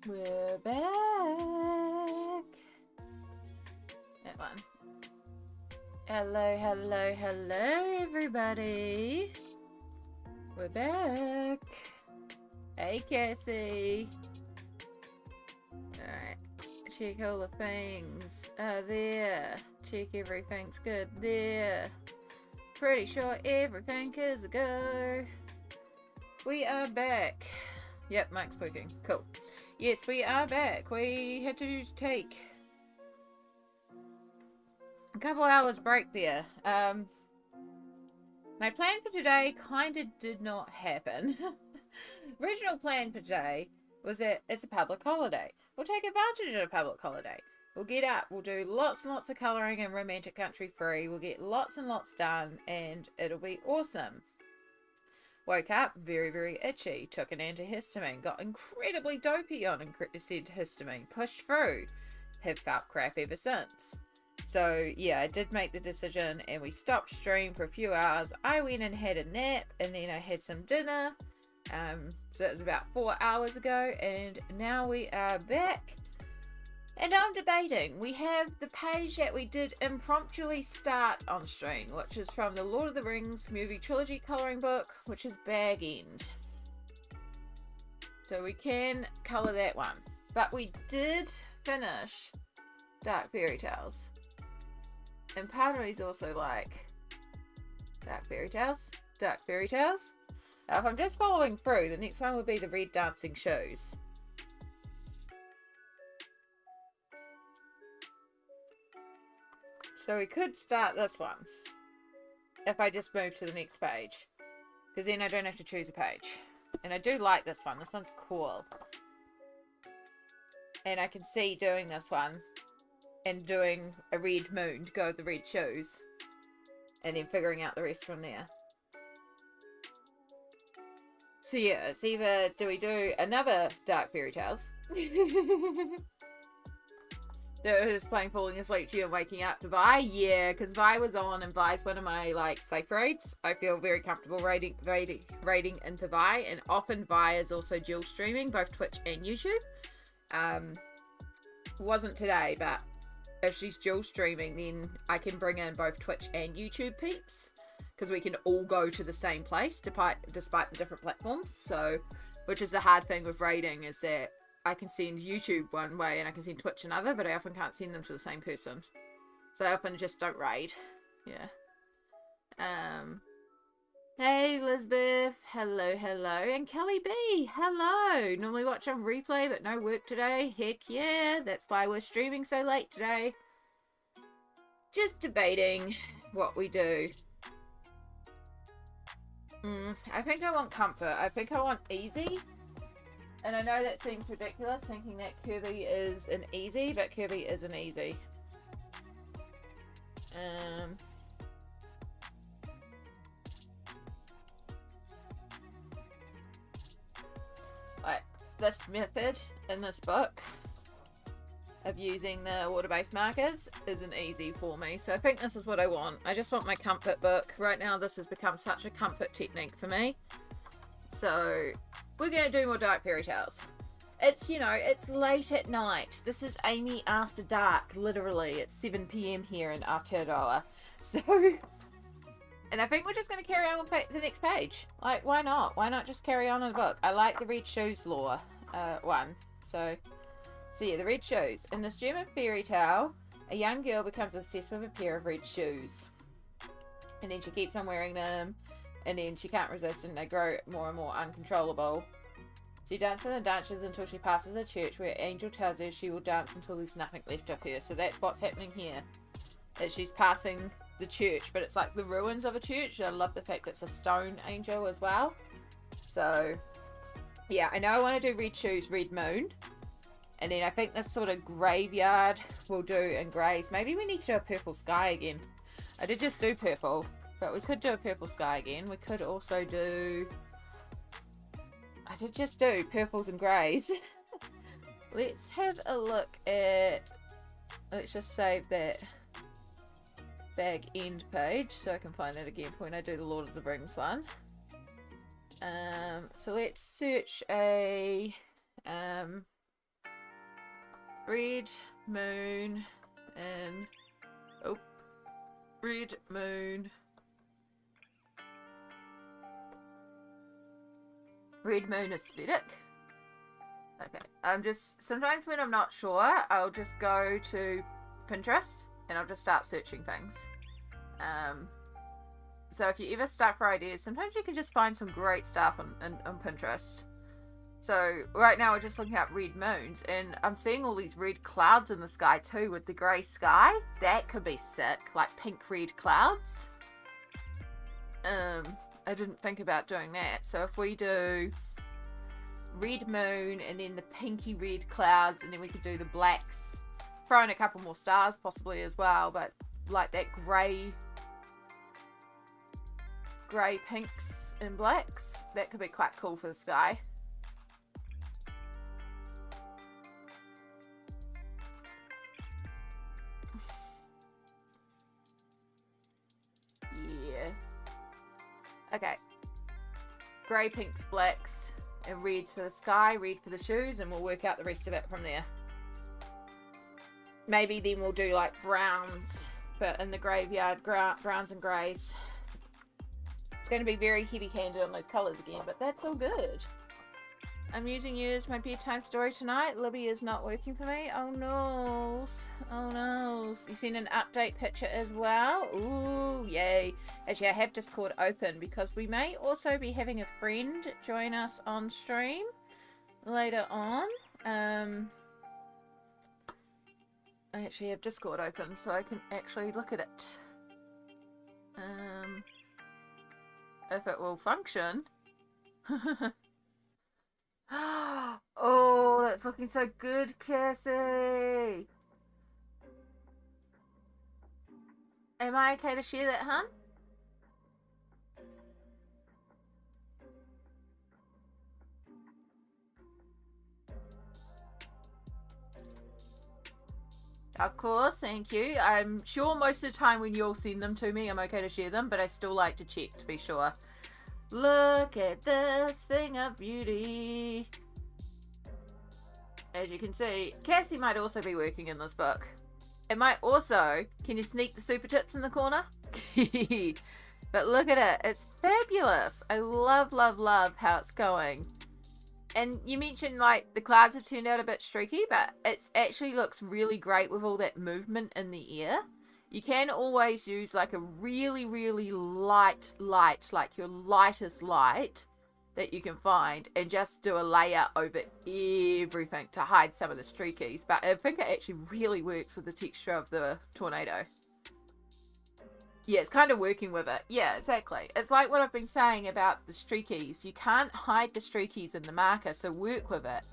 We're back. That one. Hello, hello, hello, everybody. We're back. Hey, Cassie. Alright. Check all the things. There. Check everything's good there. Pretty sure everything is a go. We are back. Yep, Mike's working. Cool. Yes, we are back. We had to take a couple hours break there. My plan for today kind of did not happen. Original plan for today was that it's a public holiday. We'll take advantage of a public holiday. We'll get up, we'll do lots and lots of colouring in Romantic Country Free. We'll get lots and lots done and it'll be awesome. Woke up very, very itchy. Took an antihistamine. Got incredibly dopey on antihistamine. Pushed through. Have felt crap ever since. So, yeah, I did make the decision and we stopped stream for a few hours. I went and had a nap and then I had some dinner. So that was about 4 hours ago and now we are back. And I'm debating. We have the page that we did impromptu start on stream, which is from the Lord of the Rings movie trilogy colouring book, which is Bag End. So we can colour that one. But we did finish Dark Fairytales. And part of me is also like, Dark Fairytales? Dark Fairytales? If I'm just following through, the next one would be the Red Dancing Shoes. So we could start this one if I just move to the next page, because then I don't have to choose a page. And I do like this one. This one's cool. And I can see doing this one and doing a red moon to go with the red shoes and then figuring out the rest from there. So yeah, it's either do we do another Dark Fairytales that was playing falling asleep to you and waking up to Vi? Yeah, because Vi was on and Vi's one of my like safe raids. I feel very comfortable raiding into Vi, and often Vi is also dual streaming both Twitch and YouTube. Wasn't today, but if she's dual streaming then I can bring in both Twitch and YouTube peeps because we can all go to the same place despite the different platforms. So, which is the hard thing with raiding, is that I can send YouTube one way and I can send Twitch another, but I often can't send them to the same person. So I often just don't raid. Yeah. Hey Lisbeth. Hello, hello. And Kelly B. Hello. Normally watch on replay, but no work today. Heck yeah. That's why we're streaming so late today. Just debating what we do. I think I want comfort. I think I want easy. And I know that seems ridiculous, thinking that Kerby is an easy, but Kerby isn't easy. Like, this method in this book of using the water-based markers isn't easy for me. So I think this is what I want. I just want my comfort book. Right now this has become such a comfort technique for me. So we're going to do more dark fairy tales. It's, you know, it's late at night. This is Amy After Dark, literally. It's 7 PM here in Aotearoa. So, and I think we're just going to carry on with the next page. Like, why not? Why not just carry on in the book? I like the red shoes lore one. So yeah, the red shoes. In this German fairy tale, a young girl becomes obsessed with a pair of red shoes. And then she keeps on wearing them. And then she can't resist and they grow more and more uncontrollable. She dances and dances until she passes a church where Angel tells her she will dance until there's nothing left of her. So that's what's happening here. That she's passing the church, but it's like the ruins of a church. I love the fact that it's a stone angel as well. So, yeah, I know I want to do red shoes, red moon. And then I think this sort of graveyard will do in greys. Maybe we need to do a purple sky again. I did just do purple, but we could do a purple sky again. We could also do... I did just do purples and greys. Let's have a look at... Let's just save that bag end page so I can find it again for when I do the Lord of the Rings one. So let's search a... red moon and red moon, aesthetic. Okay, I'm just, sometimes when I'm not sure, I'll just go to Pinterest and I'll just start searching things. So if you're ever stuck for ideas, sometimes you can just find some great stuff on Pinterest. So right now we're just looking at red moons and I'm seeing all these red clouds in the sky too with the grey sky. That could be sick, like pink red clouds. I didn't think about doing that. So if we do red moon and then the pinky red clouds and then we could do the blacks, throw in a couple more stars possibly as well, but like that grey pinks and blacks, that could be quite cool for the sky. Okay, grey, pinks, blacks, and reds for the sky, red for the shoes, and we'll work out the rest of it from there. Maybe then we'll do like browns, but in the graveyard, browns and greys. It's going to be very heavy-handed on those colours again, but that's all good. I'm using you as my bedtime story tonight. Libby is not working for me. Oh no. Oh no. You seen an update picture as well? Ooh, yay. Actually, I have Discord open because we may also be having a friend join us on stream later on. I actually have Discord open so I can actually look at it. If it will function. Oh, that's looking so good, Cassie. Am I okay to share that, hun? Of course, thank you. I'm sure most of the time when you'll send them to me, I'm okay to share them, but I still like to check to be sure. Look at this thing of beauty. As you can see, Cassie might also be working in this book. It might also, can you sneak the super tips in the corner? But look at it, it's fabulous. I love, love, love how it's going. And you mentioned like the clouds have turned out a bit streaky, but it actually looks really great with all that movement in the air. You can always use like a really, really light, like your lightest light that you can find and just do a layer over everything to hide some of the streakies. But I think it actually really works with the texture of the tornado. Yeah, it's kind of working with it. Yeah, exactly. It's like what I've been saying about the streakies. You can't hide the streakies in the marker, so work with it.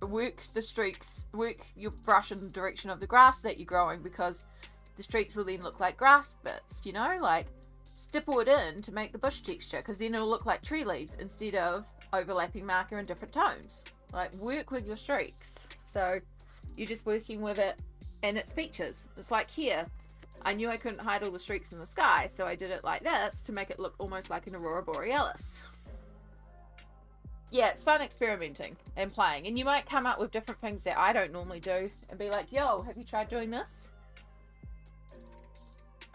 Work the streaks, work your brush in the direction of the grass that you're growing, because the streaks will then look like grass bits, you know, like stipple it in to make the bush texture, because then it'll look like tree leaves instead of overlapping marker in different tones. Like, work with your streaks. So you're just working with it and its features. It's like here, I knew I couldn't hide all the streaks in the sky, so I did it like this to make it look almost like an aurora borealis. Yeah, it's fun experimenting and playing, and you might come up with different things that I don't normally do and be like, yo, have you tried doing this?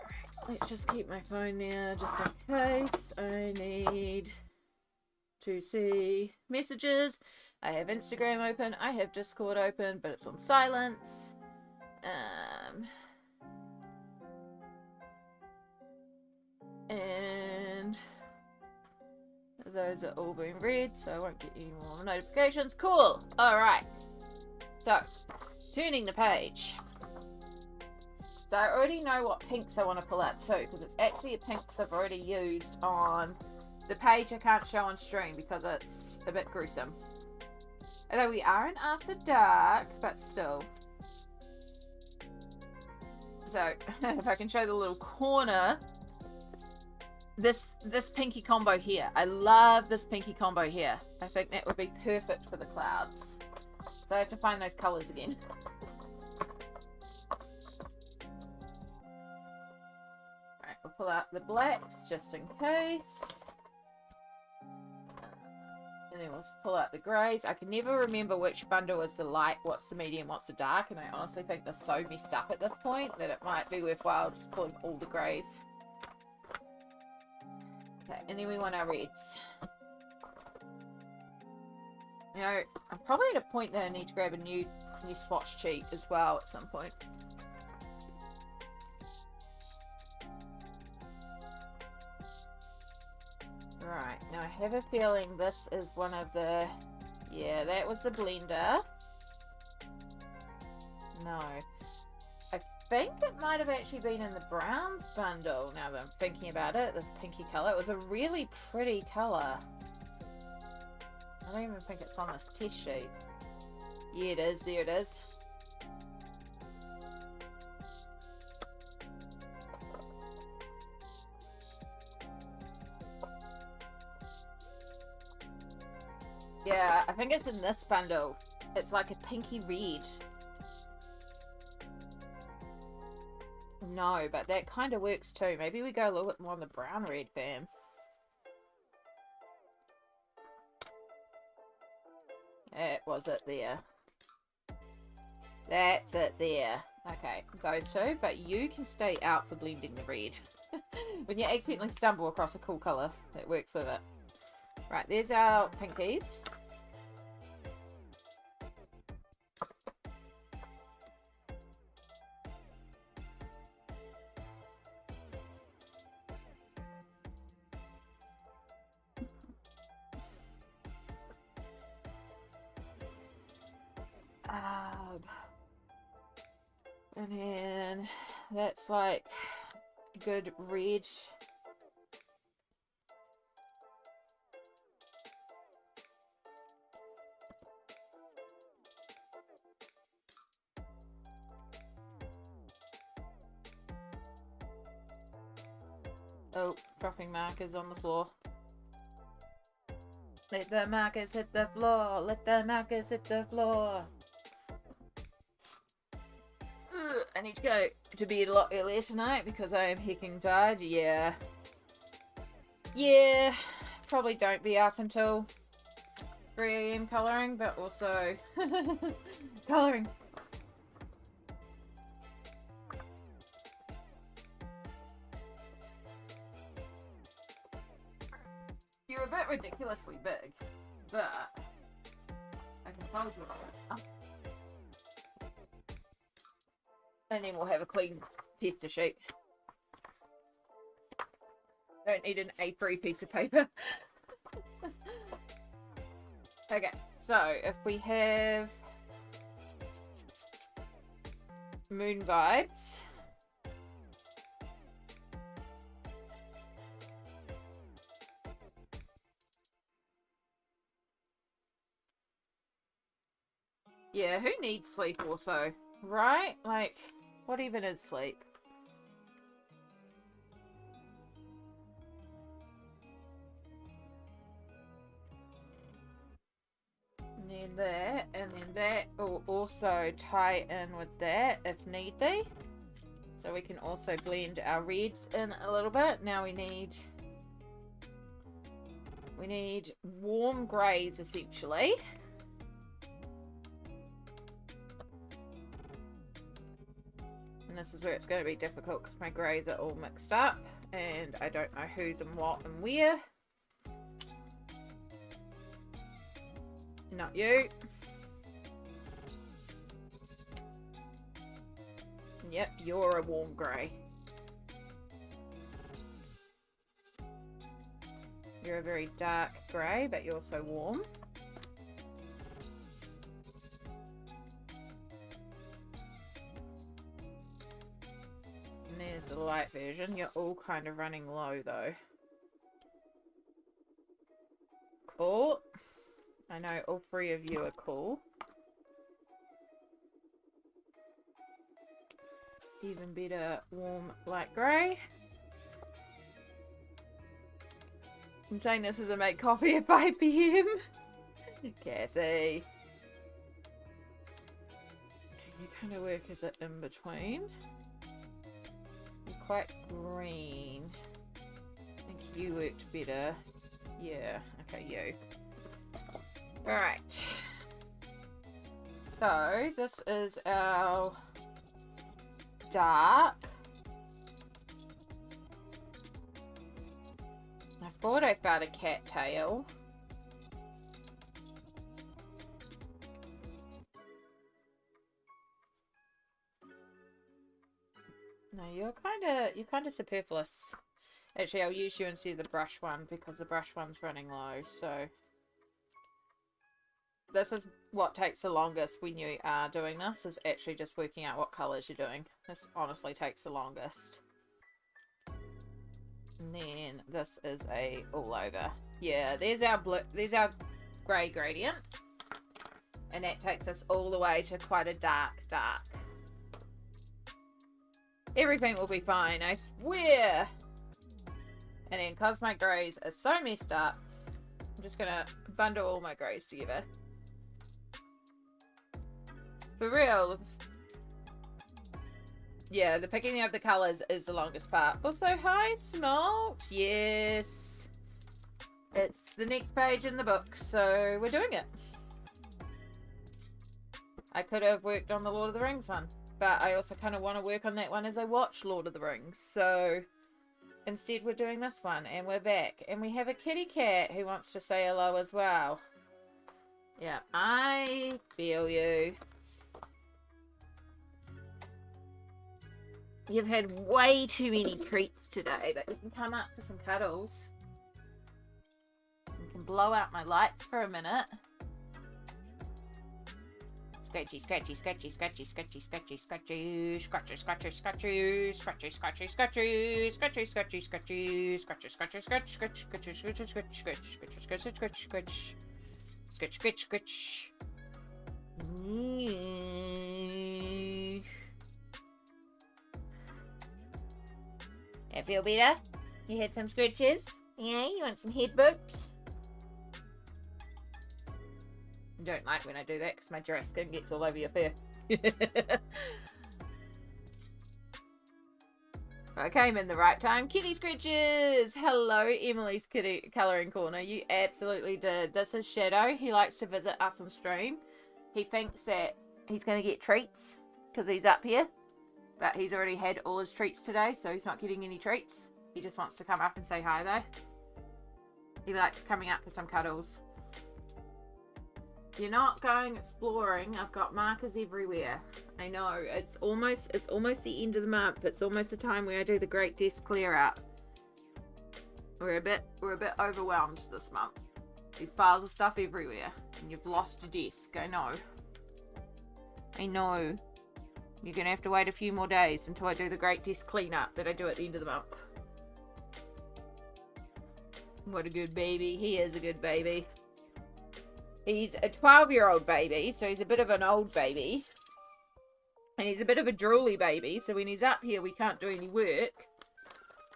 Alright, let's just keep my phone there just in case I need to see messages. I have Instagram open, I have Discord open, but it's on silence. And those are all being read, so I won't get any more notifications. Cool. Alright. So, turning the page. So I already know what pinks I want to pull out too, because it's actually a pinks I've already used on the page I can't show on stream because it's a bit gruesome. Although we are in After Dark, but still. So, if I can show the little corner. This pinky combo here. I love this pinky combo here. I think that would be perfect for the clouds. So I have to find those colours again. Alright, we'll pull out the blacks just in case. And then we'll pull out the greys. I can never remember which bundle is the light, what's the medium, what's the dark. And I honestly think they're so messed up at this point that it might be worthwhile just pulling all the greys. Okay, and then we want our reds. You know, I'm probably at a point that I need to grab a new swatch sheet as well at some point. Right, now I have a feeling this is one of the... Yeah, that was the blender. No. I think it might have actually been in the browns bundle, now that I'm thinking about it. This pinky colour. It was a really pretty colour. I don't even think it's on this test sheet. Yeah, it is. There it is. Yeah, I think it's in this bundle. It's like a pinky red. No, but that kind of works too. Maybe we go a little bit more on the brown red, fam. That was it there. That's it there. Okay, those two, but you can stay out for blending the red. When you accidentally stumble across a cool colour, it works with it. Right, there's our pinkies. And then that's like good red. Oh, dropping markers on the floor. Let the markers hit the floor. Let the markers hit the floor. I need to go to bed a lot earlier tonight because I am hecking tired. Yeah. Yeah. Probably don't be up until 3 AM colouring, but also colouring. You're a bit ridiculously big, but I can hold you on it. And then we'll have a clean tester sheet. Don't need an A3 piece of paper. Okay, so if we have moon vibes. Yeah, who needs sleep also, right? Like, what even is sleep? then that will also tie in with that if need be. So we can also blend our reds in a little bit. Now we need warm greys essentially. And this is where it's going to be difficult because my greys are all mixed up and I don't know who's and what and where. Not you. Yep, you're a warm grey. You're a very dark grey, but you're also warm. And there's the light version. You're all kind of running low though. Cool. I know all three of you are cool. Even better, warm light grey. I'm saying this as I make coffee at 5 PM. Cassie. You kind of work as it in between. You're quite green. I think you worked better. Yeah, okay, you. Alright. So, this is our dark. I thought I found a cattail. No, you're kind of superfluous. Actually, I'll use you instead of the brush one because the brush one's running low, so this is what takes the longest when you are doing this, is actually just working out what colours you're doing. This honestly takes the longest. And then this is a all over. Yeah, there's our blue, there's our grey gradient. And that takes us all the way to quite a dark. Everything will be fine, I swear. And then because my greys are so messed up, I'm just going to bundle all my greys together. For real. Yeah, the picking of the colours is the longest part. Also, hi, Smalt. Yes. It's the next page in the book, so we're doing it. I could have worked on the Lord of the Rings one, but I also kind of want to work on that one as I watch Lord of the Rings. So instead we're doing this one, and we're back. And we have a kitty cat who wants to say hello as well. Yeah, I feel you. You've had way too many treats today, but you can come up for some cuddles. You can blow out my lights for a minute. Scratchy, scratchy, scratchy, scratchy, scratchy, scratchy, scratchy, scratchy, scratchy, scratchy, scratchy, scratchy, scratchy, scratchy, scratchy, scratchy, scratchy, scratchy, scratch, scratch, scratchy, scratchy, scratch, scratch, scratchy, scratchy, scratch, scratch, scratch, scratch, scratch. That feel better? You had some scratches? Yeah, you want some head boops? I don't like when I do that because my dry skin gets all over your fur. I came in the right time. Kitty scratches! Hello, Emily's kitty colouring corner. You absolutely did. This is Shadow. He likes to visit us on stream. He thinks that he's going to get treats because he's up here. But he's already had all his treats today, so he's not getting any treats. He just wants to come up and say hi, though. He likes coming up for some cuddles. You're not going exploring. I've got markers everywhere. I know. It's almost the end of the month. It's almost the time where I do the Great Desk Clear Out. We're a bit overwhelmed this month. There's piles of stuff everywhere. And you've lost your desk. I know. I know. You're going to have to wait a few more days until I do the Great Desk Cleanup that I do at the end of the month. What a good baby. He is a good baby. He's a 12-year-old baby, so he's a bit of an old baby. And he's a bit of a drooly baby, so when he's up here we can't do any work.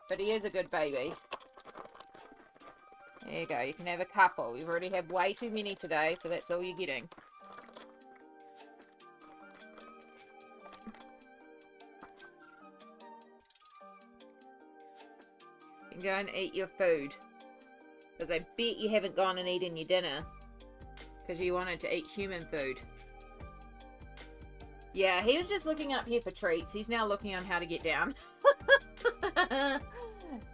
But he is a good baby. There you go. You can have a couple. You've already had way too many today, so that's all you're getting. You can go and eat your food. Because I bet you haven't gone and eaten your dinner. Because you wanted to eat human food. Yeah, he was just looking up here for treats. He's now looking on how to get down.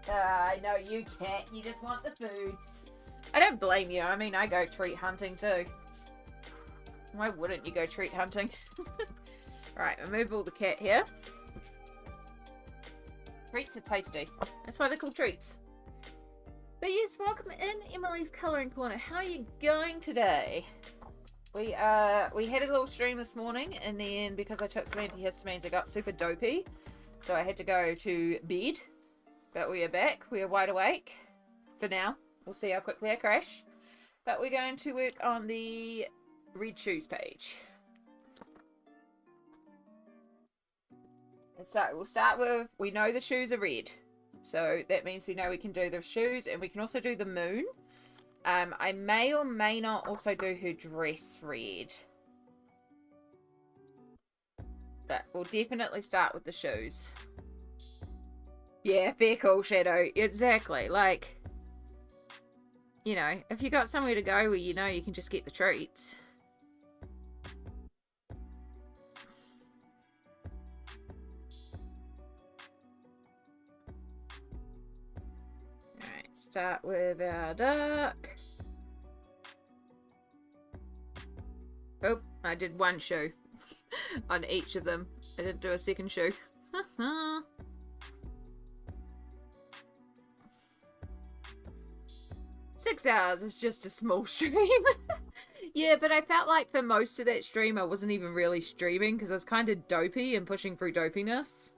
I know you cat. You just want the foods. I don't blame you. I mean, I go treat hunting too. Why wouldn't you go treat hunting? Alright, remove all the cat here. Treats are tasty. That's why they're called treats. But yes, welcome in Emily's Colouring Corner. How are you going today? We had a little stream this morning, and then because I took some antihistamines, I got super dopey. So I had to go to bed. But we are back. We are wide awake. For now. We'll see how quickly I crash. But we're going to work on the red shoes page. So we'll start with, we know the shoes are red. So that means we know we can do the shoes, and we can also do the moon. I may or may not also do her dress red. But we'll definitely start with the shoes. Yeah, fair call, Shadow. Exactly. Like, you know, if you got somewhere to go where you know you can just get the treats. Alright, start with our duck. Oh, I did one shoe on each of them. I didn't do a second shoe. 6 hours is just a small stream. Yeah, but I felt like for most of that stream I wasn't even really streaming because I was kind of dopey and pushing through dopiness.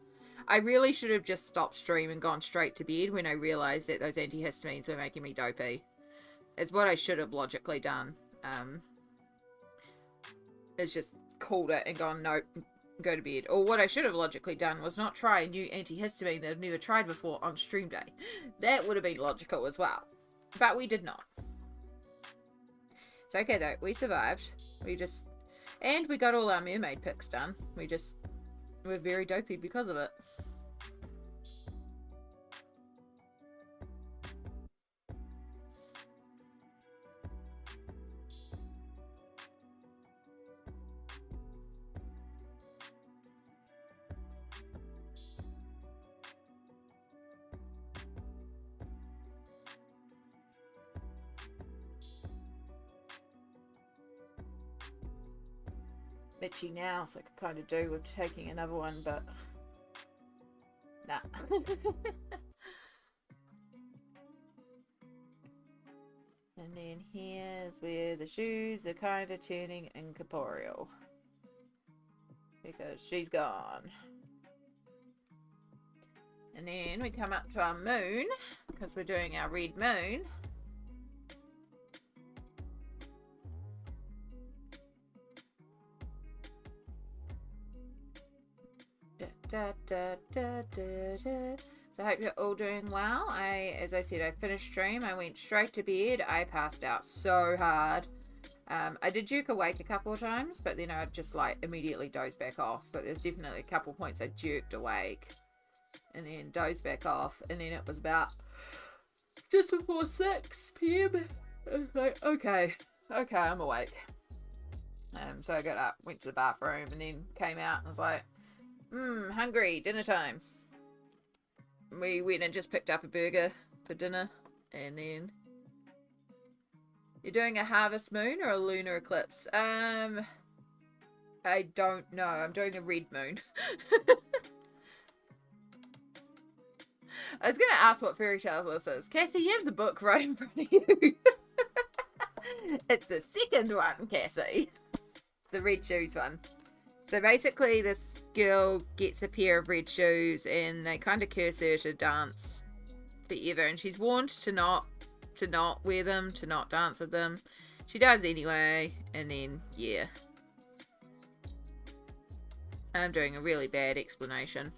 I really should have just stopped stream and gone straight to bed when I realised that those antihistamines were making me dopey. It's what I should have logically done. It's just called it and gone, nope, go to bed. Or what I should have logically done was not try a new antihistamine that I've never tried before on stream day. That would have been logical as well. But we did not. It's okay though, we survived. And we got all our mermaid picks done. We're very dopey because of it. Itchy now, so I could kind of do with taking another one, but nah. And then here's where the shoes are kind of turning incorporeal because she's gone. And then we come up to our moon because we're doing our red moon. So I hope you're all doing well. As I said, I finished stream. I went straight to bed. I passed out so hard. I did juke awake a couple of times, but then I'd just like immediately doze back off. But there's definitely a couple of points I jerked awake and then dozed back off. And then it was about just before 6 p.m. I was like, okay, I'm awake. So I got up, went to the bathroom, and then came out and was like, hungry, dinner time. We went and just picked up a burger for dinner, and then... You're doing a harvest moon or a lunar eclipse? I don't know. I'm doing a red moon. I was going to ask what Fairytales this is. Cassie, you have the book right in front of you. It's the second one, Cassie. It's the red shoes one. So basically this girl gets a pair of red shoes and they kind of curse her to dance forever. And she's warned to not wear them, to not dance with them. She does anyway. And then, yeah. I'm doing a really bad explanation.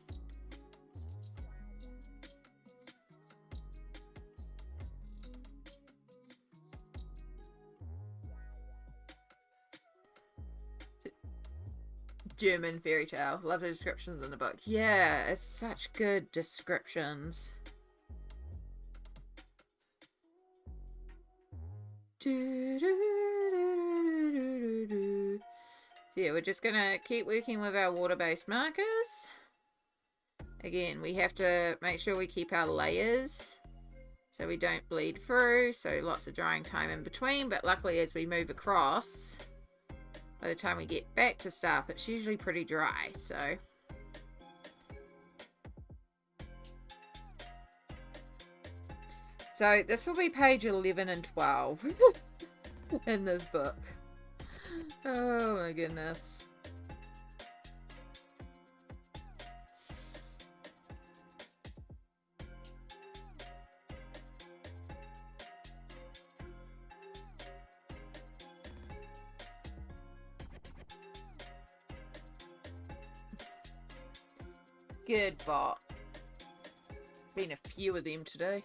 German fairy tale. Love the descriptions in the book. Yeah, it's such good descriptions. Do, do, do, do, do, do. So yeah, we're just going to keep working with our water-based markers. Again, we have to make sure we keep our layers so we don't bleed through, so lots of drying time in between. But luckily, as we move across, by the time we get back to stuff, it's usually pretty dry. So this will be page 11 and 12 in this book. Oh my goodness. Good bot. Been a few of them today.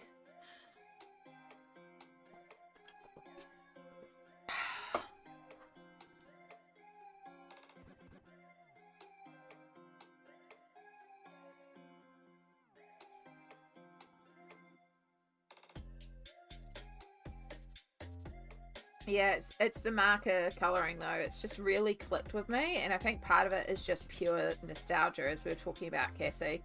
Yeah, it's the marker colouring though. It's just really clicked with me, and I think part of it is just pure nostalgia, as we were talking about, Cassie.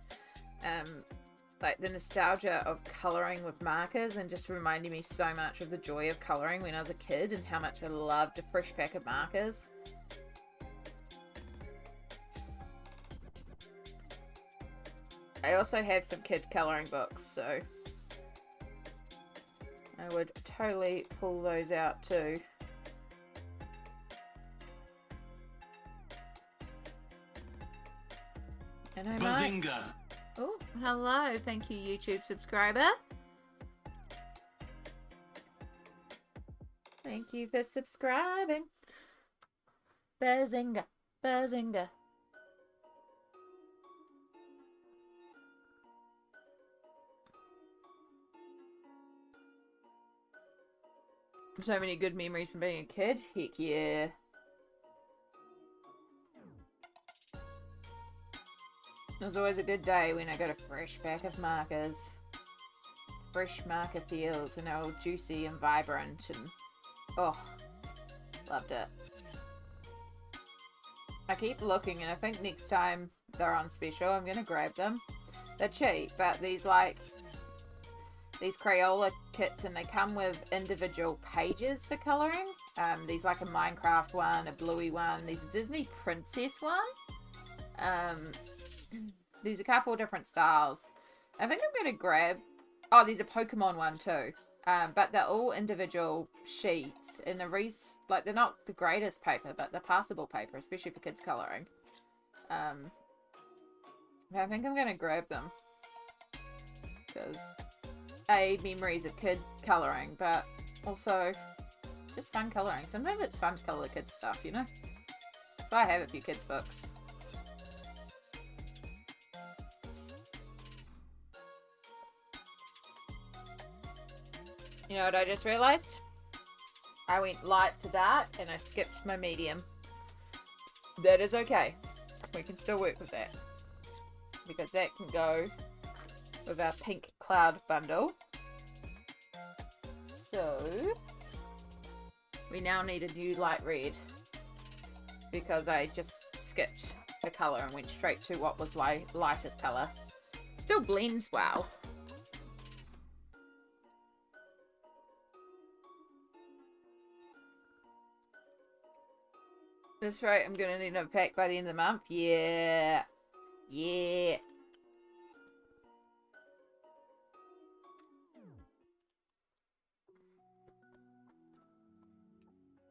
Like the nostalgia of colouring with markers and just reminding me so much of the joy of colouring when I was a kid and how much I loved a fresh pack of markers. I also have some kid colouring books, so I would totally pull those out too. And I might... Oh, hello. Thank you, YouTube subscriber. Thank you for subscribing. Bazinga. Bazinga. So many good memories from being a kid. Heck yeah. It was always a good day when I got a fresh pack of markers. Fresh marker feels when they're all juicy and vibrant, and oh, loved it. I keep looking, and I think next time they're on special, I'm gonna grab them. They're cheap, but these Crayola kits, and they come with individual pages for colouring. These like a Minecraft one, a Bluey one, these a Disney Princess one. There's a couple of different styles. I think I'm going to grab... Oh, there's a Pokemon one too. But they're all individual sheets. And they're not the greatest paper, but they're passable paper, especially for kids colouring. I think I'm going to grab them. Because, A, memories of kid colouring, but also just fun colouring. Sometimes it's fun to colour the kids' stuff, you know? So I have a few kids' books. You know what I just realised? I went light to dark and I skipped my medium. That is okay. We can still work with that. Because that can go with our pink cloud bundle. So, we now need a new light red. Because I just skipped the colour and went straight to what was lightest colour. Still blends well. That's right, I'm going to need a pack by the end of the month. Yeah. Yeah.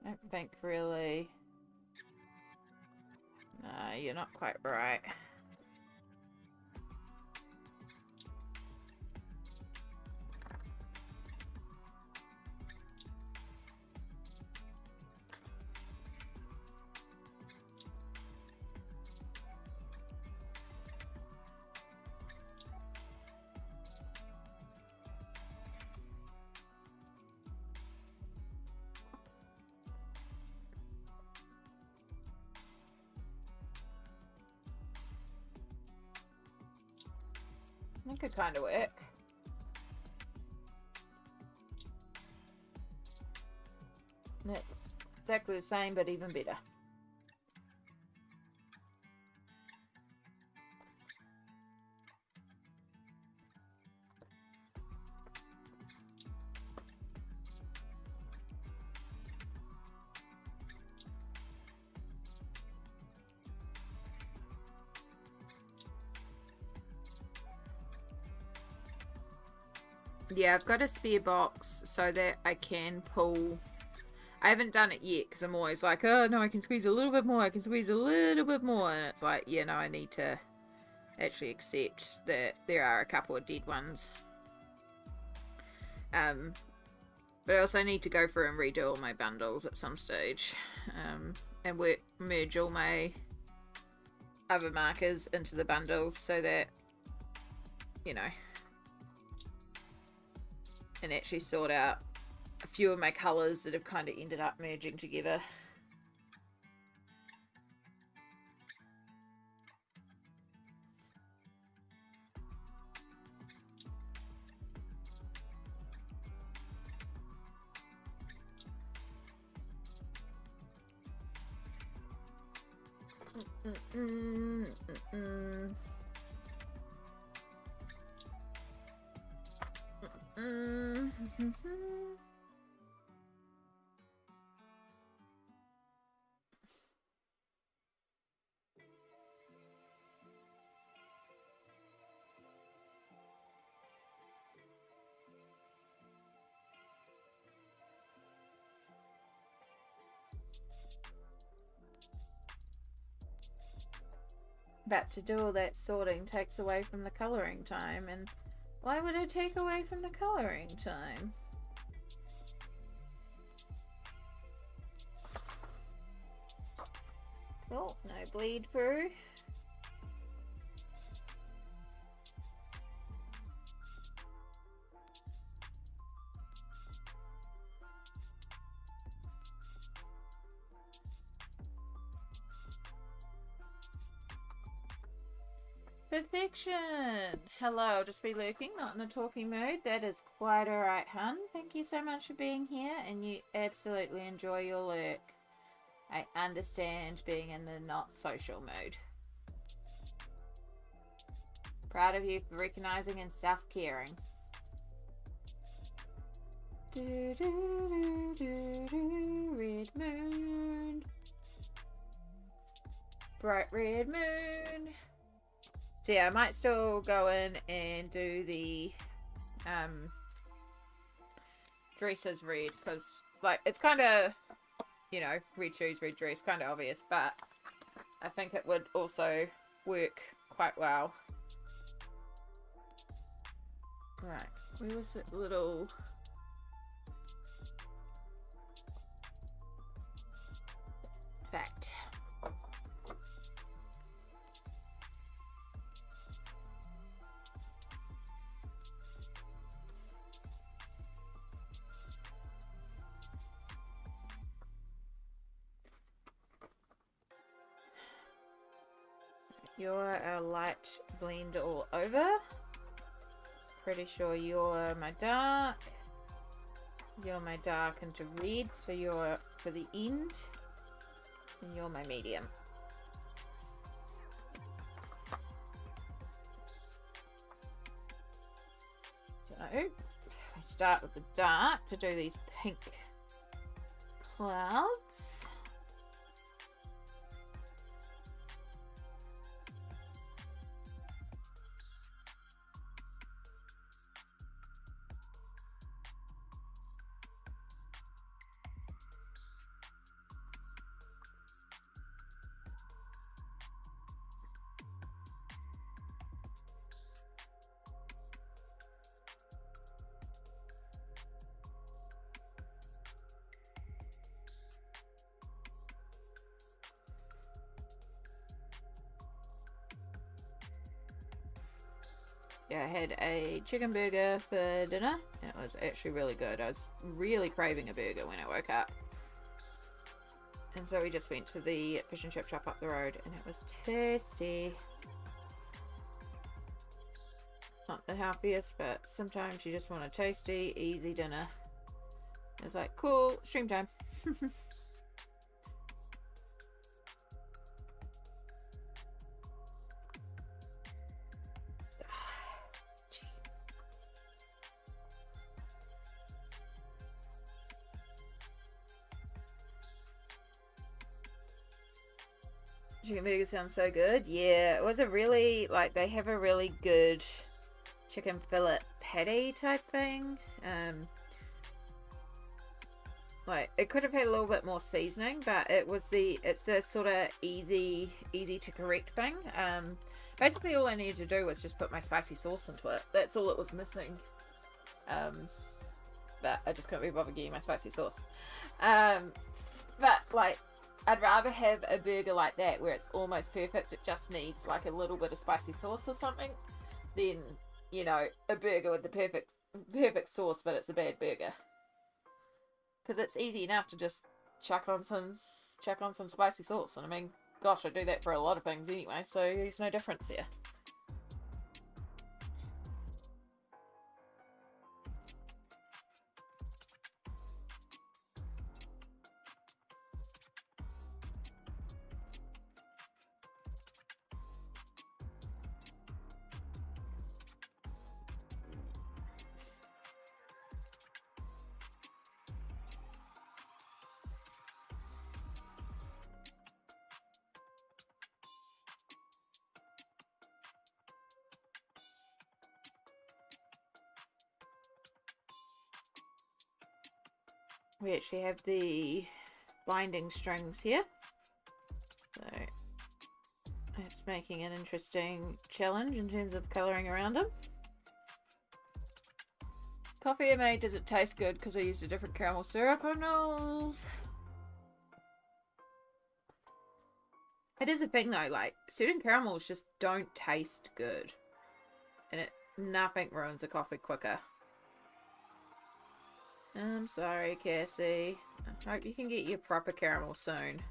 I don't think really... No, you're not quite right. That could kind of work. That's exactly the same, but even better. Yeah, I've got a spare box so that I can pull. I haven't done it yet because I'm always like, oh no, I can squeeze a little bit more, I can squeeze a little bit more. And it's like, yeah, no, I need to actually accept that there are a couple of dead ones. But I also need to go through and redo all my bundles at some stage. And merge all my other markers into the bundles so that, you know, and actually sort out a few of my colours that have kind of ended up merging together. But to do all that sorting takes away from the colouring time, and why would it take away from the colouring time? Cool, no bleed through. Perfection! Hello, just be lurking, not in a talking mood. That is quite alright, hun. Thank you so much for being here, and you absolutely enjoy your lurk. I understand being in the not social mood. Proud of you for recognising and self-caring. Do do do do do, red moon. Bright red moon. So yeah, I might still go in and do the dresses red, because like it's kind of, you know, red shoes, red dress, kind of obvious, but I think it would also work quite well. Right, where was that little... fact? You're a light blend all over. Pretty sure you're my dark. You're my dark into red, so you're for the end. And you're my medium. So, I start with the dark to do these pink clouds. Yeah, I had a chicken burger for dinner, and it was actually really good. I was really craving a burger when I woke up. And so we just went to the fish and chip shop up the road, and it was tasty. Not the healthiest, but sometimes you just want a tasty, easy dinner. It's like, cool, stream time. Chicken burger sounds so good. Yeah, it was a really, like, they have a really good chicken fillet patty type thing. Like, it could have had a little bit more seasoning, but it's the sort of easy to correct thing. Basically all I needed to do was just put my spicy sauce into it. That's all it was missing. But I just couldn't be bothered getting my spicy sauce. But, like, I'd rather have a burger like that where it's almost perfect, it just needs like a little bit of spicy sauce or something, than, you know, a burger with the perfect sauce but it's a bad burger. Because it's easy enough to just chuck on some spicy sauce, and I mean, gosh, I do that for a lot of things anyway, so there's no difference here. We actually have the binding strings here, so it's making an interesting challenge in terms of colouring around them. Coffee I made, does it taste good because I used a different caramel syrup? Who knows? It is a thing though, like, certain caramels just don't taste good, and nothing ruins a coffee quicker. I'm sorry, Cassie. I hope you can get your proper caramel soon.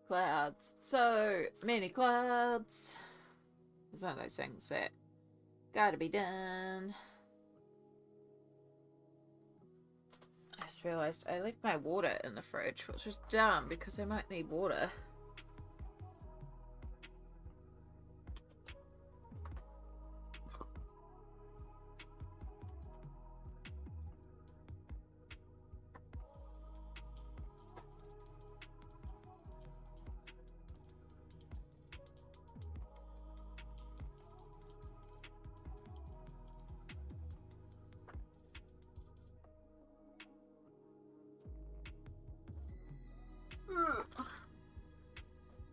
Clouds. So many clouds. It's one of those things that gotta be done. I just realised I left my water in the fridge, which is dumb because I might need water.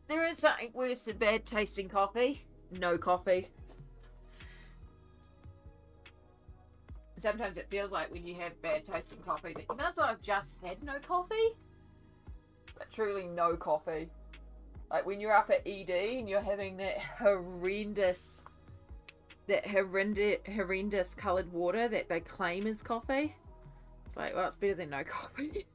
There is something worse than bad tasting coffee. No coffee. Sometimes it feels like when you have bad tasting coffee that you might as well have just had no coffee. But truly no coffee. Like when you're up at ED and you're having that horrendous coloured water that they claim is coffee. It's like, well, it's better than no coffee.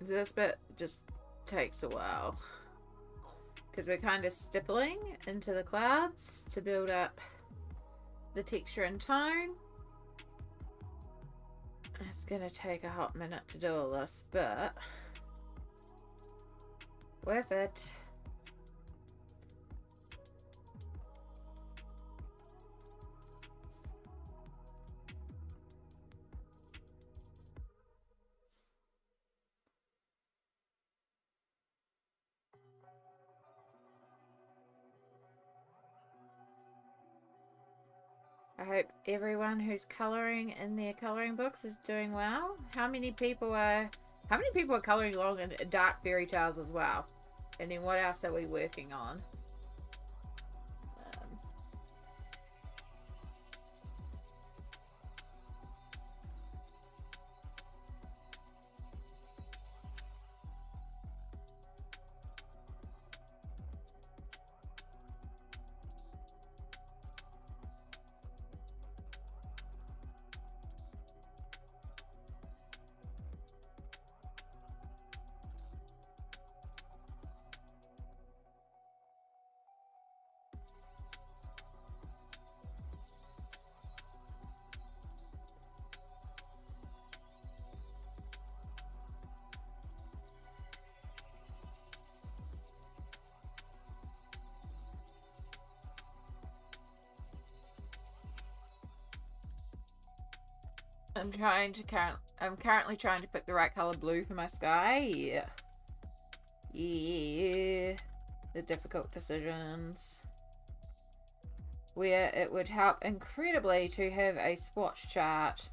This bit just takes a while because we're kind of stippling into the clouds to build up the texture and tone. It's gonna take a hot minute to do all this, but worth it. I hope everyone who's colouring in their colouring books is doing well. How many people are colouring along in Dark Fairytales as well? And then what else are we working on? I'm currently trying to pick the right color blue for my sky. Yeah. The difficult decisions. Where it would help incredibly to have a swatch chart.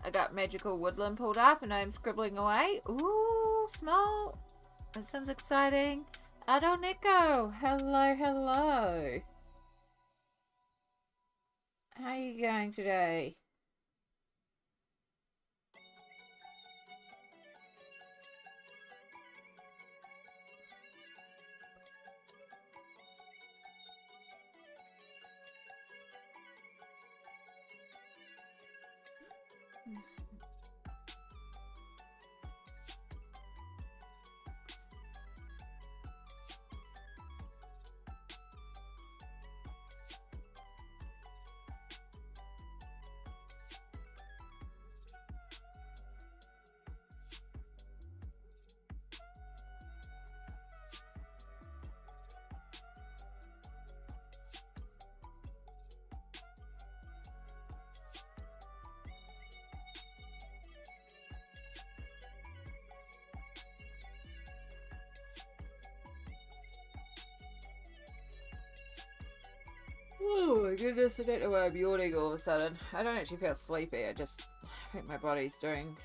I got Magical Woodland pulled up and I'm scribbling away. Ooh, small. That sounds exciting. Adoniko, hello, hello. How are you going today? Oh my goodness, I don't know why I'm yawning all of a sudden. I don't actually feel sleepy, I think my body's doing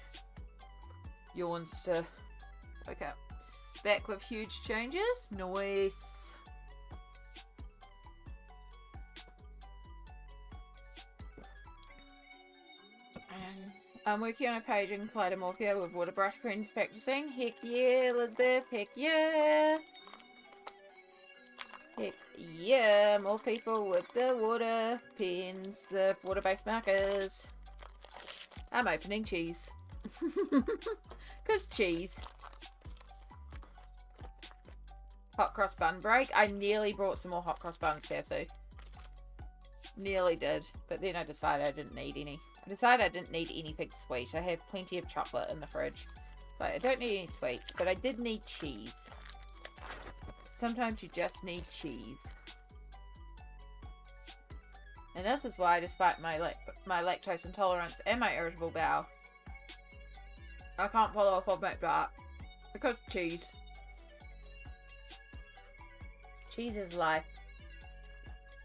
yawns to wake up. Back with huge changes. Nice. I'm working on a page in Kaleidomorphia with water brush pens practicing. Heck yeah, Elizabeth. Heck yeah. Heck yeah, more people with the water pens, the water-based markers. I'm opening cheese. Because cheese. Hot cross bun break. I nearly brought some more hot cross buns, Percy. Nearly did, but then I decided I didn't need any. I decided I didn't need anything sweet. I have plenty of chocolate in the fridge. So I don't need any sweets, but I did need cheese. Sometimes you just need cheese. And this is why, despite my lactose intolerance and my irritable bowel, I can't pull off of milk dark. Because cheese. Cheese is life.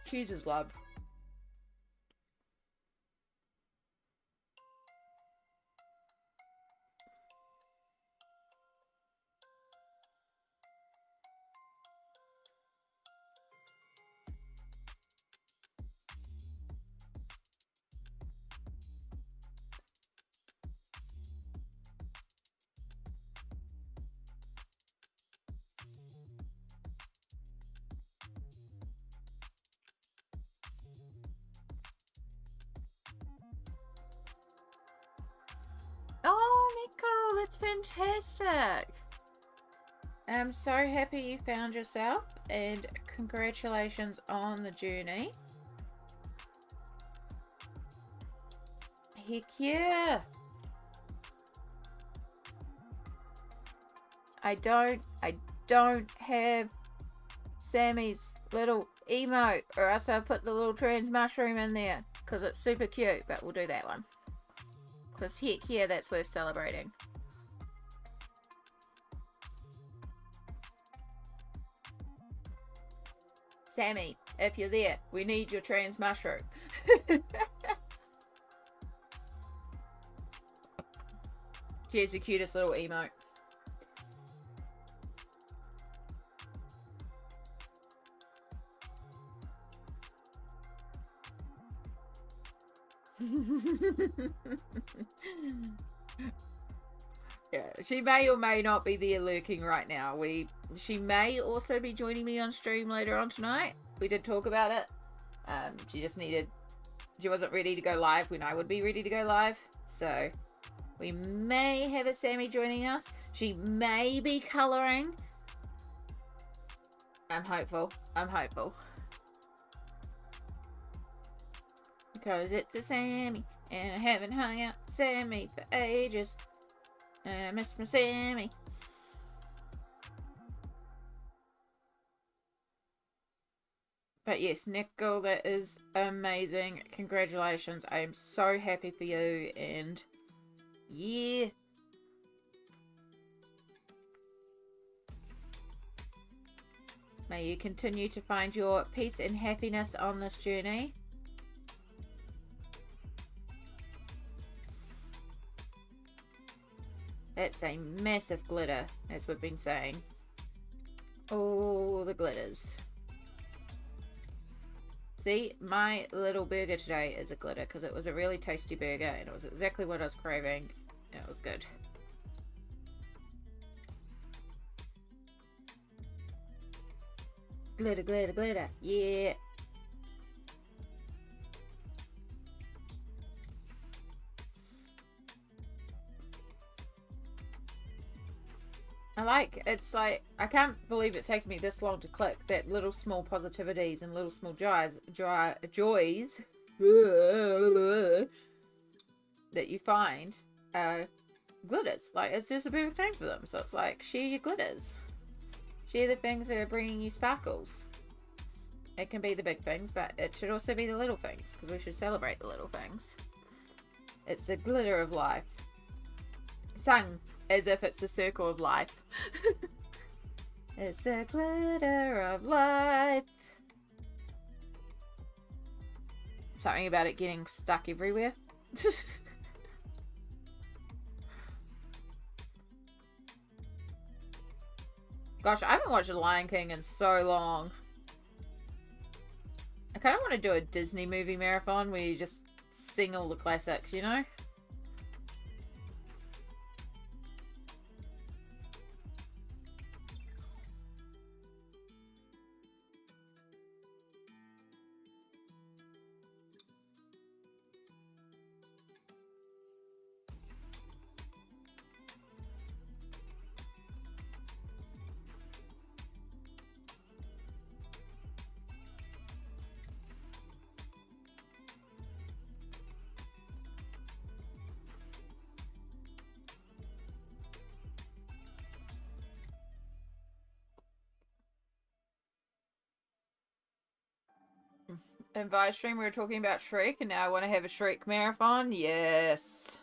Cheese is love. Oh, Nicole, that's fantastic. I'm so happy you found yourself, and congratulations on the journey. Heck yeah. I don't have Sammy's little emote, or else I'll put the little trans mushroom in there because it's super cute, but we'll do that one. Because heck yeah, that's worth celebrating. Sammy, if you're there, we need your trans mushroom. She's the cutest little emote. Yeah, she may or may not be there lurking right now. She may also be joining me on stream later on tonight. We did talk about it. She wasn't ready to go live when I would be ready to go live. So we may have a Sammy joining us. She may be colouring. I'm hopeful. Because it's a Sammy, and I haven't hung out with Sammy for ages. And I miss my Sammy. But yes, Nicole, that is amazing. Congratulations. I am so happy for you, and yeah. May you continue to find your peace and happiness on this journey. It's a massive glitter, as we've been saying. All the glitters. See, my little burger today is a glitter because it was a really tasty burger and it was exactly what I was craving and it was good. Glitter, glitter, glitter. Yeah. It's like, I can't believe it's taken me this long to click that little small positivities and little small joys that you find glitters. Like, it's just a perfect thing for them. So it's like, share your glitters. Share the things that are bringing you sparkles. It can be the big things, but it should also be the little things, because we should celebrate the little things. It's the glitter of life. Sung as if it's the circle of life. It's the glitter of life. Something about it getting stuck everywhere. Gosh, I haven't watched The Lion King in so long. I kind of want to do a Disney movie marathon where you just sing all the classics, you know? In Vi stream we were talking about Shrek, and now I want to have a Shrek marathon. Yes.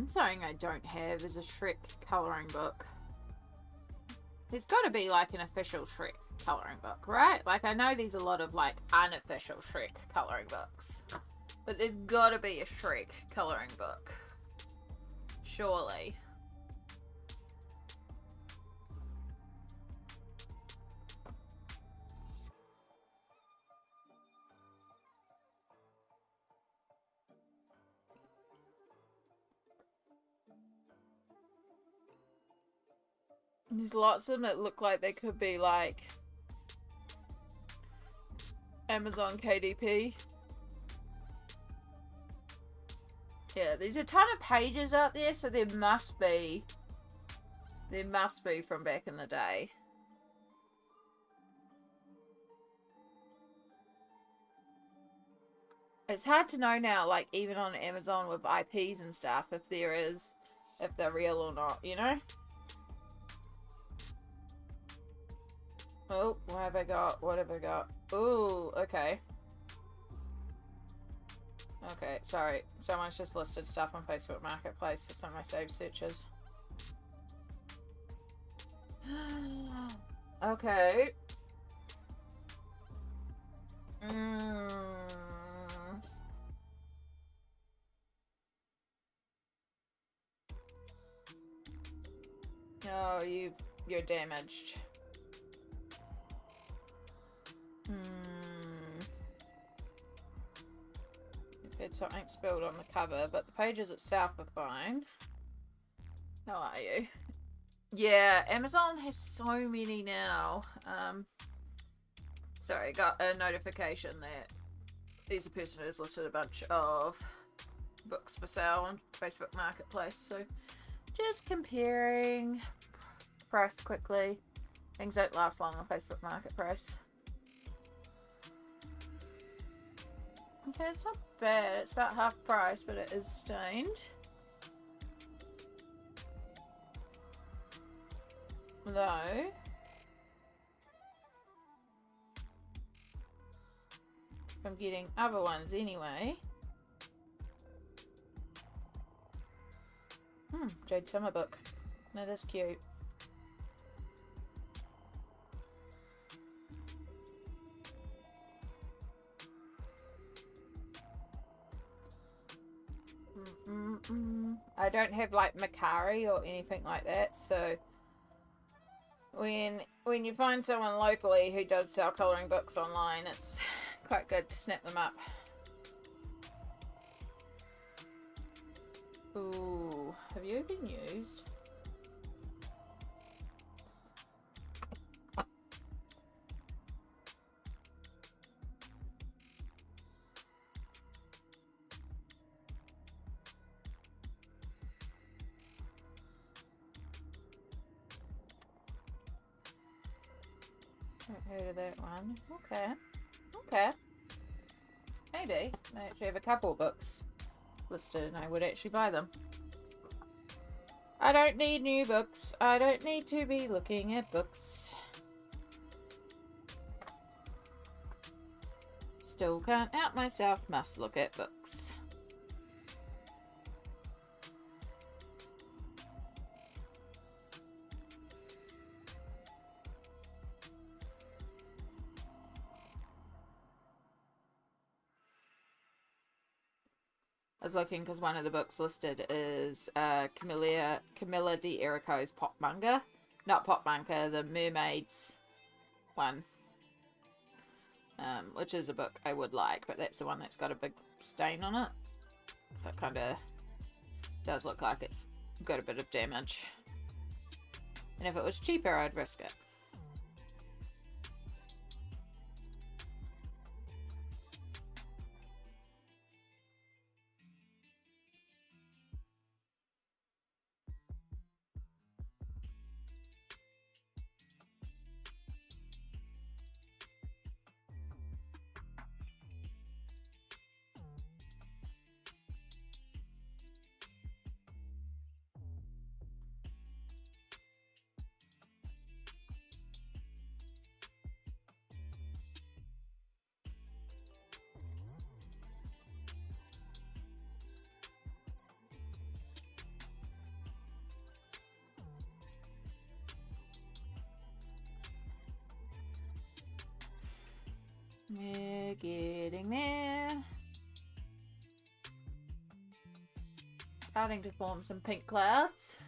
something I don't have is a Shrek colouring book. There's got to be like an official Shrek colouring book, right? Like I know there's a lot of like unofficial Shrek colouring books, but there's got to be a Shrek colouring book. Surely. There's lots of them that look like they could be like Amazon KDP. Yeah, there's a ton of pages out there, so there must be from back in the day. It's hard to know now, like even on Amazon with IPs and stuff, if they're real or not, you know? Oh, what have I got? What have I got? Ooh, okay. Okay, sorry. Someone's just listed stuff on Facebook Marketplace for some of my saved searches. Okay. Oh, you're damaged. You've had something spilled on the cover, but the pages itself are fine. How are you? Yeah, Amazon has so many now. Sorry, got a notification that there's a person who's listed a bunch of books for sale on Facebook Marketplace, so just comparing price quickly. Things don't last long on Facebook Marketplace. Okay, it's not bad. It's about half price, but it is stained. Though I'm getting other ones anyway. Jade Summer book. That is cute. I don't have like Macari or anything like that, so when you find someone locally who does sell colouring books online, it's quite good to snap them up. Ooh, have you been used? Haven't heard of that one. Okay. Maybe. I actually have a couple of books listed and I would actually buy them. I don't need new books. I don't need to be looking at books. Still can't out myself, must look at books. I was looking because one of the books listed is Camilla de Erico's Pop Manga. Not Pop Manga, the Mermaids one. Which is a book I would like, but that's the one that's got a big stain on it. So it kind of does look like it's got a bit of damage. And if it was cheaper, I'd risk it. We're getting there. Starting to form some pink clouds.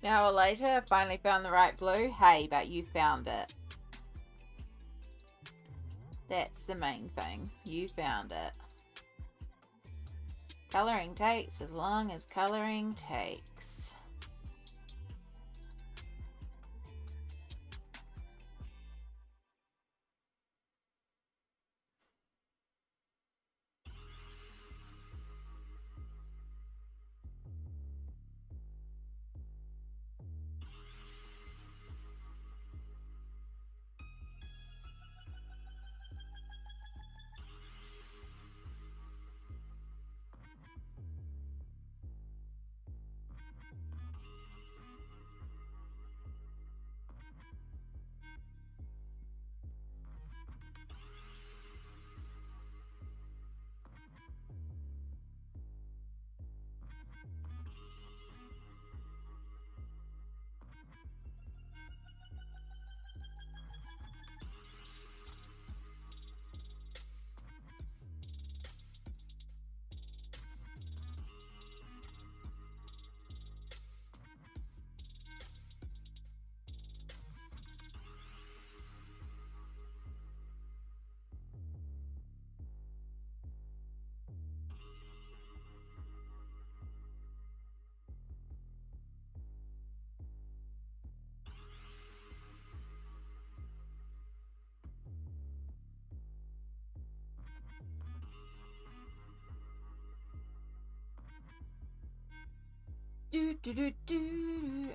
An hour later, I finally found the right blue. Hey, but you found it. That's the main thing. You found it. Colouring takes as long as colouring takes.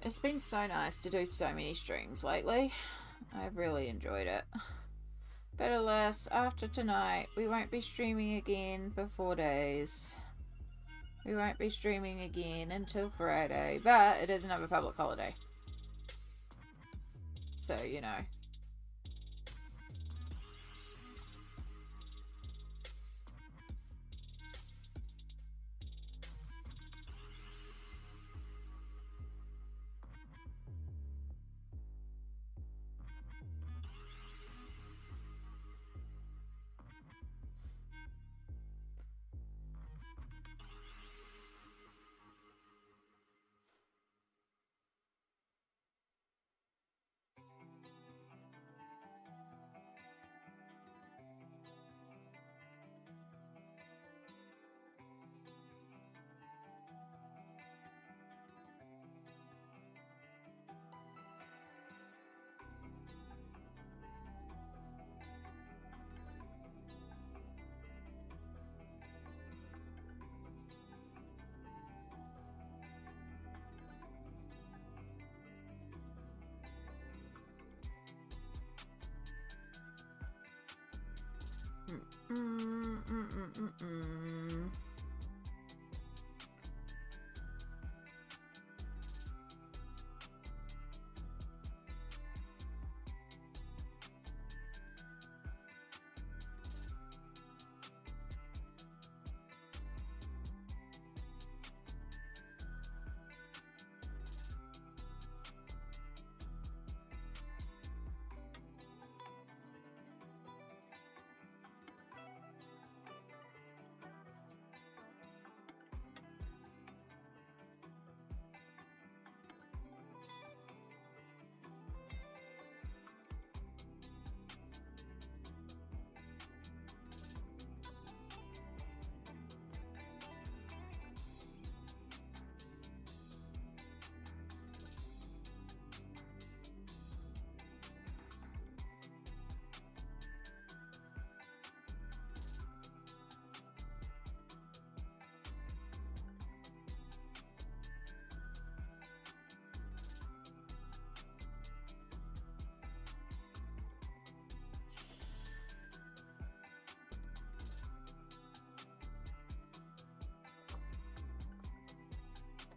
It's been so nice to do so many streams lately. I've really enjoyed it. But alas, after tonight, we won't be streaming again for 4 days. We won't be streaming again until Friday, but it is another public holiday. So, you know.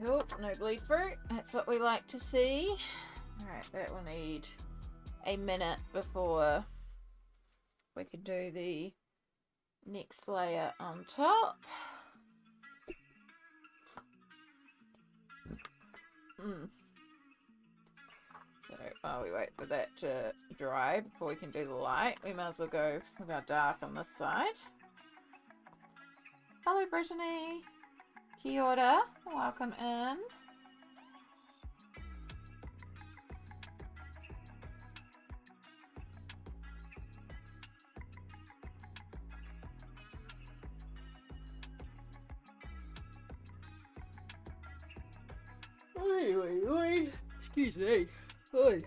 Cool, no bleed through. That's what we like to see. Alright, that will need a minute before we can do the next layer on top. So while we wait for that to dry before we can do the light, we might as well go with our dark on this side. Hello Brittany, kia ora, welcome in. Oi, oi, oi. Excuse me. Oi.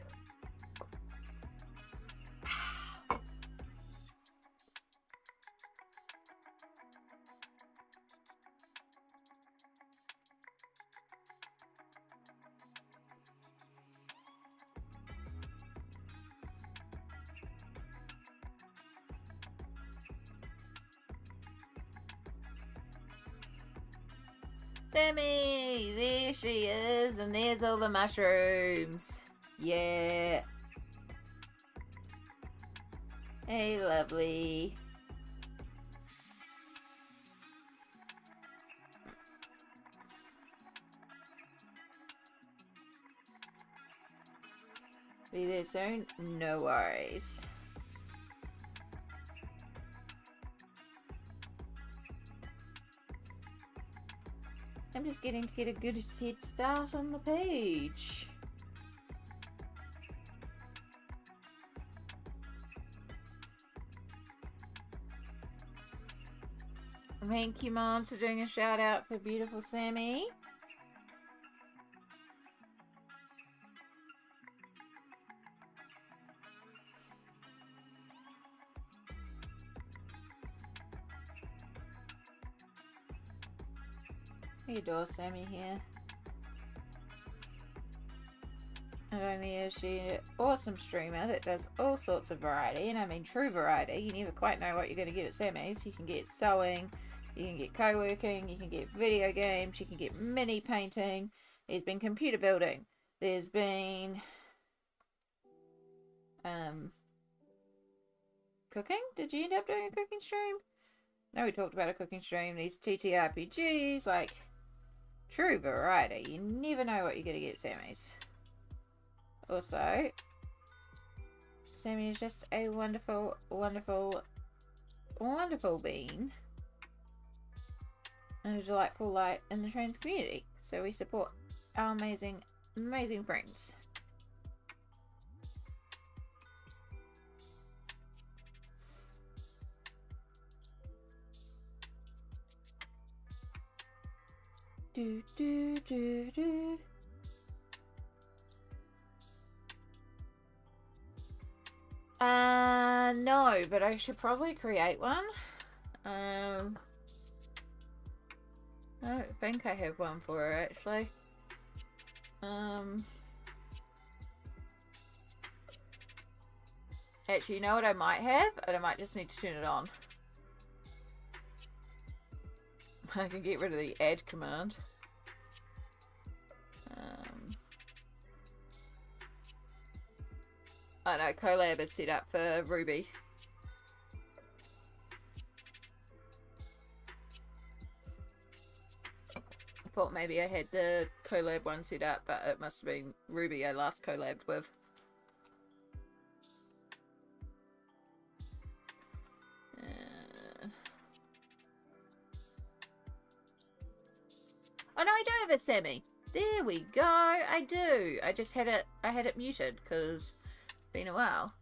Sammy, there she is, and there's all the mushrooms. Yeah. Hey, lovely. Be there soon? No worries. I'm just getting to get a good head start on the page. Thank you, Mom, for doing a shout out for beautiful Sammy. You adore Sammy here. Not only is she an awesome streamer that does all sorts of variety, and I mean true variety, you never quite know what you're going to get at Sammy's. You can get sewing, you can get co-working, you can get video games, you can get mini painting, there's been computer building, there's been cooking? Did you end up doing a cooking stream? No, we talked about a cooking stream, these TTRPGs, like true variety. You never know what you're going to get at Sammy's. Also, Sammy is just a wonderful, wonderful, wonderful being and a delightful light in the trans community. So we support our amazing, amazing friends. Do do do do. No, but I should probably create one. I don't think I have one for her, actually. Actually, you know what I might have? And I might just need to turn it on. I can get rid of the add command. I know, Collab is set up for Ruby. I thought maybe I had the Collab one set up, but it must have been Ruby I last collabed with. Oh no, I do have a Sammy. There we go. I do. I just had it muted because it's been a while.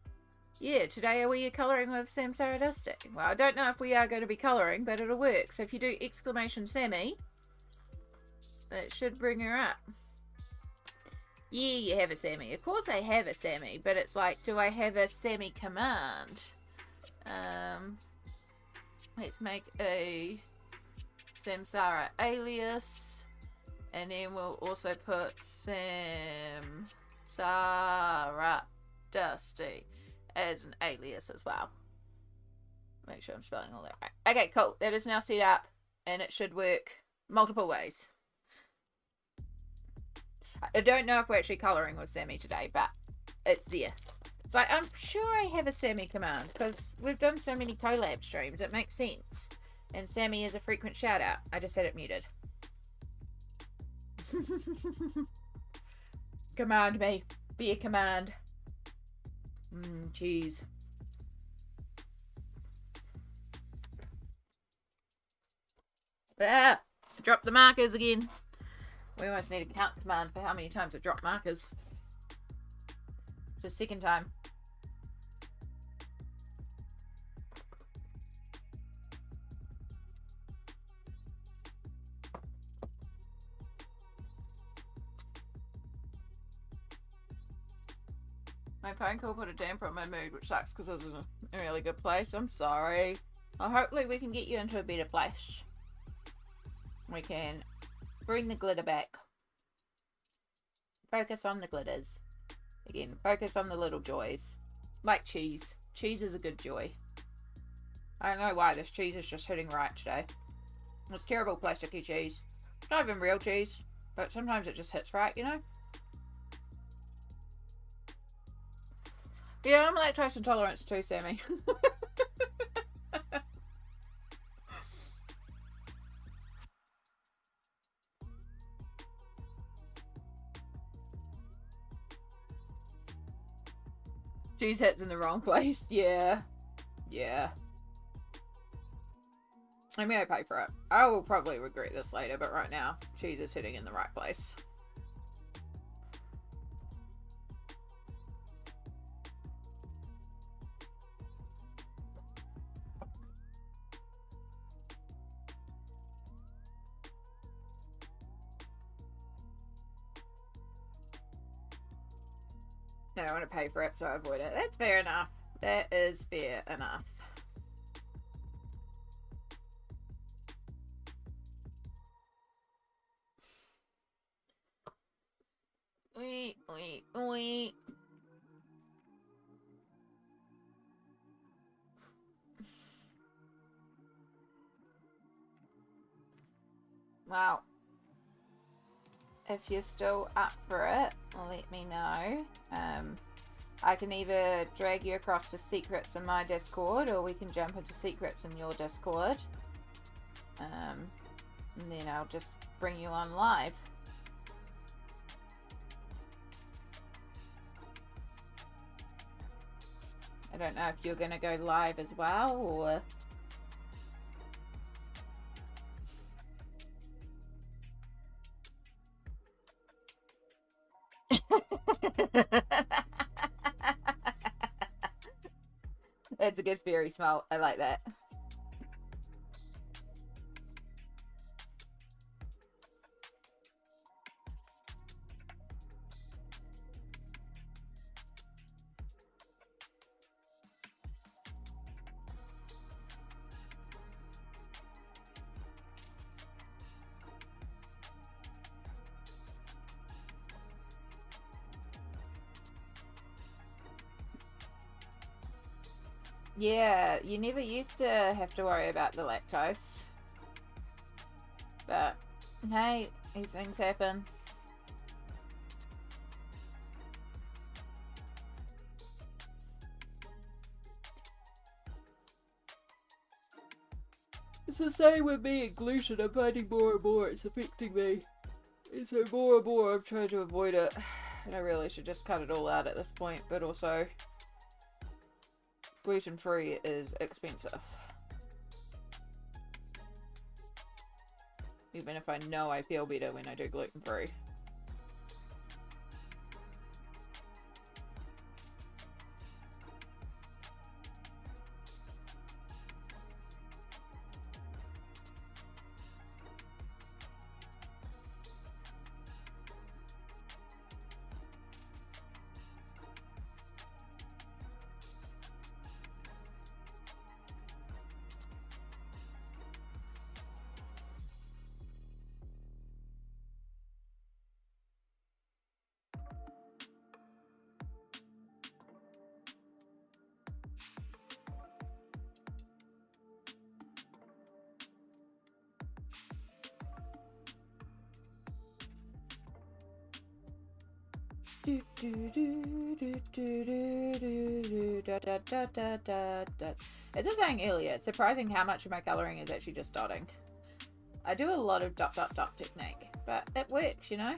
Yeah, today are we colouring with Sam Saradistic? Well, I don't know if we are going to be colouring, but it'll work. So if you do exclamation Sammy, that should bring her up. Yeah, you have a Sammy. Of course I have a Sammy, but it's like, do I have a Sammy command? Let's make a Samsara alias. And then we'll also put Samsara Dusty as an alias as well. Make sure I'm spelling all that right. Okay, cool. That is now set up and it should work multiple ways. I don't know if we're actually colouring with Sammy today, but it's there. It's like, I'm sure I have a Sammy command because we've done so many collab streams. It makes sense. And Sammy is a frequent shout out. I just had it muted. Command me. Be a command. Cheese. Ah, drop the markers again. We almost need a count command for how many times I drop markers. It's the second time. My phone call put a damper on my mood, which sucks because I was in a really good place. I'm sorry. Well, hopefully we can get you into a better place. We can bring the glitter back. Focus on the glitters. Again, focus on the little joys. Like cheese. Cheese is a good joy. I don't know why this cheese is just hitting right today. It's terrible plasticky cheese. It's not even real cheese, but sometimes it just hits right, you know? Yeah, I'm lactose intolerant too, Sammy. Cheese hits in the wrong place. Yeah. Yeah. I'm gonna pay for it. I will probably regret this later, but right now, cheese is hitting in the right place. No, I want to pay for it, so I avoid it. That's fair enough. That is fair enough. Wee. Wow. If you're still up for it, let me know. I can either drag you across to secrets in my Discord, or we can jump into secrets in your Discord. And then I'll just bring you on live. I don't know if you're going to go live as well, or... That's a good fairy smell. I like that. Yeah, you never used to have to worry about the lactose. But, hey, these things happen. It's the same with me and gluten. I'm finding more and more it's affecting me. And so more and more I'm trying to avoid it. And I really should just cut it all out at this point, but also... gluten-free is expensive. Even if I know I feel better when I do gluten-free. As I was saying earlier, it's surprising how much of my colouring is actually just dotting. I do a lot of dot dot dot technique, but it works, you know?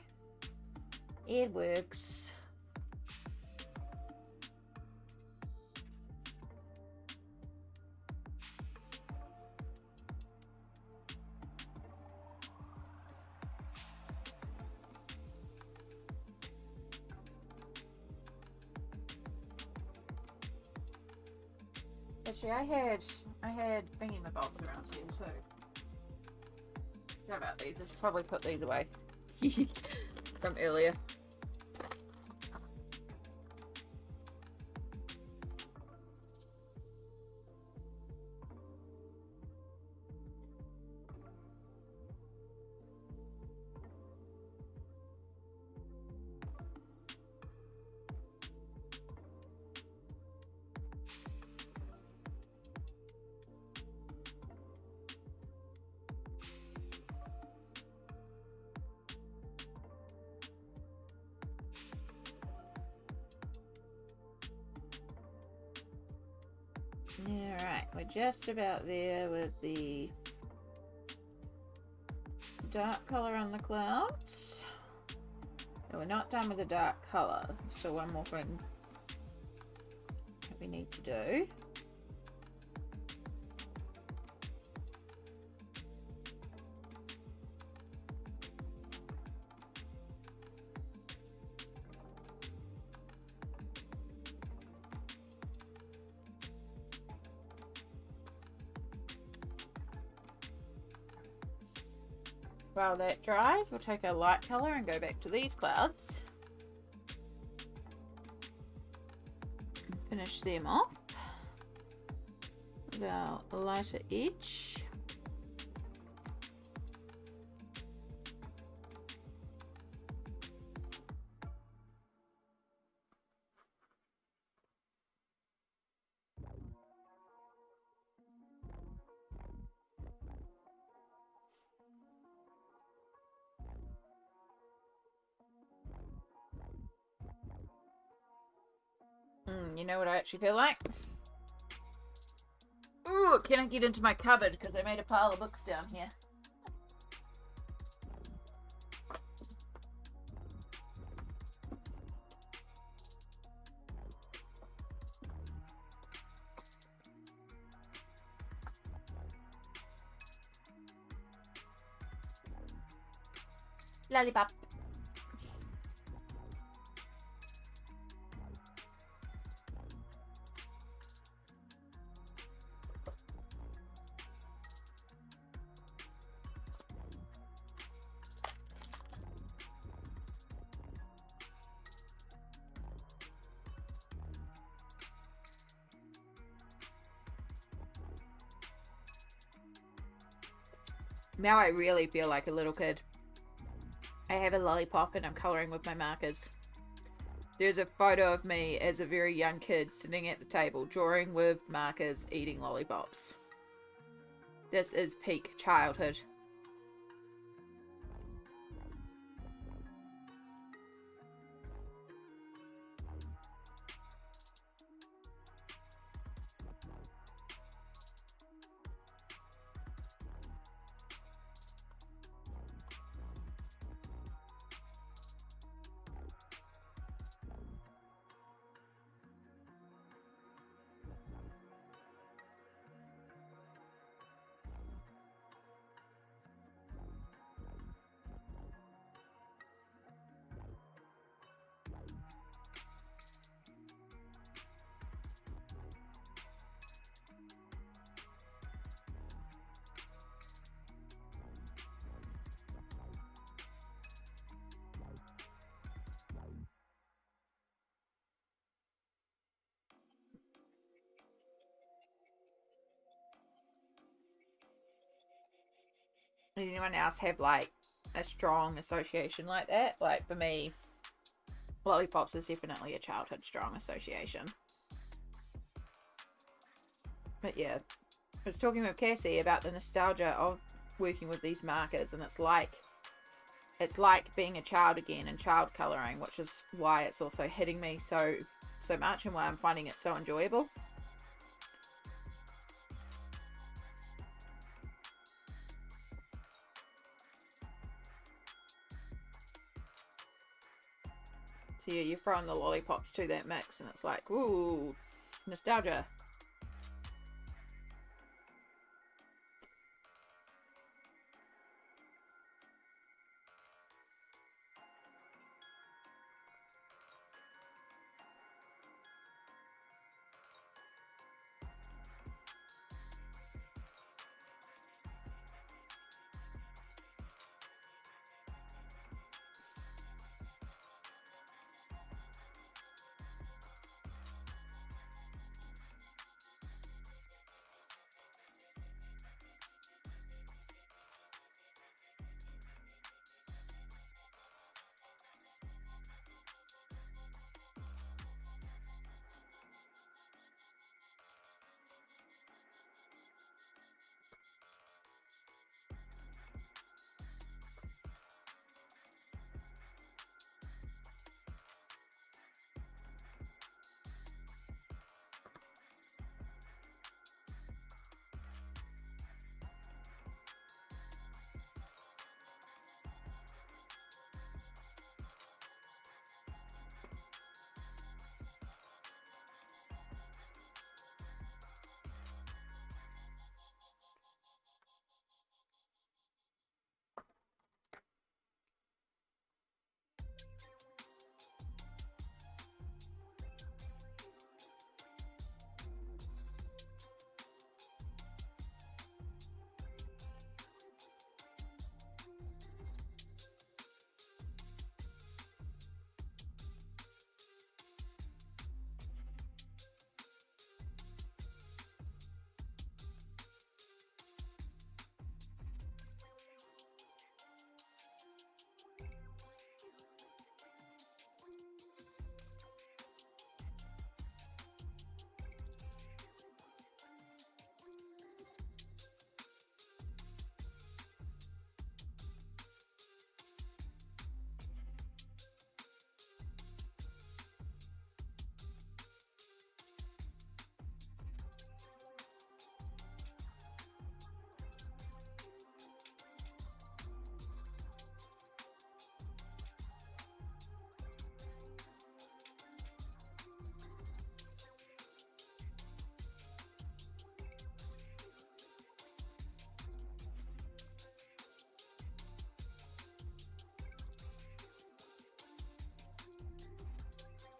It works. Actually, I had thingy-mabobs around here too. How about these? I should probably put these away from earlier. Alright, we're just about there with the dark colour on the clouds. No, we're not done with the dark colour. Still one more thing that we need to do. While that dries, we'll take our light colour and go back to these clouds. And finish them off with our lighter edge. You know what I actually feel like? Ooh, can I get into my cupboard because I made a pile of books down here. Lollipop. Now I really feel like a little kid. I have a lollipop and I'm colouring with my markers. There's a photo of me as a very young kid sitting at the table, drawing with markers, eating lollipops. This is peak childhood. Does anyone else have like a strong association like that? Like for me, lollipops is definitely a childhood strong association. But yeah, I was talking with Cassie about the nostalgia of working with these markers, and it's like it's like being a child again and child colouring, which is why it's also hitting me so much and why I'm finding it so enjoyable. So yeah, you're throwing the lollipops to that mix and it's like, ooh, nostalgia.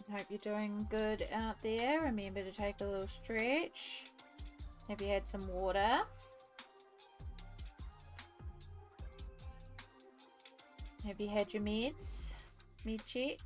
Hope you're doing good out there. Remember to take a little stretch. Have you had some water? Have you had your meds? Med check?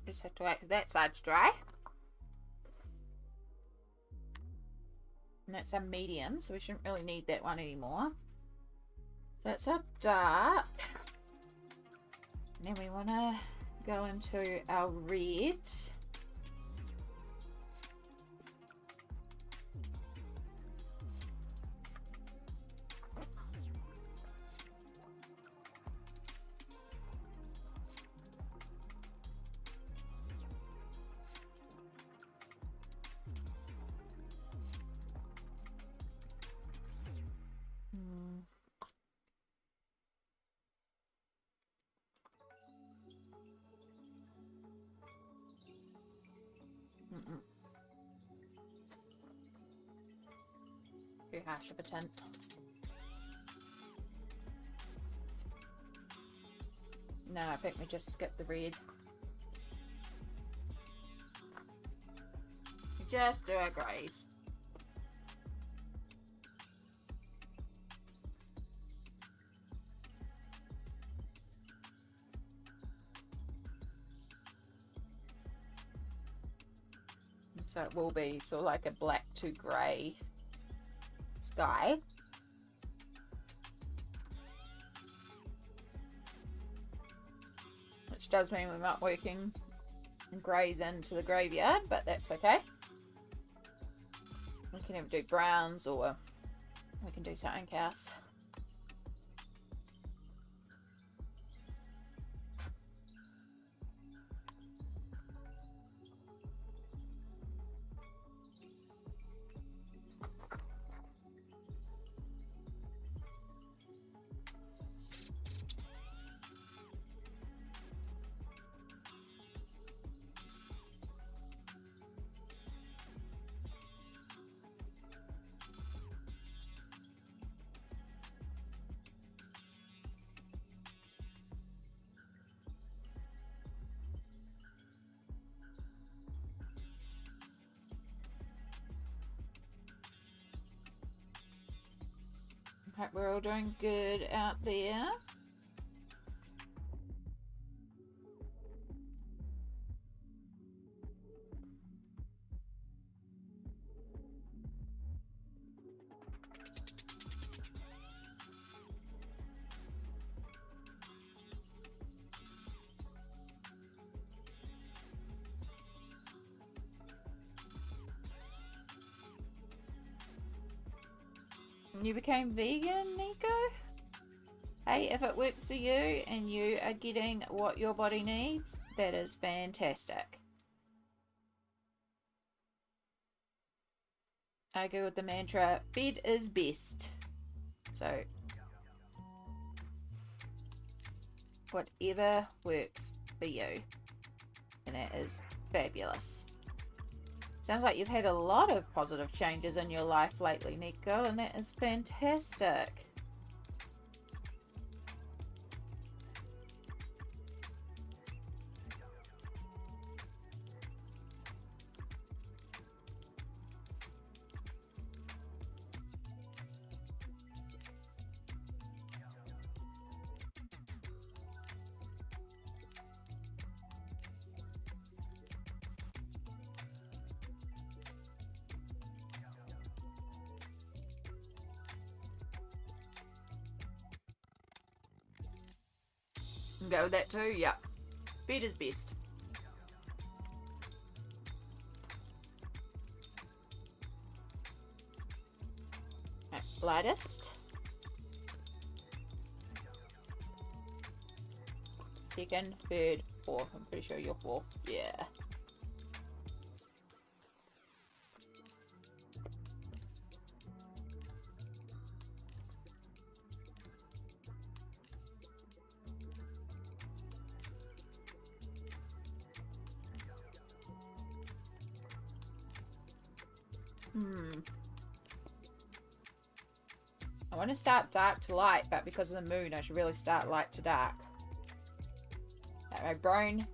Just have to wait for that side to dry. And that's a medium, so we shouldn't really need that one anymore. So that's our dark. And then we want to go into our red. Too harsh of a tint. No, I think we just skip the red. We just do our greys. So it will be sort of like a black to grey sky. Which does mean we're not working greys into the graveyard, but that's okay. We can either do browns or we can do something else. Hope we're all doing good out there. You became vegan, Nico? Hey, if it works for you and you are getting what your body needs, that is fantastic. I go with the mantra, bed is best. So, whatever works for you. And that is fabulous. Sounds like you've had a lot of positive changes in your life lately, Nico, and that is fantastic. Go with that too, yep. Bed is best. Right, lightest. Second, third, fourth. I'm pretty sure you're fourth. Yeah. I want to start dark to light, but because of the moon, I should really start light to dark. My brain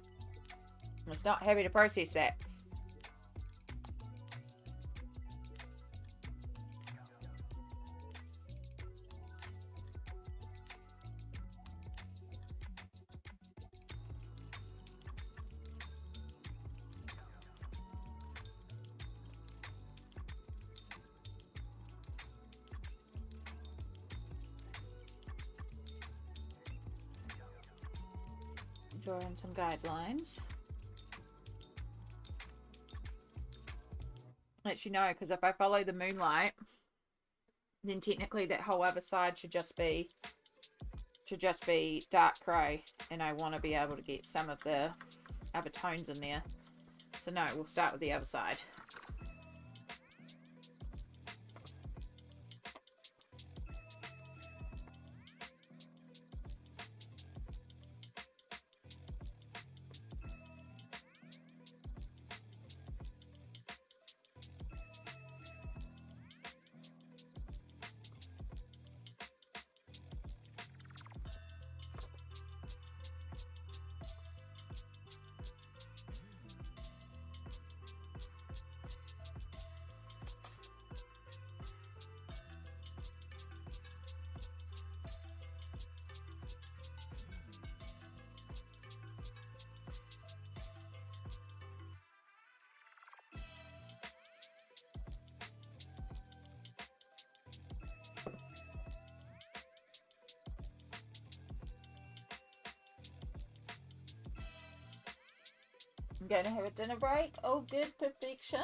was not happy to process that. Drawing some guidelines. Actually, no, because if I follow the moonlight, then technically that whole other side should just be dark grey, and I want to be able to get some of the other tones in there. So no, we'll start with the other side. I'm going to have a dinner break. Oh, good, perfection.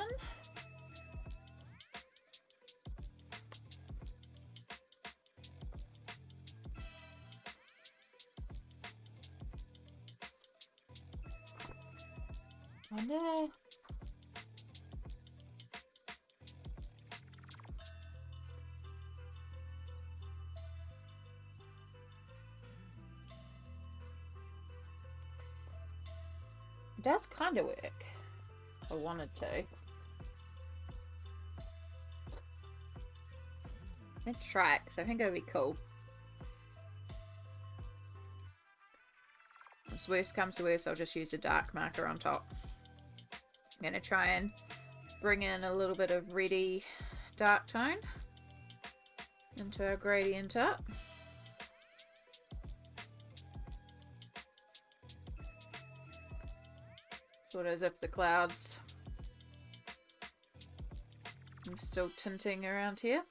I know. It does kind of work. I wanted to. Let's try it, because I think it'll be cool. If worst comes to worst, I'll just use a dark marker on top. I'm going to try and bring in a little bit of reddy dark tone into our gradient up. Sort of as if the clouds are still tinting around here.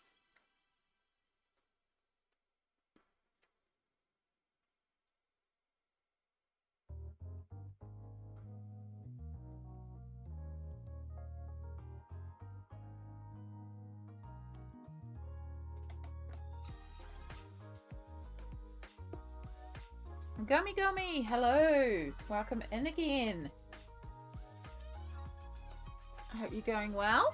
Gummy Gummy, hello, welcome in again. I hope you're going well.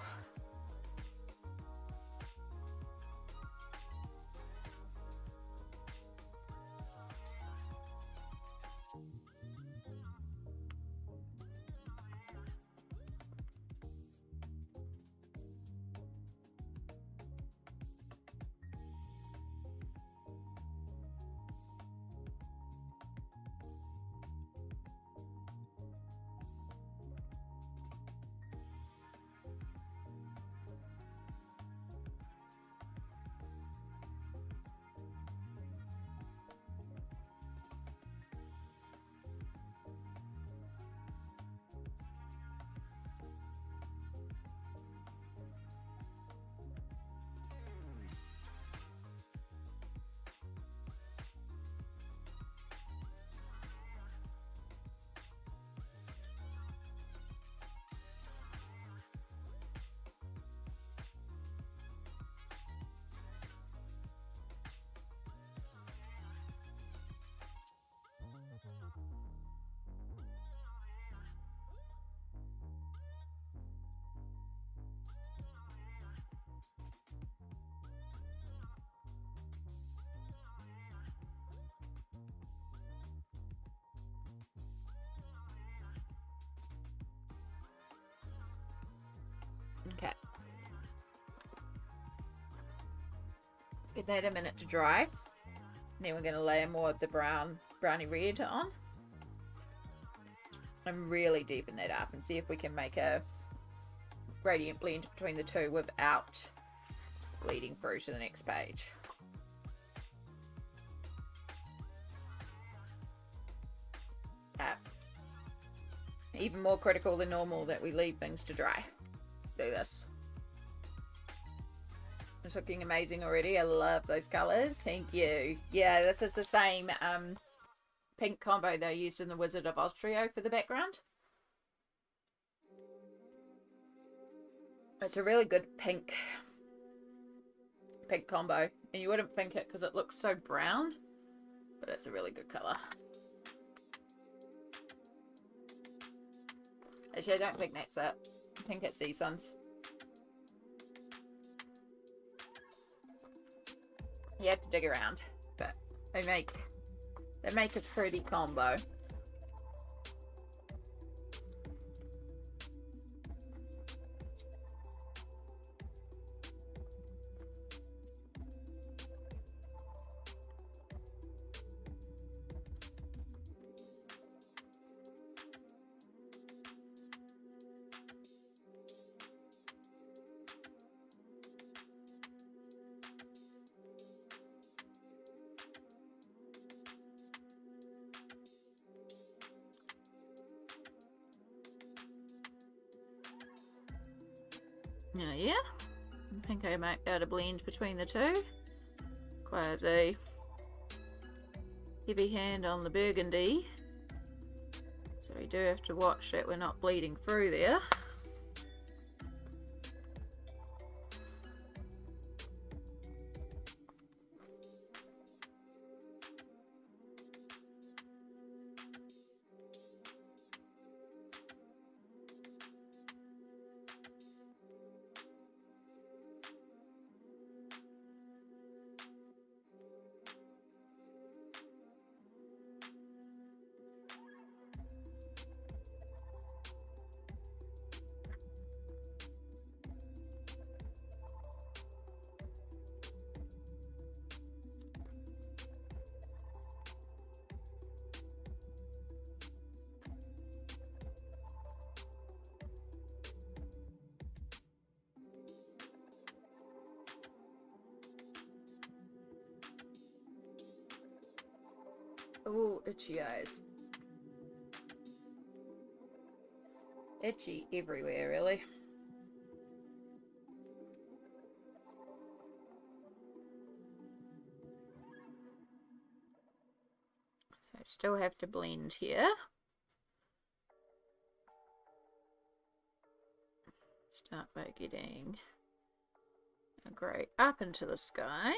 Okay. Give that a minute to dry. Then we're going to layer more of the browny red on. And really deepen that up and see if we can make a gradient blend between the two without bleeding through to the next page. Even more critical than normal that we leave things to dry. Do this. It's looking amazing already. I love those colors. Thank you. Yeah, this is the same pink combo they used in the Wizard of Oz trio for the background. It's a really good pink combo, and you wouldn't think it because it looks so brown, but it's a really good colour. Actually, I don't think that's it. I think it's these ones. You have to dig around, but they make a pretty combo. Yeah, I think I might be able to blend between the two. Quasi heavy hand on the burgundy, so we do have to watch that we're not bleeding through there. Oh, itchy eyes. Itchy everywhere, really. So I still have to blend here. Start by getting a grey up into the sky.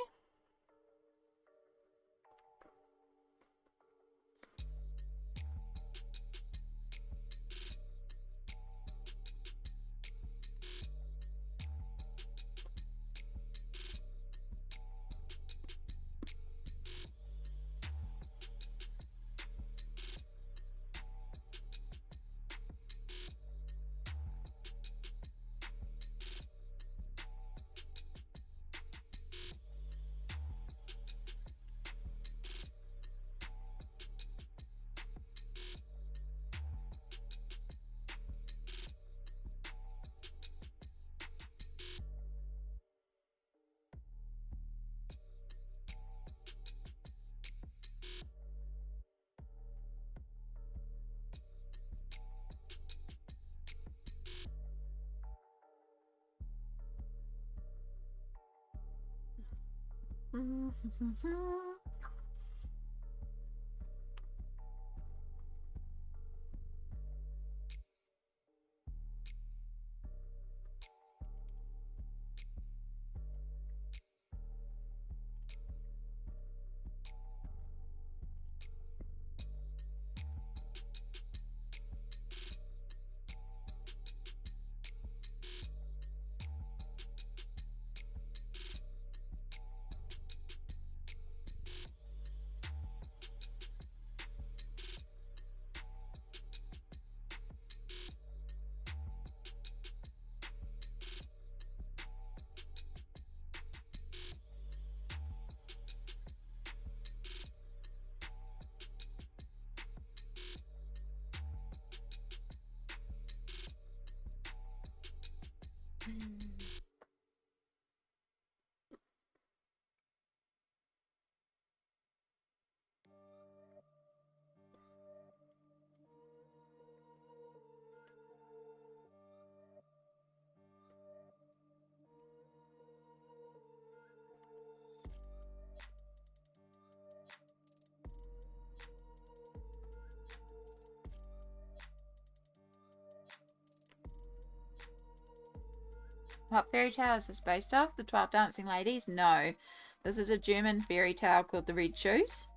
What fairy tale is this based off? The 12 Dancing Ladies? No. This is a German fairy tale called The Red Shoes.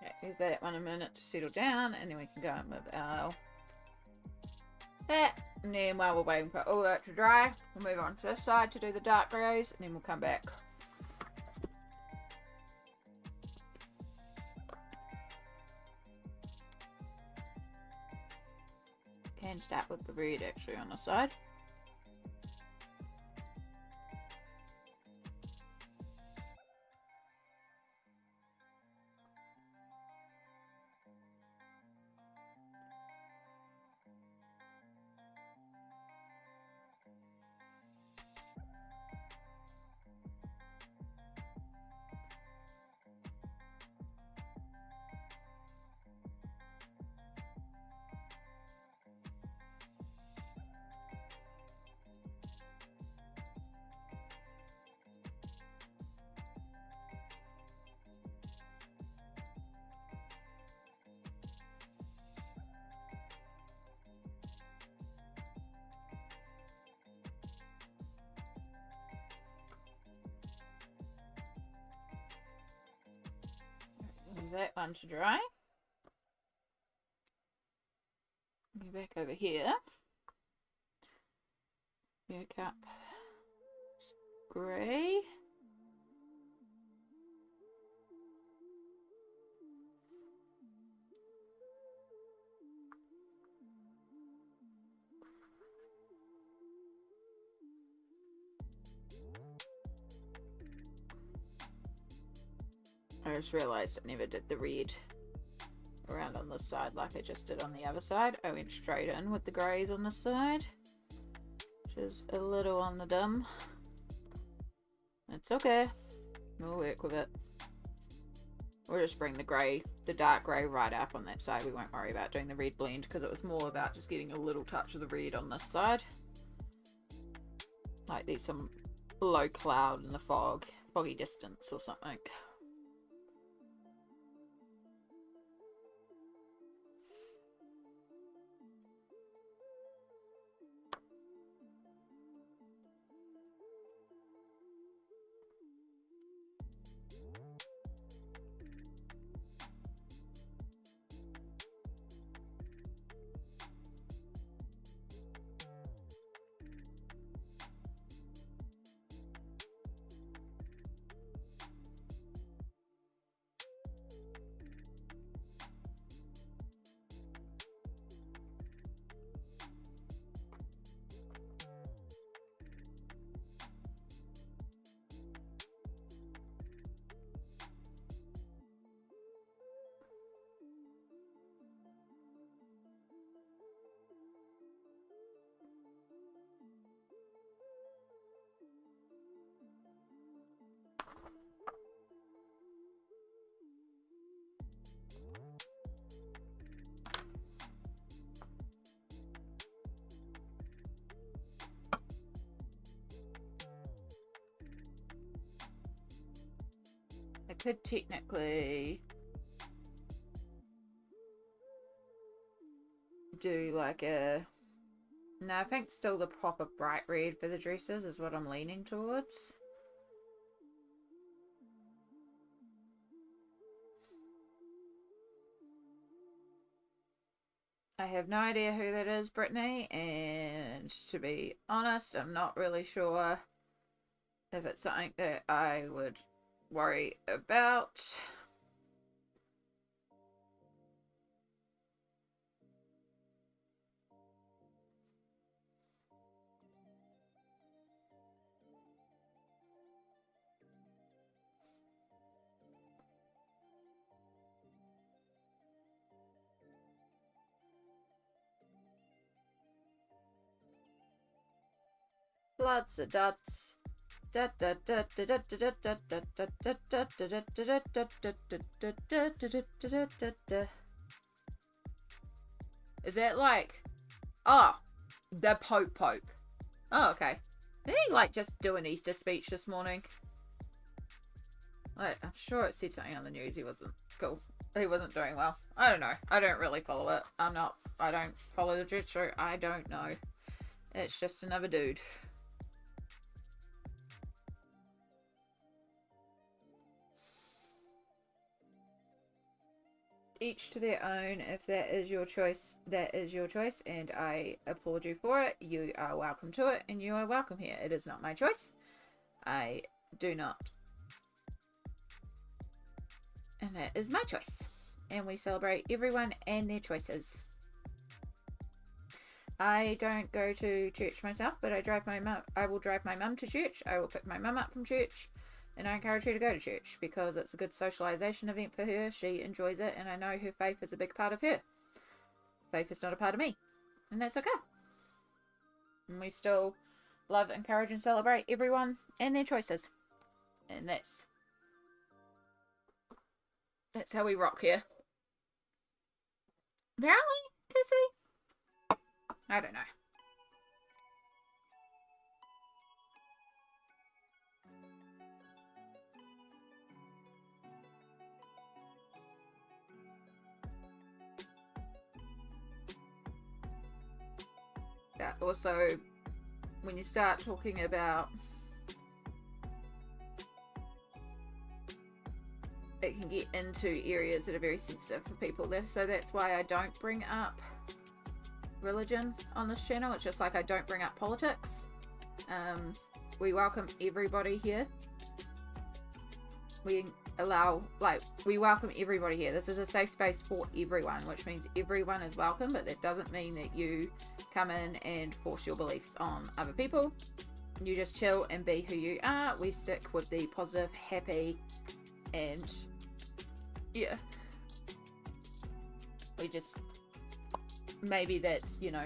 Okay, give that one a minute to settle down, and then we can go in with our that. And then while we're waiting for all that to dry, we'll move on to this side to do the dark greys, and then we'll come back. Can start with the red actually on the side. That one to dry. Go back over here. Work up grey. I just realised I never did the red around on this side like I just did on the other side. I went straight in with the greys on this side, which is a little on the dim. It's okay, we'll work with it. We'll just bring the grey, the dark grey right up on that side. We won't worry about doing the red blend because it was more about just getting a little touch of the red on this side. Like there's some low cloud in the foggy distance or something. could technically do like a... No, I think still the proper bright red for the dresses is what I'm leaning towards. I have no idea who that is, Brittany, and to be honest, I'm not really sure if it's something that I would worry about. Lots of dots. Is that like... Oh, the Pope. Oh, okay. Did he like just do an Easter speech this morning? Like, I'm sure it said something on the news. He wasn't cool. He wasn't doing well. I don't know. I don't really follow it. I don't follow the church, so I don't know. It's just another dude. Each to their own. If that is your choice, that is your choice, and I applaud you for it. You are welcome to it, and you are welcome here. It is not my choice. I do not. And that is my choice. And we celebrate everyone and their choices. I don't go to church myself, but I will drive my mum to church. I will pick my mum up from church. And I encourage her to go to church because it's a good socialization event for her. She enjoys it, and I know her faith is a big part of her. Faith is not a part of me, and that's okay. And we still love, encourage, and celebrate everyone and their choices. And that's how we rock here. Apparently, Kissy? I don't know. Also, when you start talking about, it can get into areas that are very sensitive for people. So that's why I don't bring up religion on this channel. It's just like I don't bring up politics. We welcome everybody here. We welcome everybody here. This is a safe space for everyone, which means everyone is welcome, but that doesn't mean that you come in and force your beliefs on other people. You just chill and be who you are. We stick with the positive, happy, and yeah. We just, maybe that's, you know,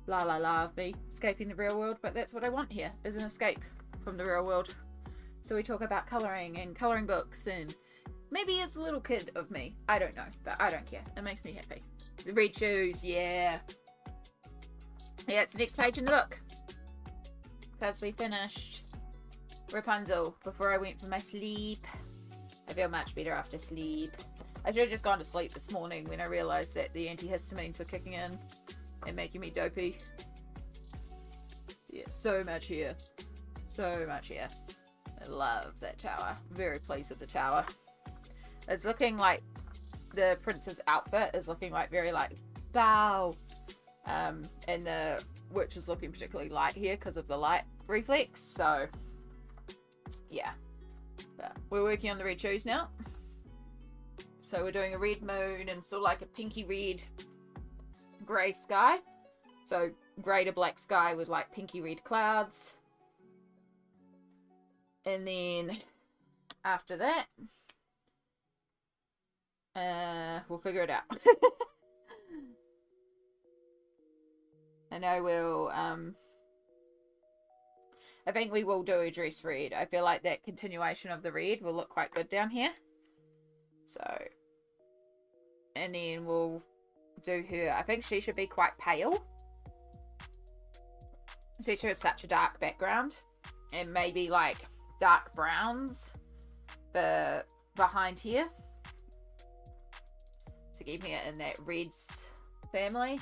la la la of me escaping the real world, but that's what I want here, is an escape from the real world. So we talk about colouring and colouring books, and maybe it's a little kid of me. I don't know, but I don't care. It makes me happy. The red shoes, yeah. Yeah, it's the next page in the book. Because we finished Rapunzel before I went for my sleep. I feel much better after sleep. I should have just gone to sleep this morning when I realised that the antihistamines were kicking in and making me dopey. Yeah, so much here. So much here. I love that tower. Very pleased with the tower. It's looking like the prince's outfit is looking like very like bow. And the witch is looking particularly light here because of the light reflex. So yeah. But we're working on the red shoes now. So we're doing a red moon and sort of like a pinky red grey sky. So grey to black sky with like pinky red clouds. And then after that, we'll figure it out. And I will, I think we will do a dress red. I feel like that continuation of the red will look quite good down here. So, and then we'll do her, I think she should be quite pale. Especially with such a dark background. And maybe like dark browns for behind here. So keeping it in that reds family.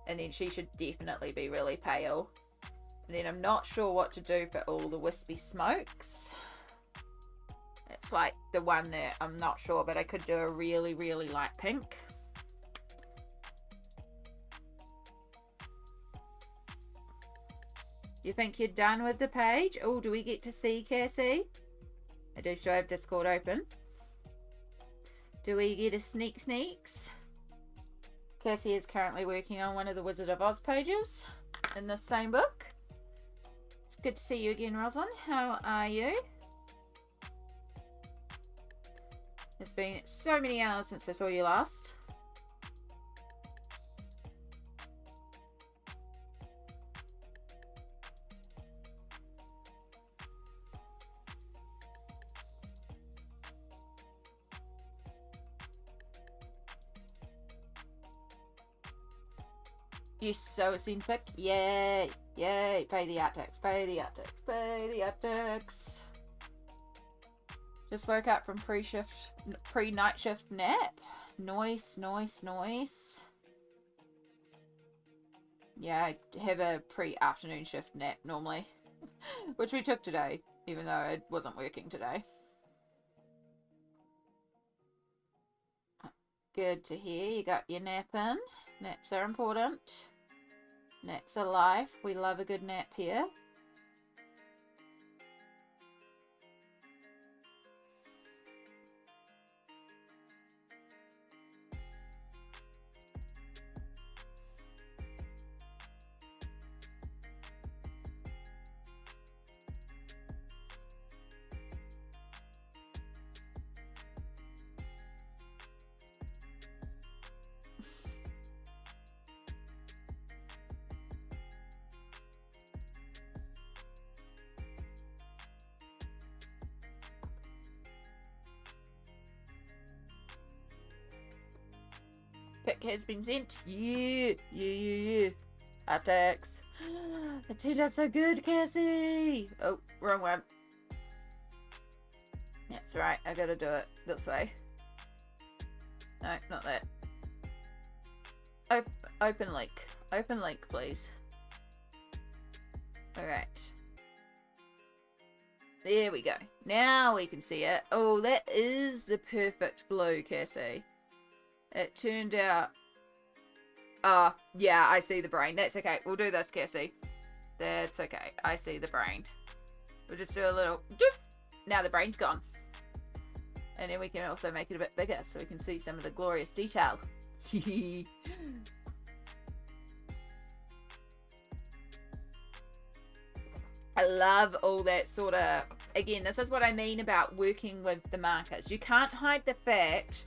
And then she should definitely be really pale. And then I'm not sure what to do for all the wispy smokes. It's like the one that I'm not sure, but I could do a really, really light pink. You think you're done with the page? Oh, do we get to see Cassie? I do still have Discord open. Do we get a sneaks? Cassie is currently working on one of the Wizard of Oz pages in this same book. It's good to see you again, Rosalind. How are you? It's been so many hours since I saw you last. Yes, so it's in pick. Yay! Yay! Pay the art tax. Pay the art tax. Pay the art tax. Just woke up from pre-night shift nap. Nice. Yeah, I have a pre-afternoon shift nap normally, which we took today, even though I wasn't working today. Good to hear you got your nap in. Naps are important. Naps are life. We love a good nap here. Pick has been sent. Yeah. Attacks. It turned out so good, Cassie. Oh, wrong one. That's right. I gotta do it this way. No, not that. Open link. Open link, please. Alright. There we go. Now we can see it. Oh, that is the perfect blue, Cassie. It turned out... yeah, I see the brain. That's okay. We'll do this, Cassie. That's okay. I see the brain. We'll just do a little... doop. Now the brain's gone. And then we can also make it a bit bigger so we can see some of the glorious detail. I love all that sort of... Again, this is what I mean about working with the markers. You can't hide the fact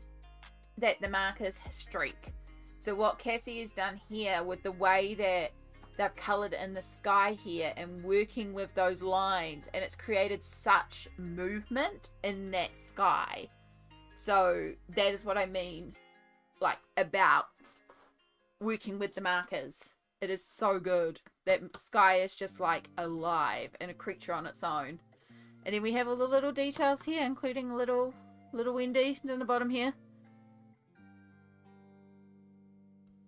that the markers streak. So what Cassie has done here with the way that they've coloured in the sky here and working with those lines, and it's created such movement in that sky. So that is what I mean, like, about working with the markers. It is so good. That sky is just like alive and a creature on its own. And then we have all the little details here, including little Wendy in the bottom here.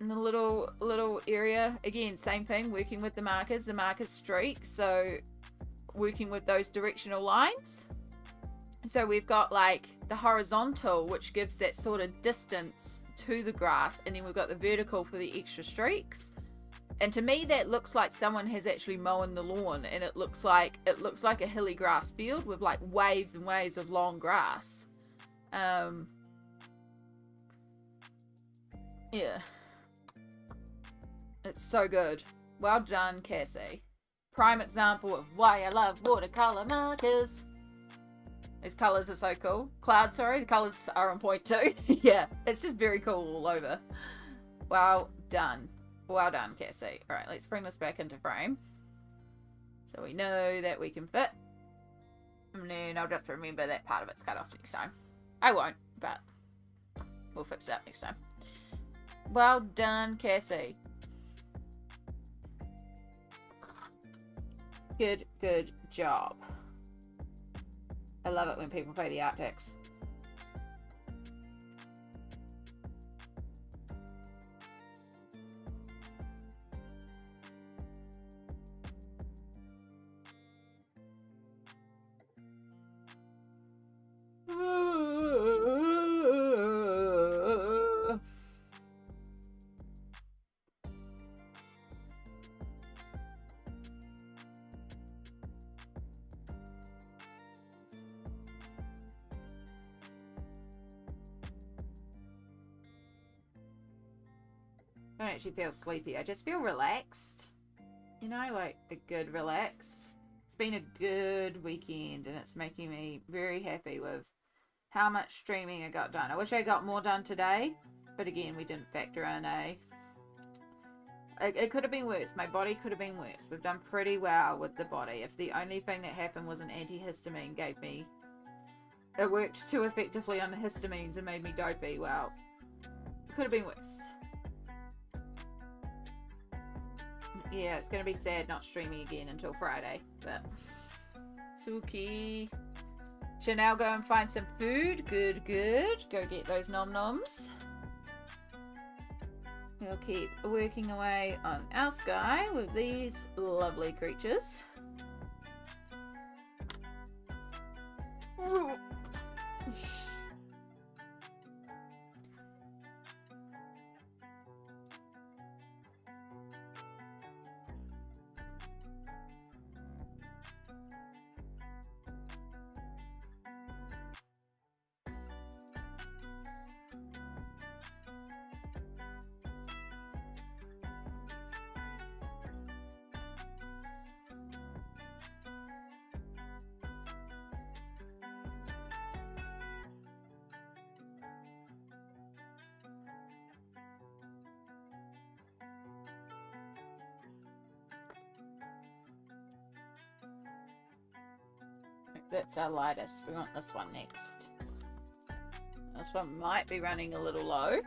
In the little area, again, same thing, working with the markers streak, so working with those directional lines. So we've got like the horizontal, which gives that sort of distance to the grass, and then we've got the vertical for the extra streaks. And to me, that looks like someone has actually mown the lawn, and it looks like a hilly grass field with like waves and waves of long grass. Yeah. It's so good. Well done, Cassie. Prime example of why I love watercolor markers. These colours are so cool. Cloud, sorry, the colours are on point too. Yeah, it's just very cool all over. Well done. Well done, Cassie. Alright, let's bring this back into frame. So we know that we can fit. And then I'll just remember that part of it's cut off next time. I won't, but we'll fix it up next time. Well done, Cassie. Good job. I love it when people pay the art tax. I don't actually feel sleepy. I just feel relaxed. You know, like a good relaxed. It's been a good weekend and it's making me very happy with how much streaming I got done. I wish I got more done today, but again, we didn't factor in it could have been worse. My body could have been worse. We've done pretty well with the body. If the only thing that happened was an antihistamine gave me... It worked too effectively on the histamines and made me dopey. Well, it could have been worse. Yeah, it's going to be sad not streaming again until Friday, but... Suki. Shall now go and find some food. Good, good. Go get those nom-noms. We'll keep working away on our sky with these lovely creatures. That's our lightest. We want this one next. This one might be running a little low.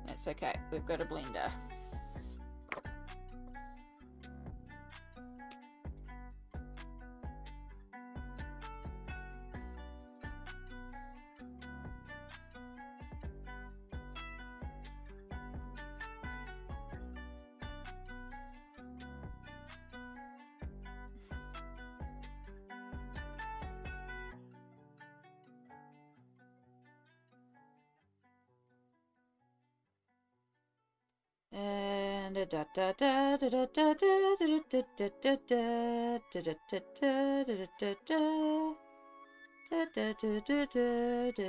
That's okay. We've got a blender. And da da da da da da da da da da da da da da da da da.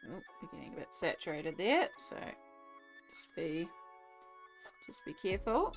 Oh, we're getting a bit saturated there, so just be careful.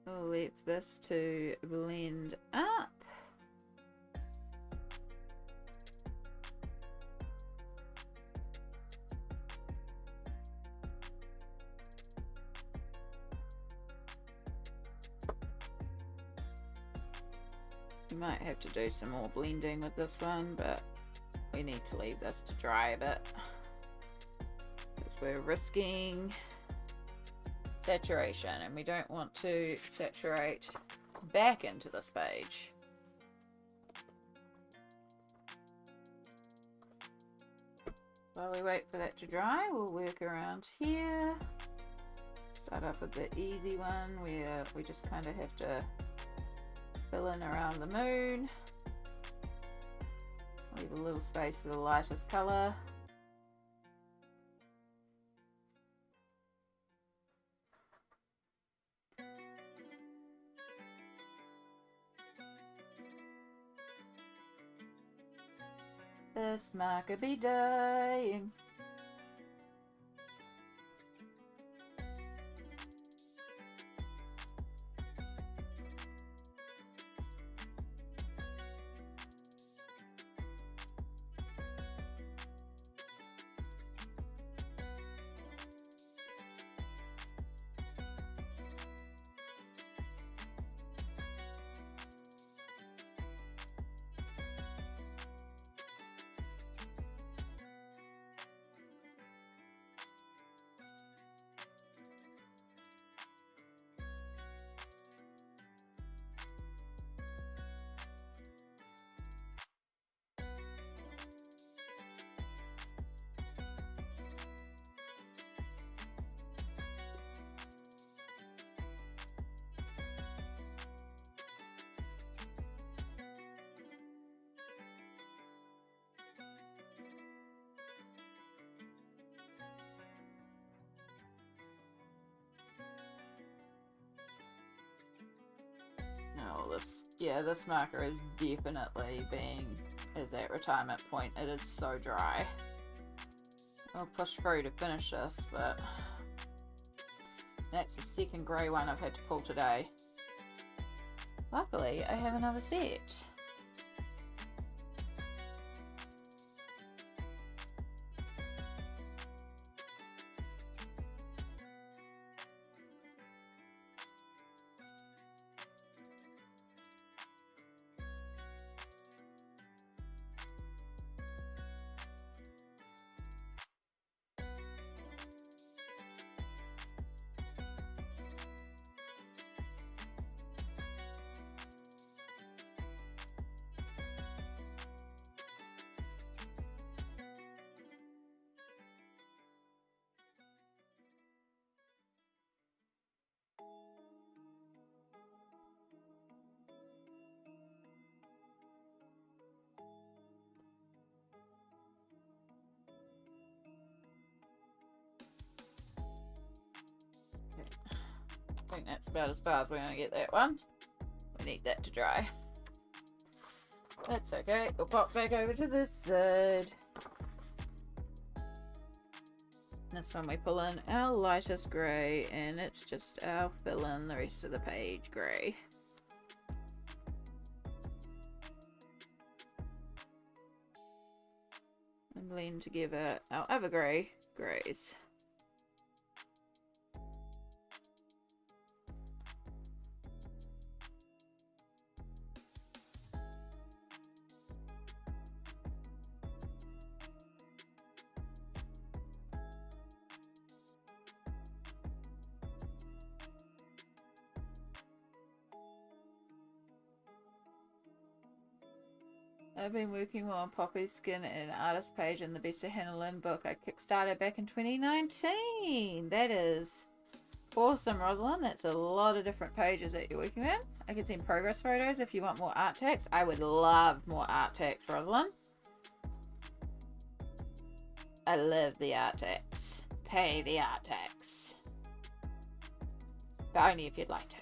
We'll leave this to blend up. You might have to do some more blending with this one, but we need to leave this to dry a bit because we're risking saturation and we don't want to saturate back into this page. While we wait for that to dry, we'll work around here. Start off with the easy one where we just kind of have to fill in around the moon. Leave a little space for the lightest colour. This marker be dying. Oh, this marker is definitely is at retirement point. It is so dry. I'll push through to finish this, but that's the second grey one I've had to pull today. Luckily, I have another set. I think that's about as far as we're going to get that one. We need that to dry. That's okay. We'll pop back over to this side. This one we pull in our lightest grey, and it's just our fill in the rest of the page grey. And blend together our other greys. I've been working on Poppy's skin and an artist page in the Best of Hannah Lynn book I kickstarted back in 2019. That is awesome, Rosalind. That's a lot of different pages that you're working with. I can send progress photos if you want more art tags. I would love more art tags, Rosalind. I love the art tags. Pay the art tags. But only if you'd like to.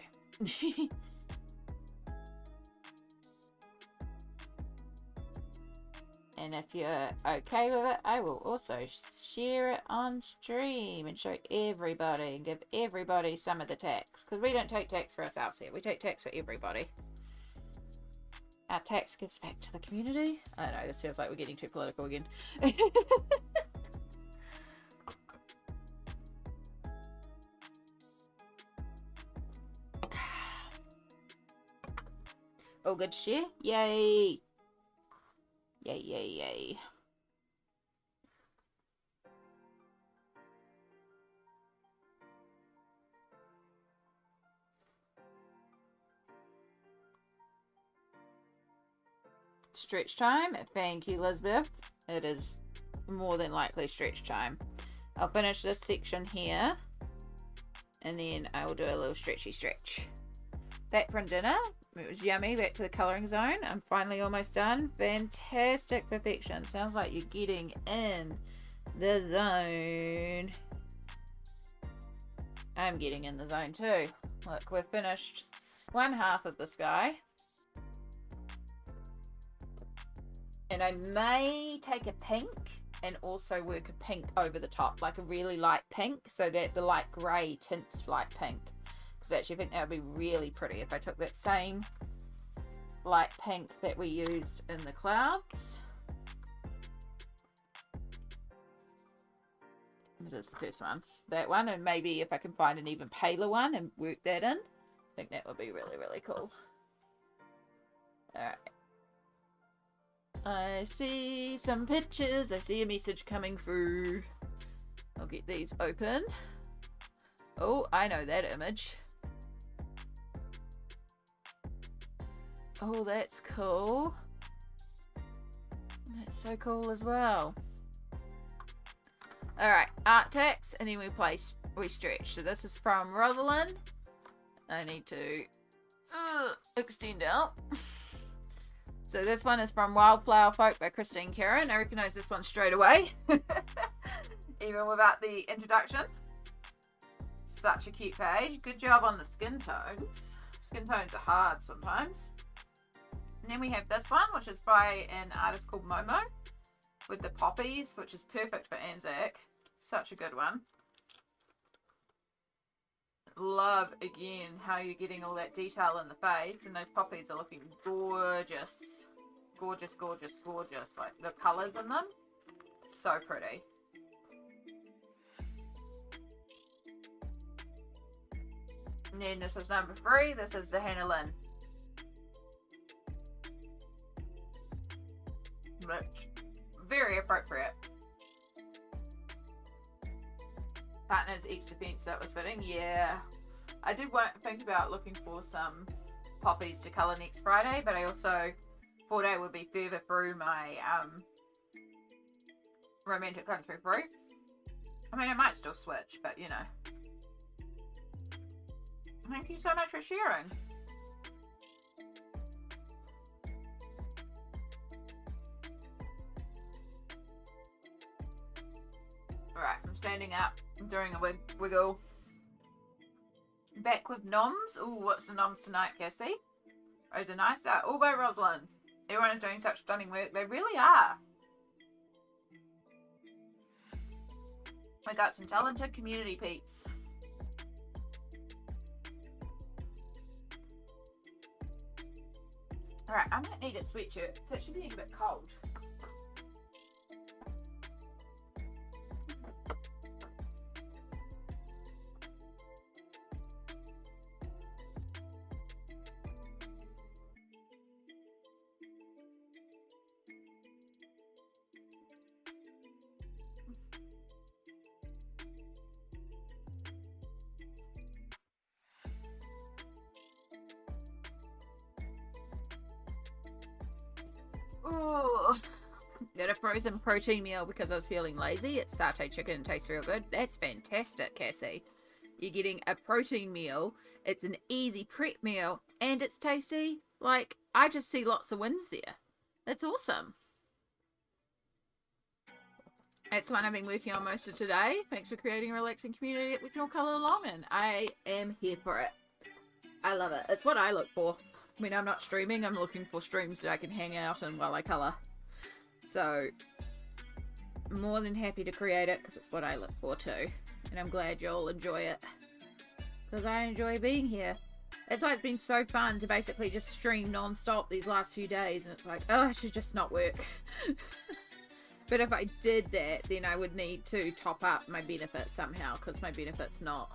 And if you're okay with it, I will also share it on stream and show everybody and give everybody some of the tax. Because we don't take tax for ourselves here. We take tax for everybody. Our tax gives back to the community. I know, this feels like we're getting too political again. Oh, good to share. Yay! Yay, yay, yay. Stretch time. Thank you, Elizabeth. It is more than likely stretch time. I'll finish this section here. And then I will do a little stretchy stretch. Back from dinner. It was yummy. Back to the colouring zone. I'm finally almost done. Fantastic perfection. Sounds like you're getting in the zone. I'm getting in the zone too. Look, we've finished one half of the sky. And I may take a pink and also work a pink over the top. Like a really light pink so that the light grey tints light pink. Because actually I think that would be really pretty if I took that same light pink that we used in the clouds. This is the first one. That one, and maybe if I can find an even paler one and work that in. I think that would be really, really cool. Alright. I see some pictures. I see a message coming through. I'll get these open. Oh, I know that image. Oh, that's cool. That's so cool as well. Alright, art text, and then we stretch. So this is from Rosalind. I need to extend out. So this one is from Wildflower Folk by Christine Karen. I recognise this one straight away. Even without the introduction. Such a cute page. Good job on the skin tones. Skin tones are hard sometimes. And then we have this one, which is by an artist called Momo, with the poppies, which is perfect for Anzac. Such a good one. Love, again, how you're getting all that detail in the face, and those poppies are looking gorgeous. Gorgeous, gorgeous, gorgeous. Like, the colours in them, so pretty. And then this is number 3. This is the Hannah Lynn. Which, very appropriate. Partners X Defense, that was fitting. Yeah, I did think about looking for some poppies to colour next Friday, but I also thought I would be further through my romantic country fruit. I mean, I might still switch, but you know. Thank you so much for sharing. Alright, I'm standing up. I'm doing a wiggle. Back with noms. Ooh, what's the noms tonight, Cassie? Those are nice. All by Rosalind. Everyone is doing such stunning work. They really are. We got some talented community peeps. Alright, I might need a sweatshirt. It's actually getting a bit cold. Oh, got a frozen protein meal because I was feeling lazy. It's satay chicken and tastes real good. That's fantastic, Cassie. You're getting a protein meal. It's an easy prep meal and it's tasty. Like, I just see lots of wins there. That's awesome. That's one I've been working on most of today. Thanks for creating a relaxing community that we can all colour along in. I am here for it. I love it. It's what I look for. When I'm not streaming, I'm looking for streams that I can hang out in while I colour. So, I'm more than happy to create it because it's what I look for too. And I'm glad you all enjoy it. Because I enjoy being here. That's why it's been so fun to basically just stream non-stop these last few days. And it's like, oh, I should just not work. But if I did that, then I would need to top up my benefits somehow. Because my benefits not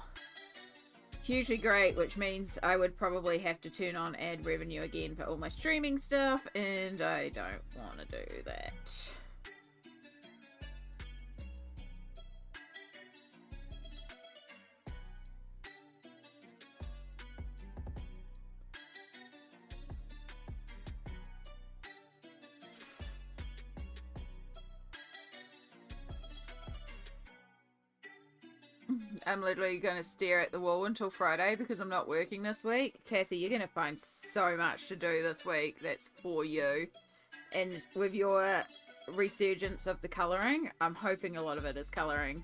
hugely great, which means I would probably have to turn on ad revenue again for all my streaming stuff, and I don't want to do that. I'm literally going to stare at the wall until Friday because I'm not working this week. Cassie, you're going to find so much to do this week that's for you. And with your resurgence of the colouring, I'm hoping a lot of it is colouring.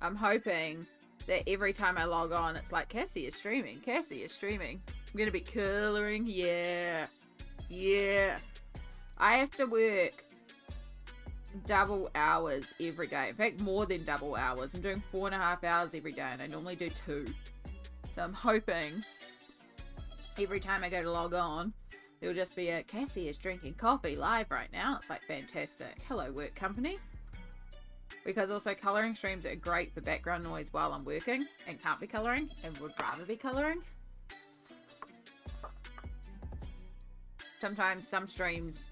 I'm hoping that every time I log on, it's like, Cassie is streaming. Cassie is streaming. I'm going to be colouring. Yeah. Yeah. I have to work double hours every day. In fact, more than double hours. I'm doing 4.5 hours every day, and I normally do 2. So I'm hoping every time I go to log on, it'll just be a Cassie is drinking coffee live right now. It's like fantastic. Hello, work company. Because also colouring streams are great for background noise while I'm working and can't be colouring and would rather be colouring. Sometimes some streams,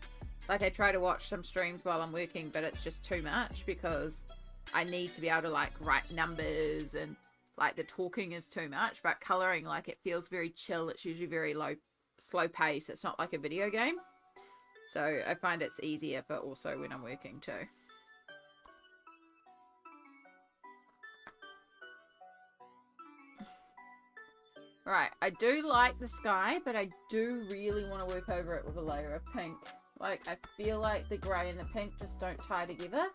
like I try to watch some streams while I'm working, but it's just too much because I need to be able to like write numbers and like the talking is too much. But colouring, like it feels very chill. It's usually very slow pace. It's not like a video game. So I find it's easier for also when I'm working too. Right, I do like the sky, but I do really want to work over it with a layer of pink. Like, I feel like the grey and the pink just don't tie together.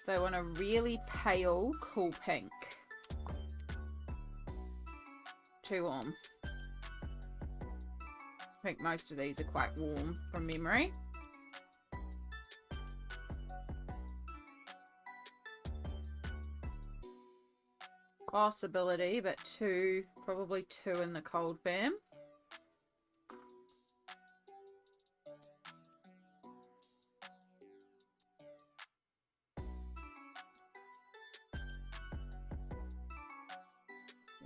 So I want a really pale, cool pink. Too warm. I think most of these are quite warm from memory. Possibility, but probably 2 in the cold firm.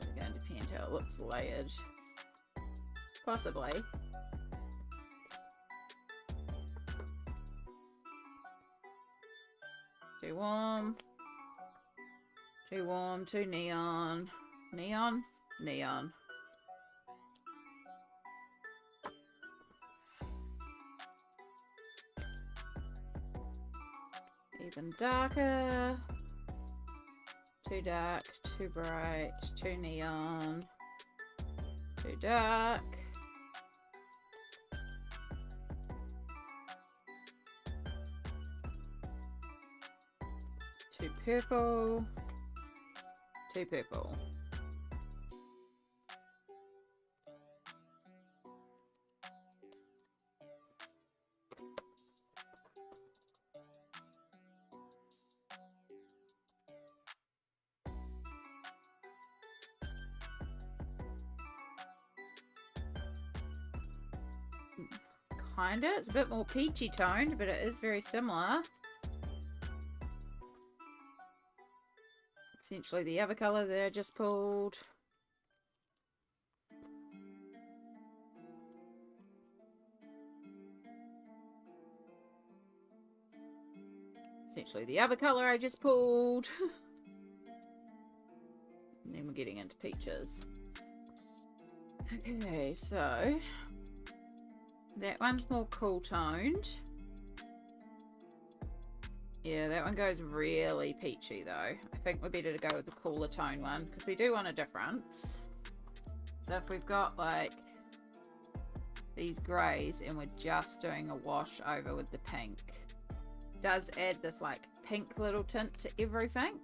It's going to depend how it looks layered. Possibly. Too warm. Too warm, too neon. Neon? Neon. Even darker. Too dark, too bright, too neon. Too dark. Too purple. Too purple. Kinda. It's a bit more peachy toned, but it is very similar. Essentially the other colour that I just pulled. Essentially the other colour I just pulled. And then we're getting into peaches. Okay, so that one's more cool toned. Yeah, that one goes really peachy though. I think we're better to go with the cooler tone one because we do want a difference. So if we've got like these greys and we're just doing a wash over with the pink, it does add this like pink little tint to everything.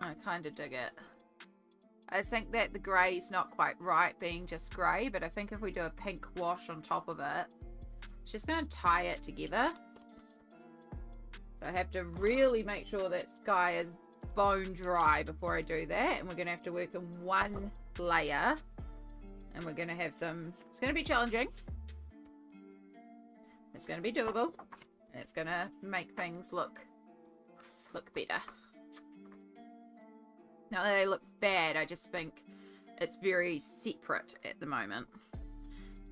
I kind of dig it. I think that the grey's not quite right being just grey, but I think if we do a pink wash on top of it, it's just going to tie it together. So I have to really make sure that sky is bone dry before I do that. And we're going to have to work in one layer. And we're going to have some... It's going to be challenging. It's going to be doable. And it's going to make things look better. Not that they look bad, I just think it's very separate at the moment.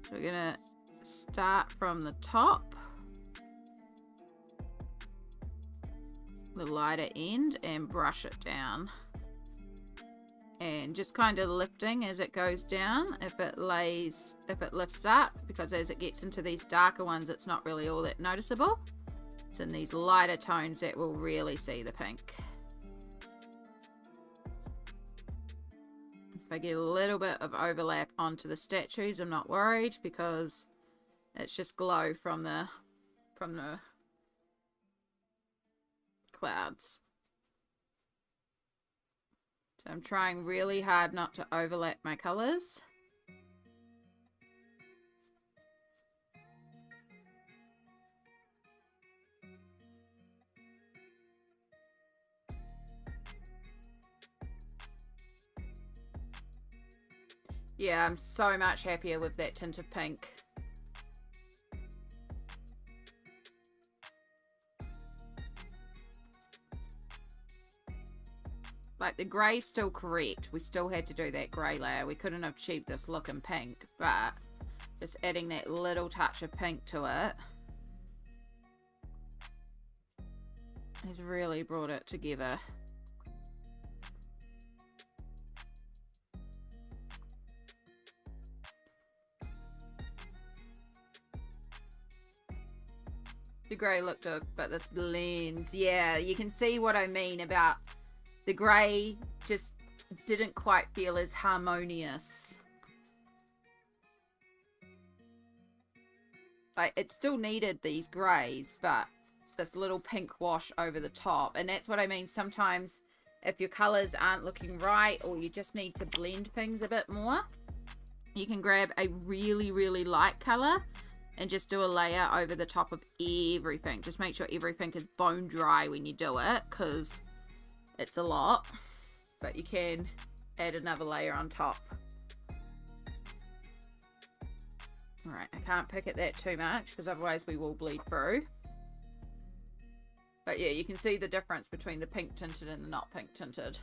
So we're going to start from the top, the lighter end, and brush it down. And just kind of lifting as it goes down, if it lifts up, because as it gets into these darker ones, it's not really all that noticeable. It's in these lighter tones that we'll really see the pink. If I get a little bit of overlap onto the statues, I'm not worried because it's just glow from the clouds. So I'm trying really hard not to overlap my colors. Yeah, I'm so much happier with that tint of pink. Like, the grey's still correct. We still had to do that grey layer. We couldn't have achieved this look in pink, but just adding that little touch of pink to it has really brought it together. The grey looked good, but this blends. Yeah, you can see what I mean about the grey just didn't quite feel as harmonious. Like, it still needed these greys, but this little pink wash over the top. And that's what I mean. Sometimes if your colours aren't looking right, or you just need to blend things a bit more, you can grab a really, really light colour and just do a layer over the top of everything. Just make sure everything is bone dry when you do it, because it's a lot. But you can add another layer on top. Alright, I can't pick at that too much, because otherwise we will bleed through. But yeah, you can see the difference between the pink tinted and the not pink tinted.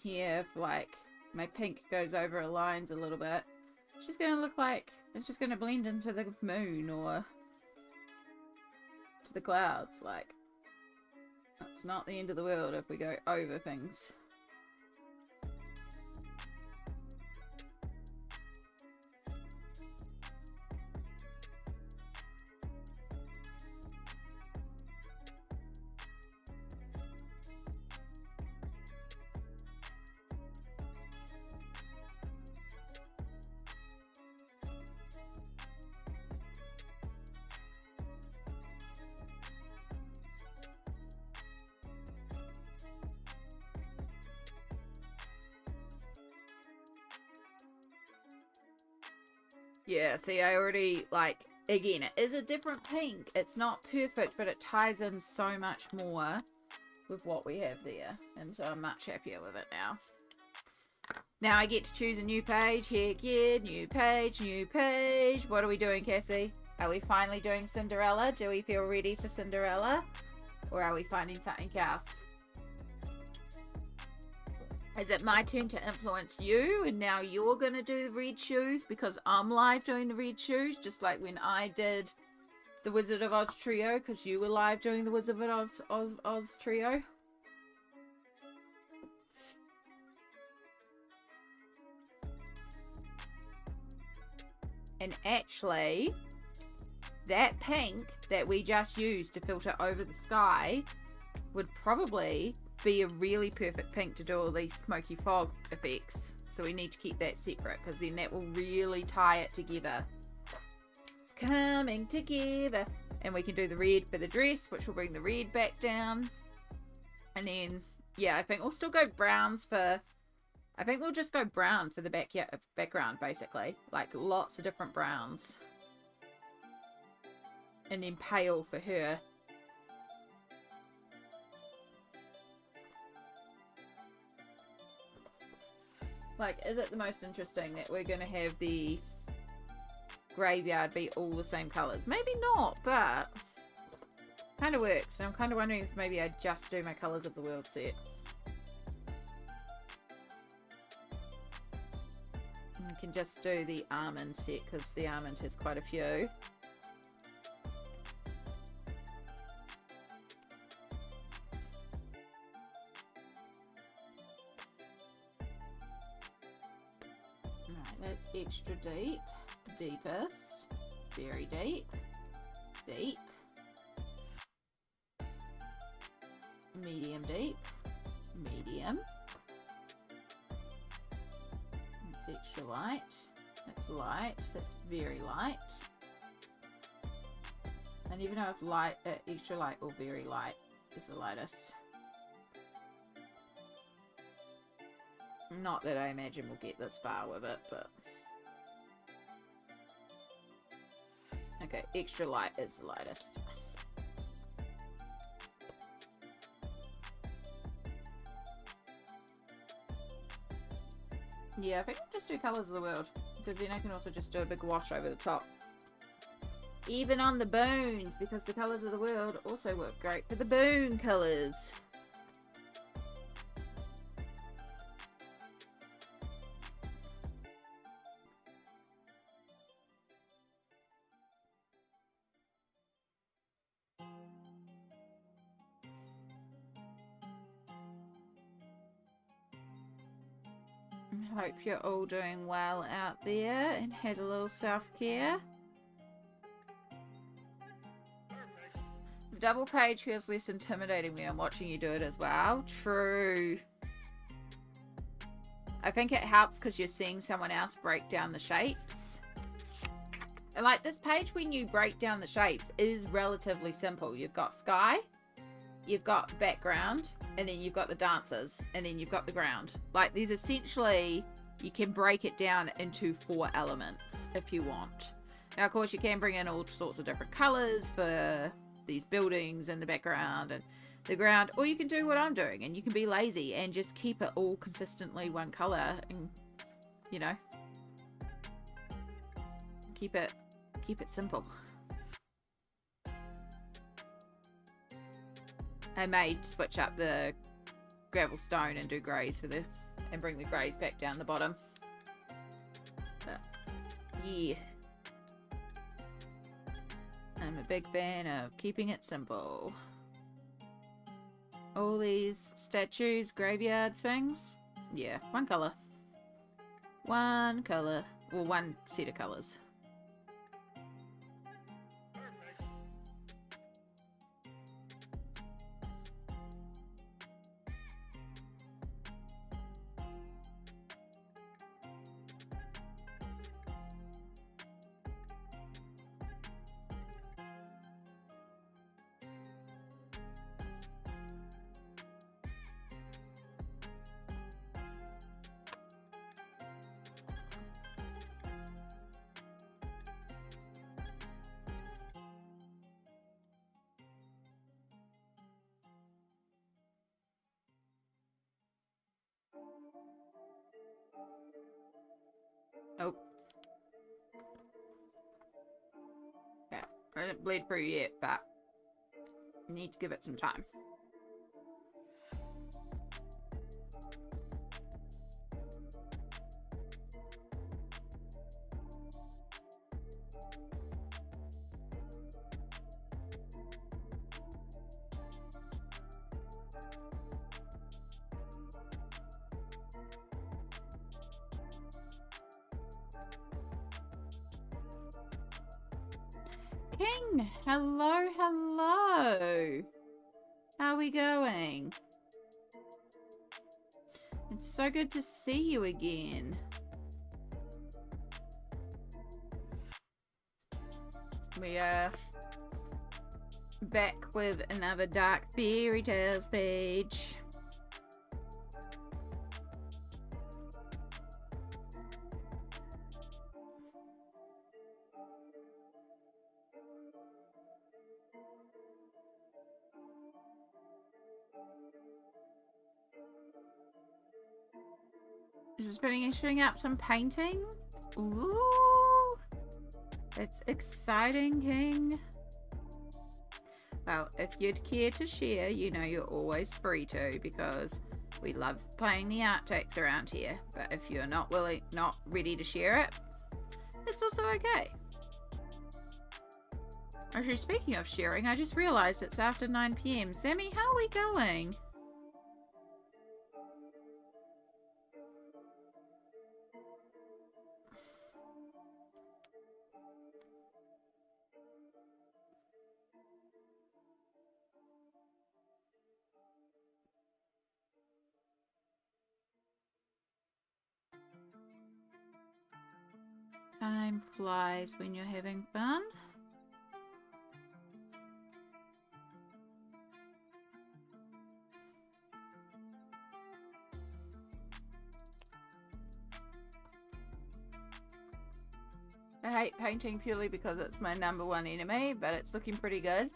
Here, if like my pink goes over her lines a little bit, she's gonna look like it's just gonna blend into the moon or to the clouds. Like, that's not the end of the world if we go over things. Yeah, see, I already, like, again, it is a different pink. It's not perfect, but it ties in so much more with what we have there. And so I'm much happier with it now. Now I get to choose a new page. Heck yeah, new page, new page. What are we doing, Cassie? Are we finally doing Cinderella? Do we feel ready for Cinderella? Or are we finding something else? Is it my turn to influence you, and now you're going to do the red shoes because I'm live doing the red shoes, just like when I did the Wizard of Oz trio because you were live doing the Wizard of Oz trio? And actually, that pink that we just used to filter over the sky would probably be a really perfect pink to do all these smoky fog effects. So we need to keep that separate because then that will really tie it together. It's coming together. And we can do the red for the dress, which will bring the red back down. And then, yeah, I think we'll still go browns for... I think we'll just go brown for the background, basically. Like, lots of different browns. And then pale for her. Like, is it the most interesting that we're going to have the graveyard be all the same colours? Maybe not, but kind of works. And I'm kind of wondering if maybe I just do my Colours of the World set. And we can just do the almond set because the almond has quite a few. Right, that's extra deep. Deepest, very deep, deep, medium deep, medium. That's extra light, that's light, that's very light. And even though if light, extra light or very light is the lightest. Not that I imagine we'll get this far with it, but... Okay, extra light is the lightest. Yeah, I think I'll just do Colours of the World, because then I can also just do a big wash over the top. Even on the bones, because the Colours of the World also work great for the bone colours. Hope you're all doing well out there and had a little self-care. The double page feels less intimidating when I'm watching you do it as well. True. I think it helps because you're seeing someone else break down the shapes. And like this page, when you break down the shapes, is relatively simple. You've got sky, you've got background, and then you've got the dancers, and then you've got the ground. Like, there's essentially, you can break it down into 4 elements if you want. Now, of course, you can bring in all sorts of different colours for these buildings and the background and the ground, or you can do what I'm doing, and you can be lazy and just keep it all consistently one colour, and, you know, keep it simple. I may switch up the gravel stone and do greys for and bring the greys back down the bottom. But, yeah. I'm a big fan of keeping it simple. All these statues, graveyards, things. Yeah, one colour. One colour. Or one set of colours. Oh. Yeah, I didn't bleed through yet, but I need to give it some time. Hello, hello. How are we going? It's so good to see you again. We are back with another Dark Fairytales page. This is finishing up some painting. Ooh, it's exciting, King. Well, if you'd care to share, you know you're always free to, because we love playing the art text around here. But if you're not ready to share it, it's also okay. Actually, speaking of sharing, I just realized it's after 9 PM. Sammy, how are we going? Time flies when you're having fun. I hate painting purely because it's my #1 enemy, but it's looking pretty good.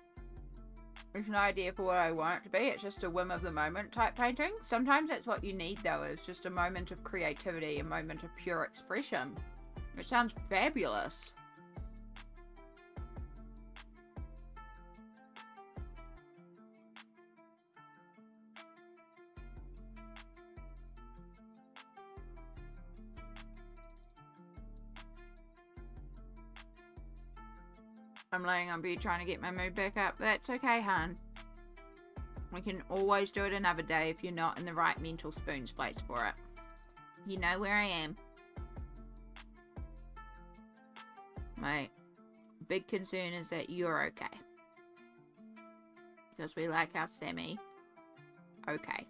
There's no idea for what I want it to be. It's just a whim of the moment type painting. Sometimes that's what you need, though, is just a moment of creativity, a moment of pure expression. It sounds fabulous. I'm laying on bed trying to get my mood back up. That's okay, hun. We can always do it another day if you're not in the right mental spoons place for it. You know where I am. My big concern is that you're okay. Because we like our Sammy okay.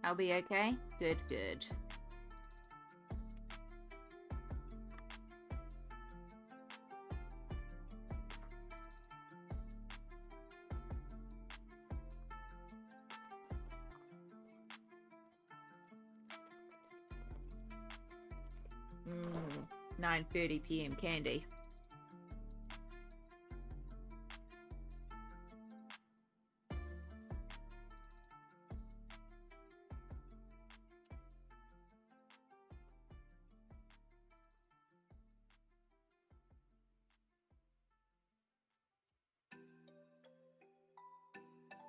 I'll be okay? Good, good. Mmm, 9:30 PM candy.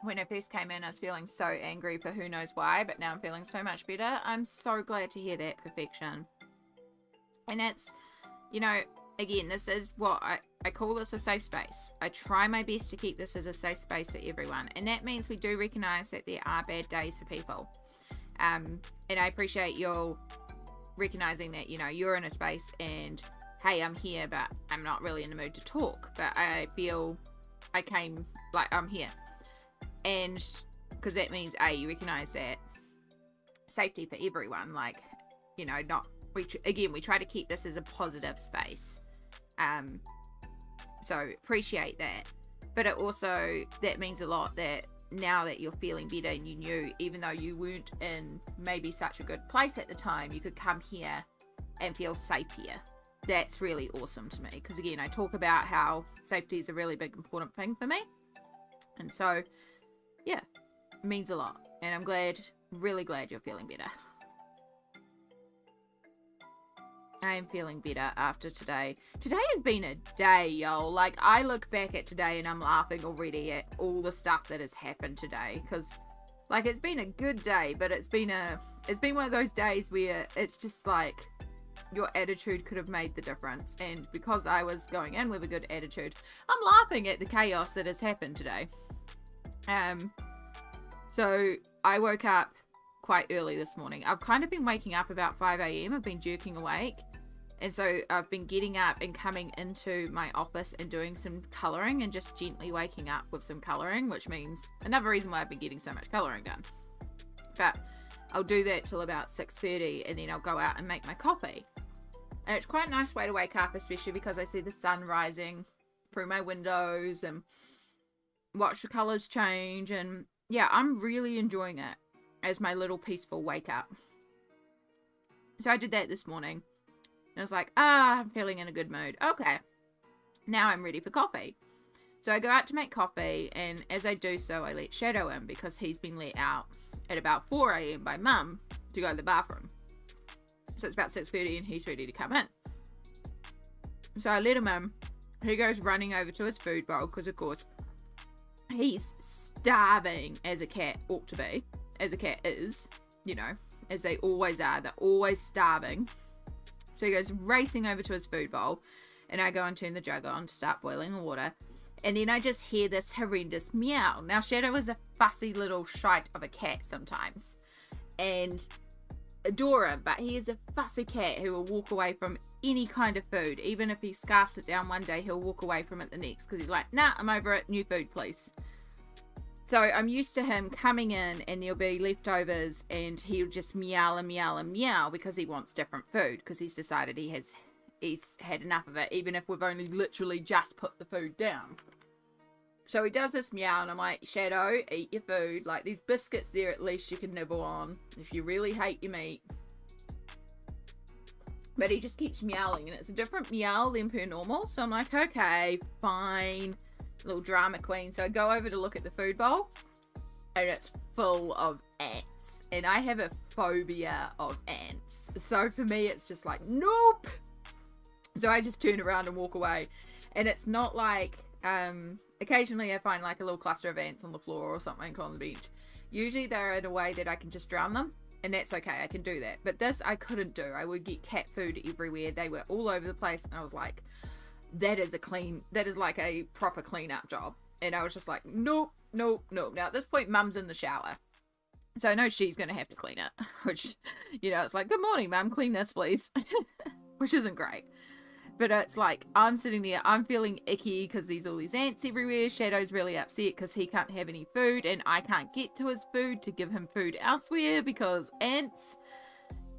When I first came in, I was feeling so angry for who knows why, but now I'm feeling so much better. I'm so glad to hear that, Perfection. And it's, you know, again, this is what I call this a safe space. I try my best to keep this as a safe space for everyone. And that means we do recognize that there are bad days for people. And I appreciate you recognizing that, you know, you're in a space and, hey, I'm here, but I'm not really in the mood to talk. But I feel I came, like, I'm here. And because that means, A, you recognize that safety for everyone, like, you know, not, we try to keep this as a positive space. So appreciate that. But it also, that means a lot that now that you're feeling better and you knew, even though you weren't in maybe such a good place at the time, you could come here and feel safe here. That's really awesome to me. Because again, I talk about how safety is a really big, important thing for me. And so, yeah, it means a lot. And I'm glad, really glad you're feeling better. I am feeling better after today. Today has been a day, y'all. Like, I look back at today and I'm laughing already at all the stuff that has happened today. Because, like, it's been a good day, but it's been one of those days where it's just like, your attitude could have made the difference. And because I was going in with a good attitude, I'm laughing at the chaos that has happened today. So I woke up quite early this morning. I've kind of been waking up about 5 a.m. I've been jerking awake. And so I've been getting up and coming into my office and doing some colouring and just gently waking up with some colouring, which means another reason why I've been getting so much colouring done. But I'll do that till about 6:30 and then I'll go out and make my coffee. And it's quite a nice way to wake up, especially because I see the sun rising through my windows and watch the colours change. And yeah, I'm really enjoying it as my little peaceful wake up. So I did that this morning. And I was like, I'm feeling in a good mood. Okay, now I'm ready for coffee. So I go out to make coffee, and as I do so, I let Shadow in because he's been let out at about 4 a.m. by Mum to go to the bathroom. So it's about 6:30 and he's ready to come in. So I let him in. He goes running over to his food bowl because, of course, he's starving as a cat ought to be. As a cat is, you know, as they always are. They're always starving. So he goes racing over to his food bowl, and I go and turn the jug on to start boiling the water. And then I just hear this horrendous meow. Now, Shadow is a fussy little shite of a cat sometimes, and adore him, but he is a fussy cat who will walk away from any kind of food. Even if he scarfs it down one day, he'll walk away from it the next because he's like, nah, I'm over it, new food please. So I'm used to him coming in and there'll be leftovers and he'll just meow and meow and meow because he wants different food, because he's decided he's had enough of it, even if we've only literally just put the food down. So he does this meow and I'm like, Shadow, eat your food. Like, these biscuits there at least you can nibble on if you really hate your meat. But he just keeps meowing, and it's a different meow than per normal. So I'm like, okay, fine. Little drama queen. So I go over to look at the food bowl, and it's full of ants. And I have a phobia of ants. So for me, it's just like, nope. So I just turn around and walk away. And it's not like, occasionally I find like a little cluster of ants on the floor or something on the bench. Usually they're in a way that I can just drown them. And that's okay, I can do that. But this I couldn't do. I would get cat food everywhere. They were all over the place. And I was like, that is like a proper clean up job. And I was just like, nope, nope, nope. Now at this point, Mum's in the shower. So I know she's going to have to clean it. Which, you know, it's like, good morning, Mum, clean this, please. Which isn't great. But it's like, I'm sitting there, I'm feeling icky because there's all these ants everywhere. Shadow's really upset because he can't have any food and I can't get to his food to give him food elsewhere because ants.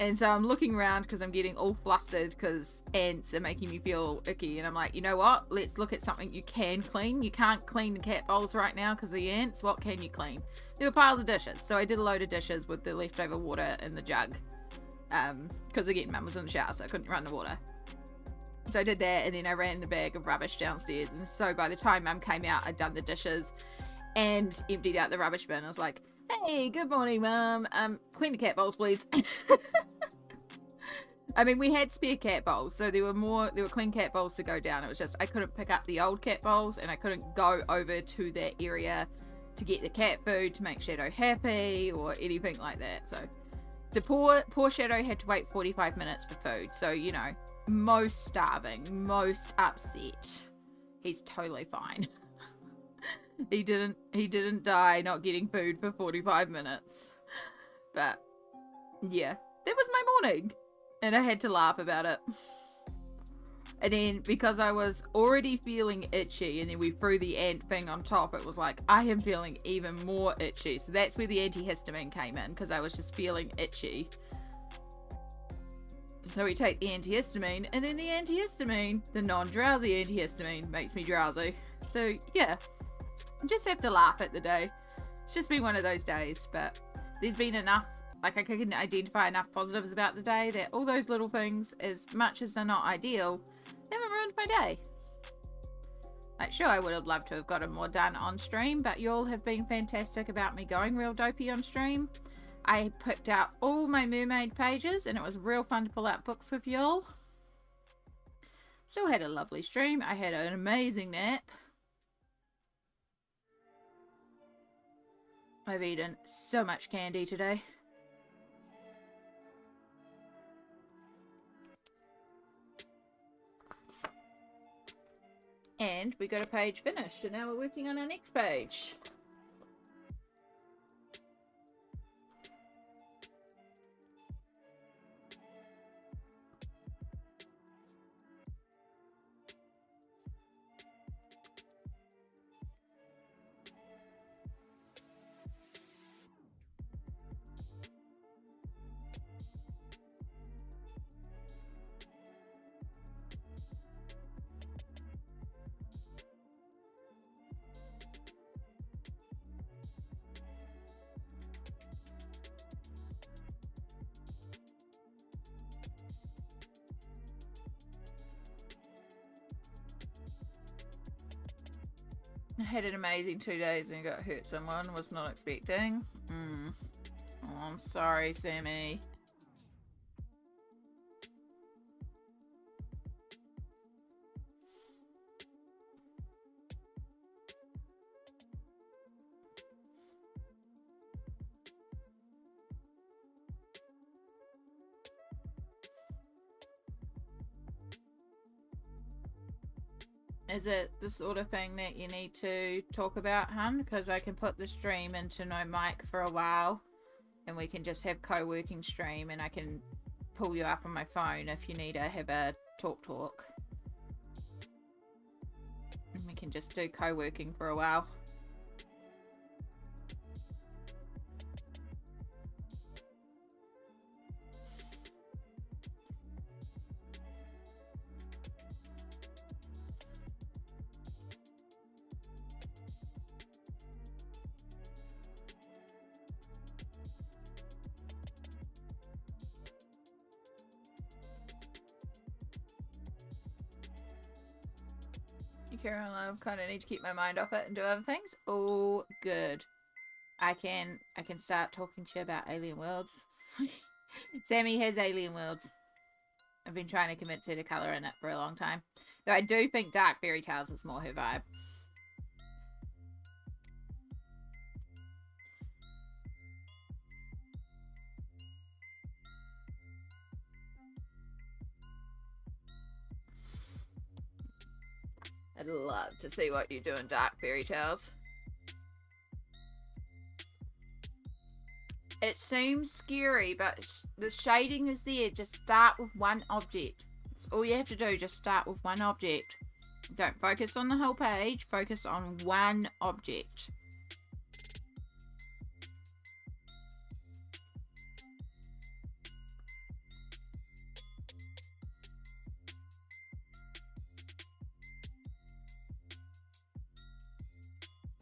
And so I'm looking around because I'm getting all flustered because ants are making me feel icky. And I'm like, you know what? Let's look at something you can clean. You can't clean the cat bowls right now because of the ants. What can you clean? There were piles of dishes. So I did a load of dishes with the leftover water in the jug. Because again, Mum was in the shower, so I couldn't run the water. So I did that, and then I ran the bag of rubbish downstairs. And so by the time Mum came out, I'd done the dishes and emptied out the rubbish bin. I was like, hey, good morning, Mum. Clean the cat bowls, please. I mean, we had spare cat bowls, so there were clean cat bowls to go down. It was just, I couldn't pick up the old cat bowls, and I couldn't go over to that area to get the cat food to make Shadow happy or anything like that. So the poor Shadow had to wait 45 minutes for food. So, you know, most starving, most upset. He's totally fine. He didn't die not getting food for 45 minutes. But yeah, that was my morning. And I had to laugh about it. And then because I was already feeling itchy and then we threw the ant thing on top, it was like, I am feeling even more itchy. So that's where the antihistamine came in, because I was just feeling itchy. So we take the antihistamine, and then the antihistamine, the non-drowsy antihistamine, makes me drowsy. So yeah, I just have to laugh at the day. It's just been one of those days, but there's been enough, like I can identify enough positives about the day that all those little things, as much as they're not ideal, they haven't ruined my day. Like, sure, I would have loved to have gotten more done on stream, but you all have been fantastic about me going real dopey on stream. I picked out all my mermaid pages, and it was real fun to pull out books with y'all. Still had a lovely stream. I had an amazing nap. I've eaten so much candy today. And we got a page finished, and now we're working on our next page. I had an amazing 2 days and got hurt someone. Was not expecting. Oh, I'm sorry, Sammy. Is it the sort of thing that you need to talk about, hun? Because I can put the stream into no mic for a while and we can just have co-working stream, and I can pull you up on my phone if you need to have a talk. And we can just do co-working for a while. Karen, I kind of need to keep my mind off it and do other things. Oh, good. I can start talking to you about alien worlds. Sammy has alien worlds. I've been trying to convince her to colour in it for a long time. Though I do think Dark Fairytales is more her vibe. I'd love to see what you do in Dark Fairytales. It seems scary, but the shading is there. Just start with one object. That's all you have to do. Just start with one object. Don't focus on the whole page. Focus on one object.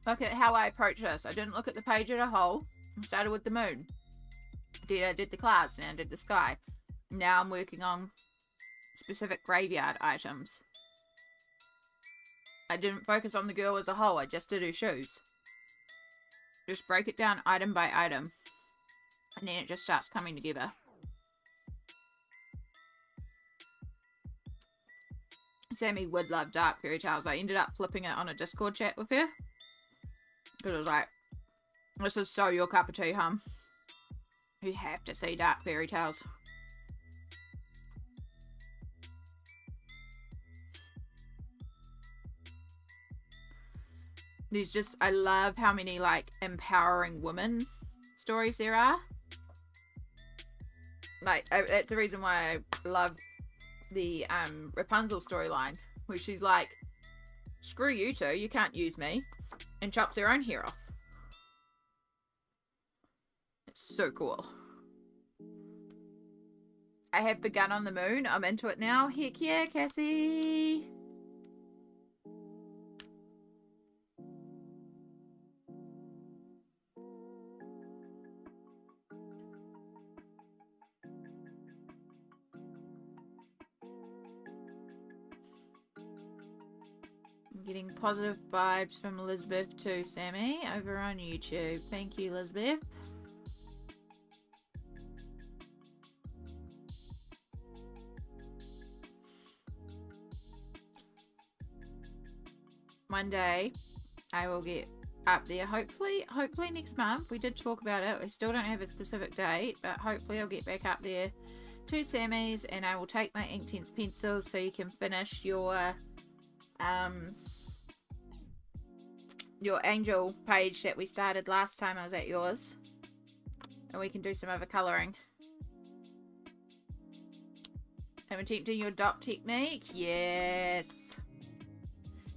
Look at how I approach this. I didn't look at the page as a whole. I started with the moon. I did the clouds, and I did the sky. Now I'm working on specific graveyard items. I didn't focus on the girl as a whole. I just did her shoes. Just break it down item by item. And then it just starts coming together. Sammy would love Dark Fairytales. I ended up flipping it on a Discord chat with her. Because I was like, this is so your cup of tea, hum. You have to see Dark Fairytales. There's just, I love how many, like, empowering women stories there are. Like, that's the reason why I love the Rapunzel storyline. Where she's like, screw you two, you can't use me. And chops her own hair off. It's so cool. I have begun on the moon. I'm into it now. Heck yeah, Cassie. Getting positive vibes from Elizabeth too, Sammy, over on YouTube. Thank you, Elizabeth. One day, I will get up there. Hopefully next month. We did talk about it. We still don't have a specific date, but hopefully I'll get back up there to Sammy's, and I will take my Inktense pencils so you can finish your your angel page that we started last time I was at yours. And we can do some other colouring. I'm attempting your dot technique. Yes.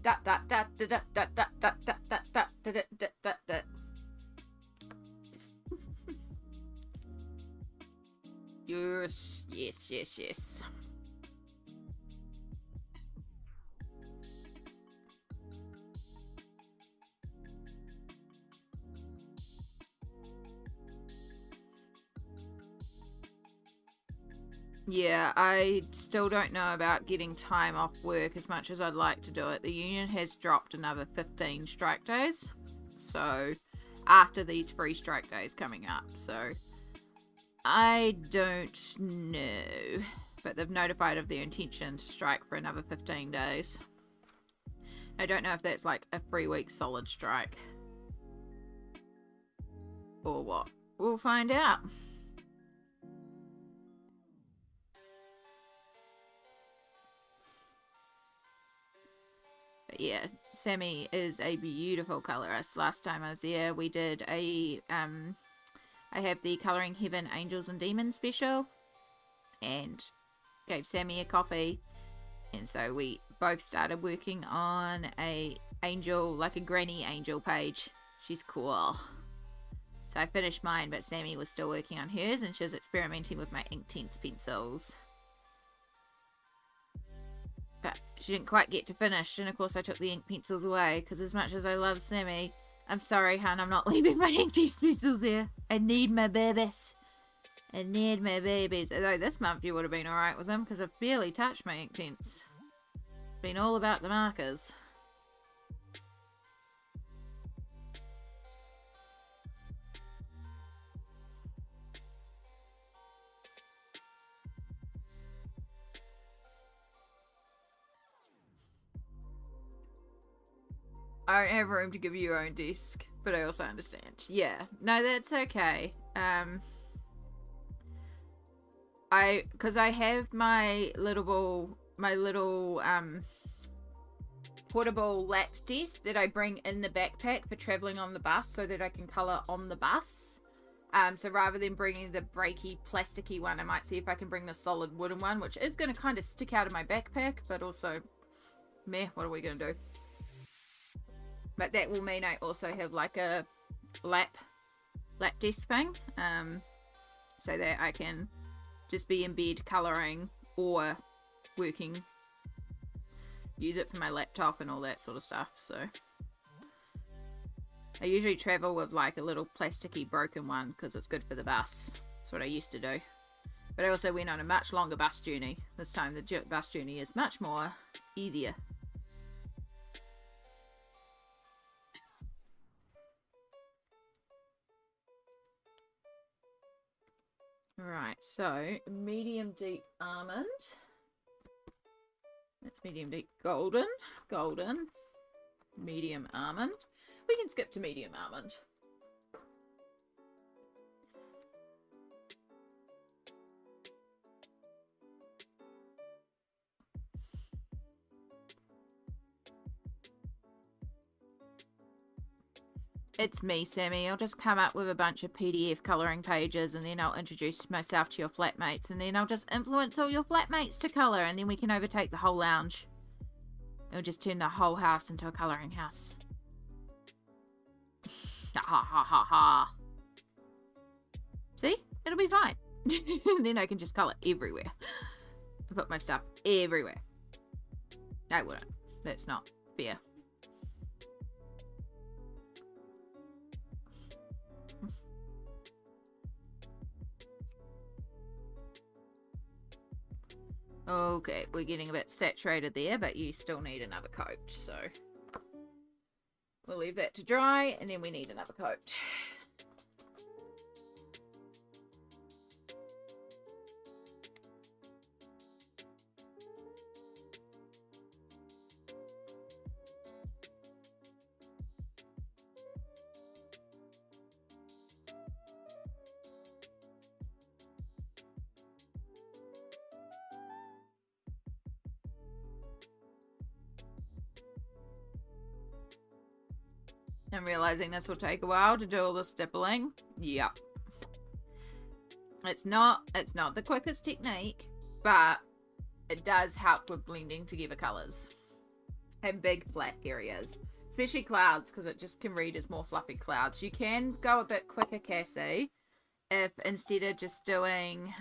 Dot dot dot dot dot dot dot dot dot dot dot dot dot dot dot. Yes, yes, yes, yes. Yeah, I still don't know about getting time off work as much as I'd like to do it. The union has dropped another 15 strike days. So, after these 3 strike days coming up. So, I don't know. But they've notified of their intention to strike for another 15 days. I don't know if that's like a 3-week solid strike. Or what. We'll find out. But yeah, Sammy is a beautiful colorist. Last time I was there, we did a, I have the Colouring Heaven Angels and Demons special, and gave Sammy a copy, and so we both started working on a angel, like a granny angel page. She's cool. So I finished mine, but Sammy was still working on hers, and she was experimenting with my Inktense pencils. But she didn't quite get to finish, and of course I took the ink pencils away, because as much as I love Sammy, I'm sorry, hun, I'm not leaving my Inktense pencils here. I need my babies. I need my babies. Although this month you would have been alright with them, because I've barely touched my Inktense. Been all about the markers. I don't have room to give you your own desk, but I also understand. Yeah, no, that's okay. Because I have my little portable lap desk that I bring in the backpack for traveling on the bus, so that I can colour on the bus. So rather than bringing the breaky plasticky one, I might see if I can bring the solid wooden one, which is going to kind of stick out of my backpack, but also, meh, what are we going to do? But that will mean I also have like a lap desk thing, so that I can just be in bed colouring or working, use it for my laptop and all that sort of stuff. So I usually travel with like a little plasticky broken one because it's good for the bus. That's what I used to do. But I also went on a much longer bus journey. This time the bus journey is much more easier. Right, so medium deep almond. That's medium deep golden. Golden. Medium almond. We can skip to medium almond. It's me, Sammy. I'll just come up with a bunch of PDF colouring pages, and then I'll introduce myself to your flatmates, and then I'll just influence all your flatmates to colour, and then we can overtake the whole lounge. It'll just turn the whole house into a colouring house. Ha ha ha ha. See? It'll be fine. Then I can just colour everywhere. Put my stuff everywhere. I wouldn't. That's not fair. Okay, we're getting a bit saturated there, but you still need another coat, so we'll leave that to dry, and then we need another coat. I'm realizing this will take a while to do all the stippling. Yep. It's not the quickest technique, but it does help with blending together colours and big flat areas, especially clouds, because it just can read as more fluffy clouds. You can go a bit quicker, Cassie, if instead of just doing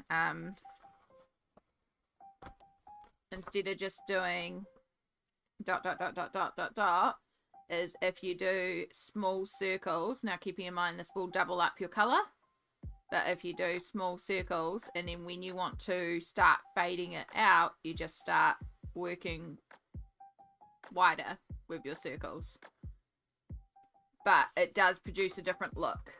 dot dot dot dot dot dot dot, is if you do small circles. Now keeping in mind this will double up your colour, but if you do small circles, and then when you want to start fading it out, you just start working wider with your circles. But it does produce a different look,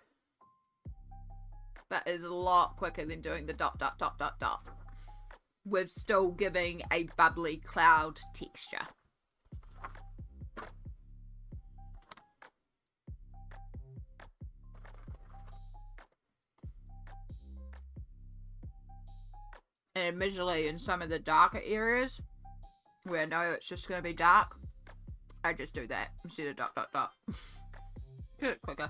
but is a lot quicker than doing the dot dot dot dot dot, with still giving a bubbly cloud texture. And admittedly, in some of the darker areas where I know it's just going to be dark, I just do that instead of dot dot dot. Get it quicker.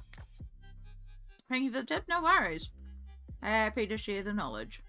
Thank you for the tip, no worries. Happy to share the knowledge.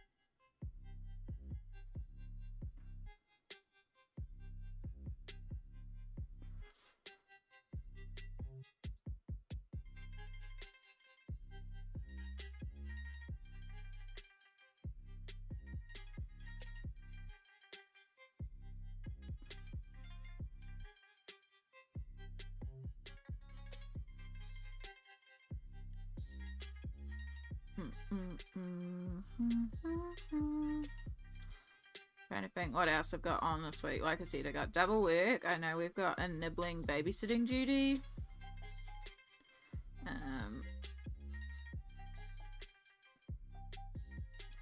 Trying to think what else I've got on this week. Like I said, I got double work. I know we've got a nibbling babysitting duty. I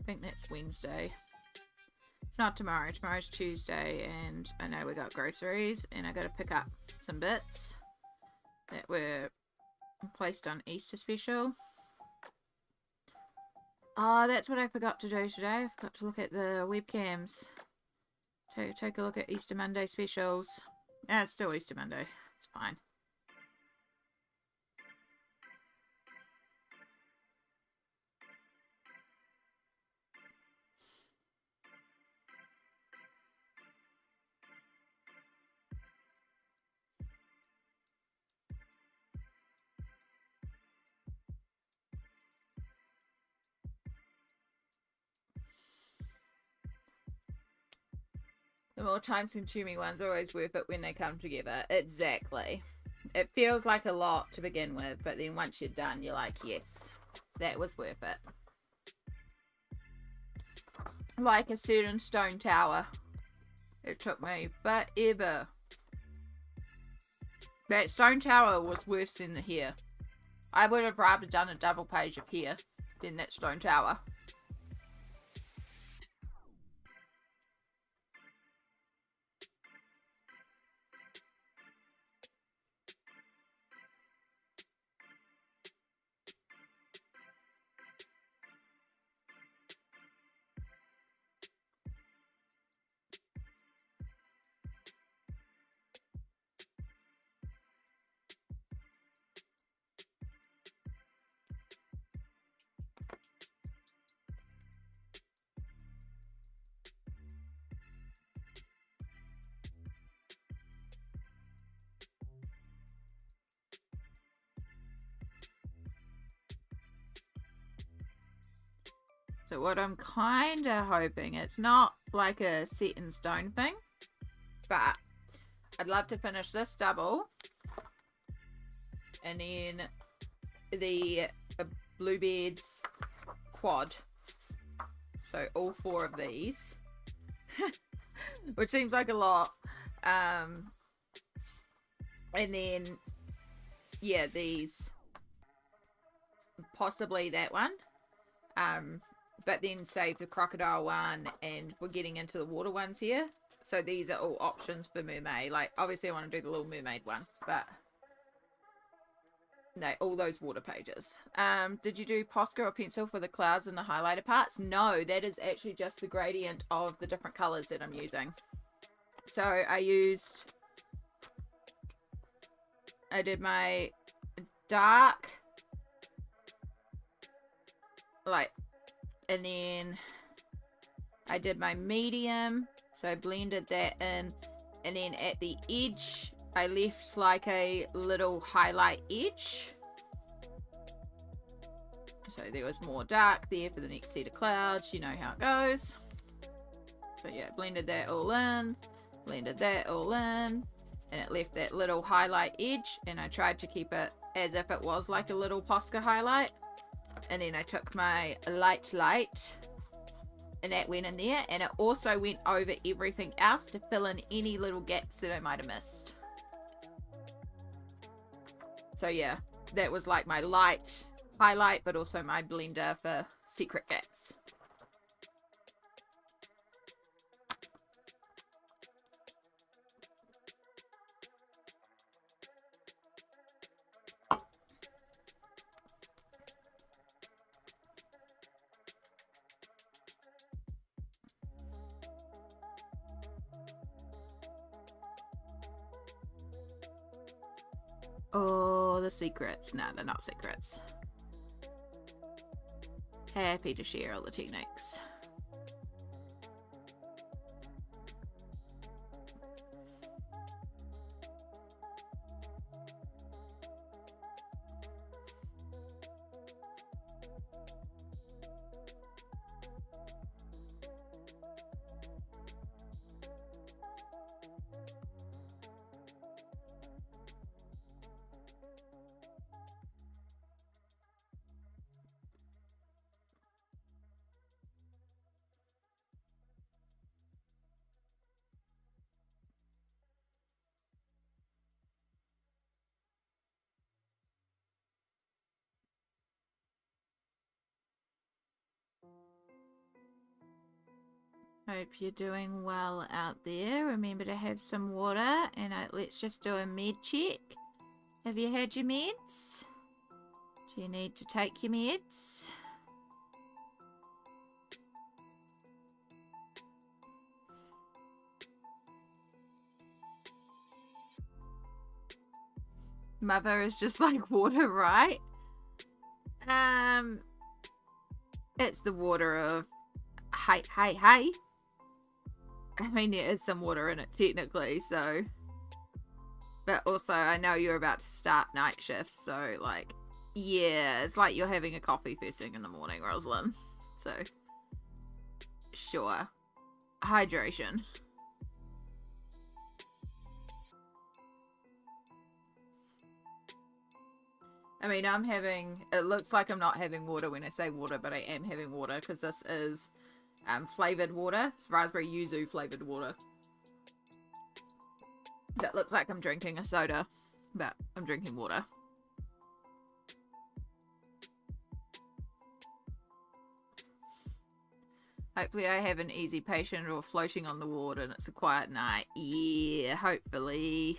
think that's Wednesday. It's not tomorrow. Tomorrow's Tuesday, and I know we got groceries, and I got to pick up some bits that were placed on Easter special. Oh, that's what I forgot to do today. I forgot to look at the webcams. Take a look at Easter Monday specials. Yeah, it's still Easter Monday. It's fine. The more time-consuming ones are always worth it when they come together. Exactly. It feels like a lot to begin with, but then once you're done, you're like, yes, that was worth it. Like a certain stone tower. It took me forever. That stone tower was worse than the hair. I would have rather done a double page of hair than that stone tower. So what I'm kind of hoping, it's not like a set in stone thing, but I'd love to finish this double and then the Bluebeards quad. So all 4 of these, which seems like a lot. And then, yeah, these, possibly that one. But then save the crocodile one, and we're getting into the water ones here. So these are all options for mermaid. Like, obviously I want to do the little mermaid one, but no, all those water pages. Did you do Posca or pencil for the clouds and the highlighter parts? No, that is actually just the gradient of the different colors that I'm using. So I did my dark. Like, and then I did my medium. So I blended that in. And then at the edge, I left like a little highlight edge. So there was more dark there for the next set of clouds. You know how it goes. So yeah, blended that all in. Blended that all in. And it left that little highlight edge. And I tried to keep it as if it was like a little Posca highlight. And then I took my light and that went in there. And it also went over everything else to fill in any little gaps that I might have missed. So yeah, that was like my light highlight, but also my blender for secret gaps. Oh, the secrets. No, they're not secrets. Happy to share all the techniques. Hope you're doing well out there. Remember to have some water, and let's just do a med check. Have you had your meds? Do you need to take your meds? Mother is just like water, right? It's the water of hey. I mean, there is some water in it technically, so. But also, I know you're about to start night shifts, so like, yeah, it's like you're having a coffee first thing in the morning, Rosalind. So, sure. Hydration. I mean, it looks like I'm not having water when I say water, but I am having water because this is flavored water. It's raspberry yuzu flavored water. That looks like I'm drinking a soda, but I'm drinking water. Hopefully I have an easy patient or floating on the ward and it's a quiet night. Yeah, hopefully.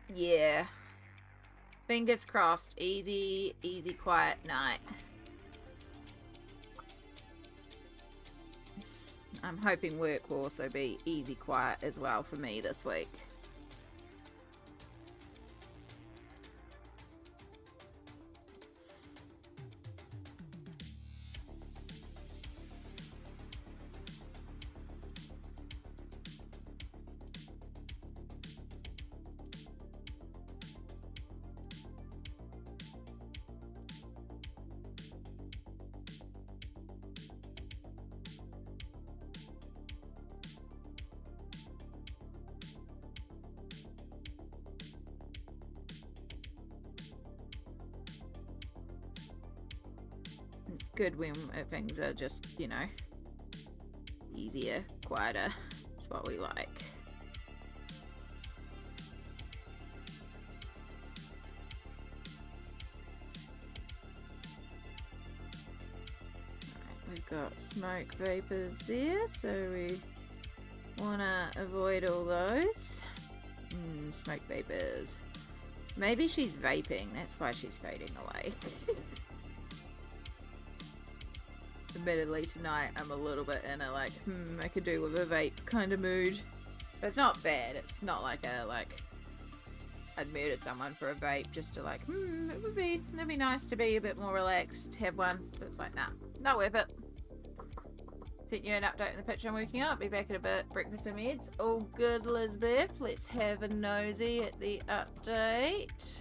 Yeah. Fingers crossed. Easy, quiet night. I'm hoping work will also be easy, quiet as well for me this week. It's good when things are just, you know, easier, quieter. It's what we like. Right, we've got smoke vapors there, so we want to avoid all those. Smoke vapors. Maybe she's vaping, that's why she's fading away. Admittedly, tonight I'm a little bit in a like, I could do with a vape kind of mood. But it's not bad. It's not like a, like, I'd murder someone for a vape just to like, it'd be nice to be a bit more relaxed, have one. But it's like, nah, not worth it. Sent you an update on the picture I'm working on. Be back in a bit. Breakfast and meds. All good, Lisbeth. Let's have a nosy at the update.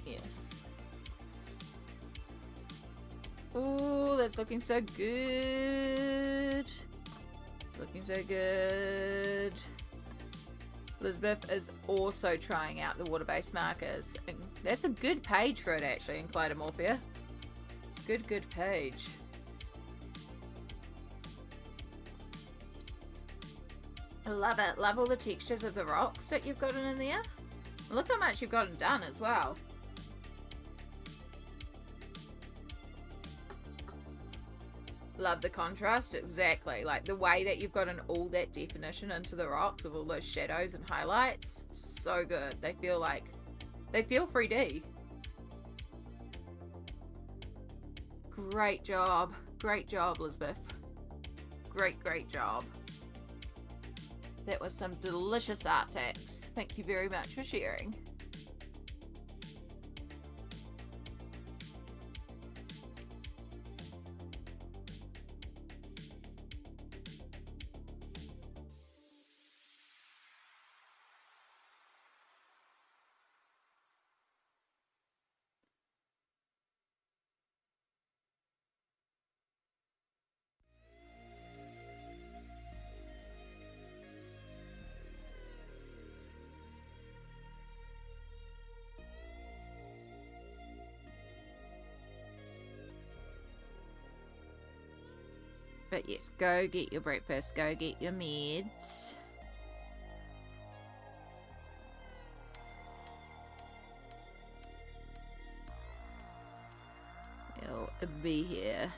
Yeah. Ooh, that's looking so good. It's looking so good. Elizabeth is also trying out the water-based markers. And that's a good page for it, actually, in Clydomorphia. Good page. I love it. Love all the textures of the rocks that you've gotten in there. Look how much you've gotten done as well. Love the contrast, exactly. Like the way that you've gotten all that definition into the rocks with all those shadows and highlights. So good. They feel 3D. Great job. Great job, Lisbeth. Great job. That was some delicious art text. Thank you very much for sharing. But yes, go get your breakfast, go get your meds. It'll be here.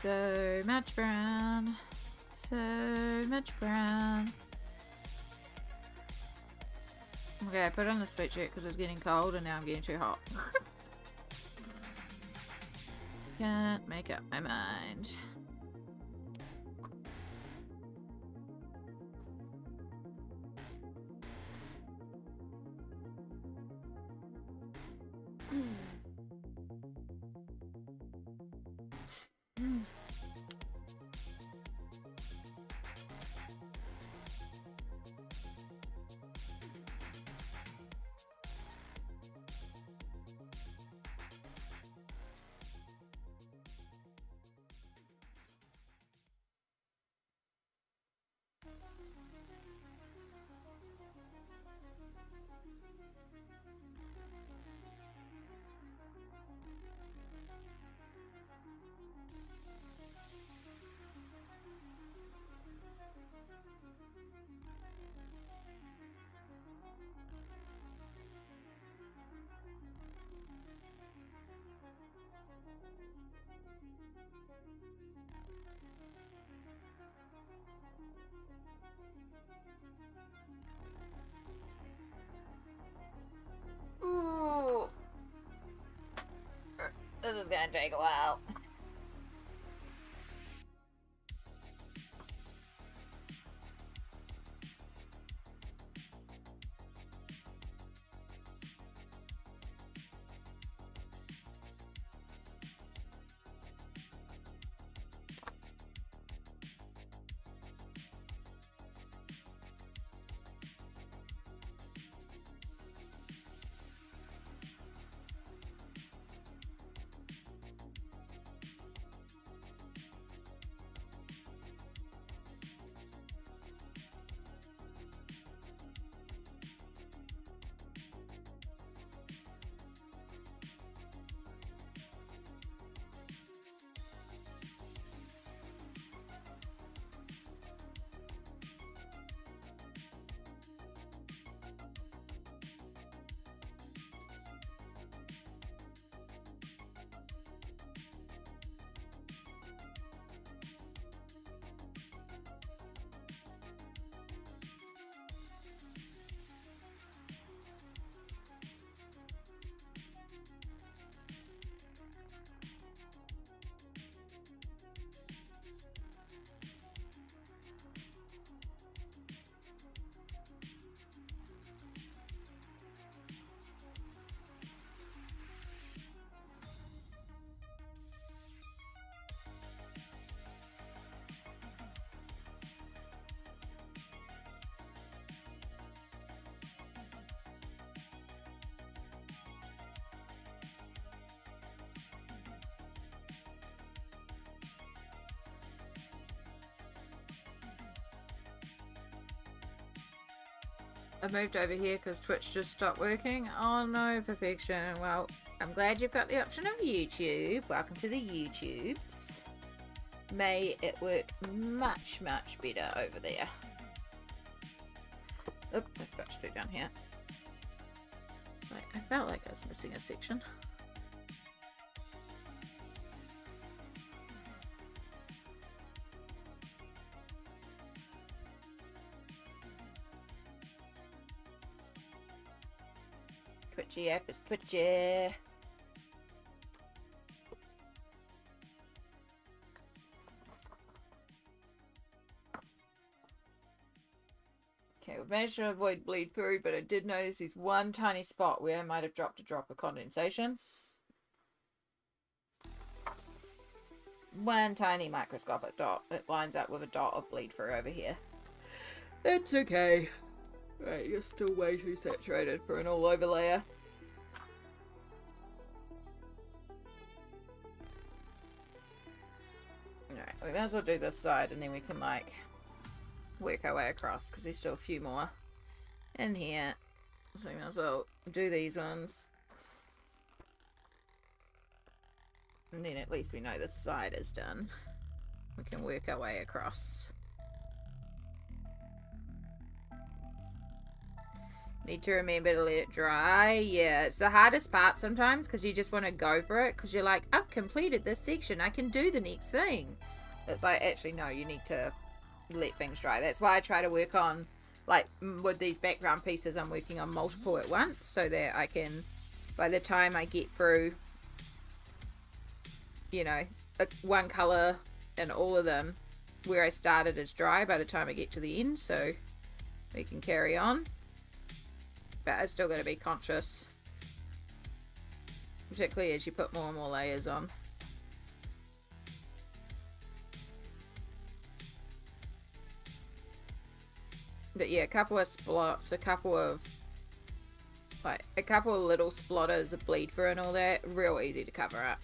So much brown. So much brown. Okay, I put on the sweatshirt because it's getting cold and now I'm getting too hot. Can't make up my mind. Ooh. This is gonna take a while. I moved over here because Twitch just stopped working. Oh no, perfection. Well, I'm glad you've got the option of YouTube. Welcome to the YouTubes. May it work much, much better over there. Oop, I forgot to do down here. So I felt like I was missing a section. Twitchy app is twitchy. Okay, we've managed to avoid bleed through, but I did notice there's one tiny spot where I might have dropped a drop of condensation. One tiny microscopic dot that lines up with a dot of bleed through over here. It's okay. Right, you're still way too saturated for an all-over layer. Alright, we might as well do this side and then we can, like, work our way across because there's still a few more in here. So we might as well do these ones. And then at least we know this side is done. We can work our way across. Need to remember to let it dry. Yeah, it's the hardest part sometimes because you just want to go for it because you're like, I've completed this section. I can do the next thing. It's like, actually, no, you need to let things dry. That's why I try to work on, like, with these background pieces, I'm working on multiple at once so that I can, by the time I get through, you know, one colour and all of them, where I started is dry by the time I get to the end, so we can carry on. But I still got to be conscious particularly as you put more and more layers on. But yeah, a couple of splots, a couple of little splotters of bleed through and all that, real easy to cover up.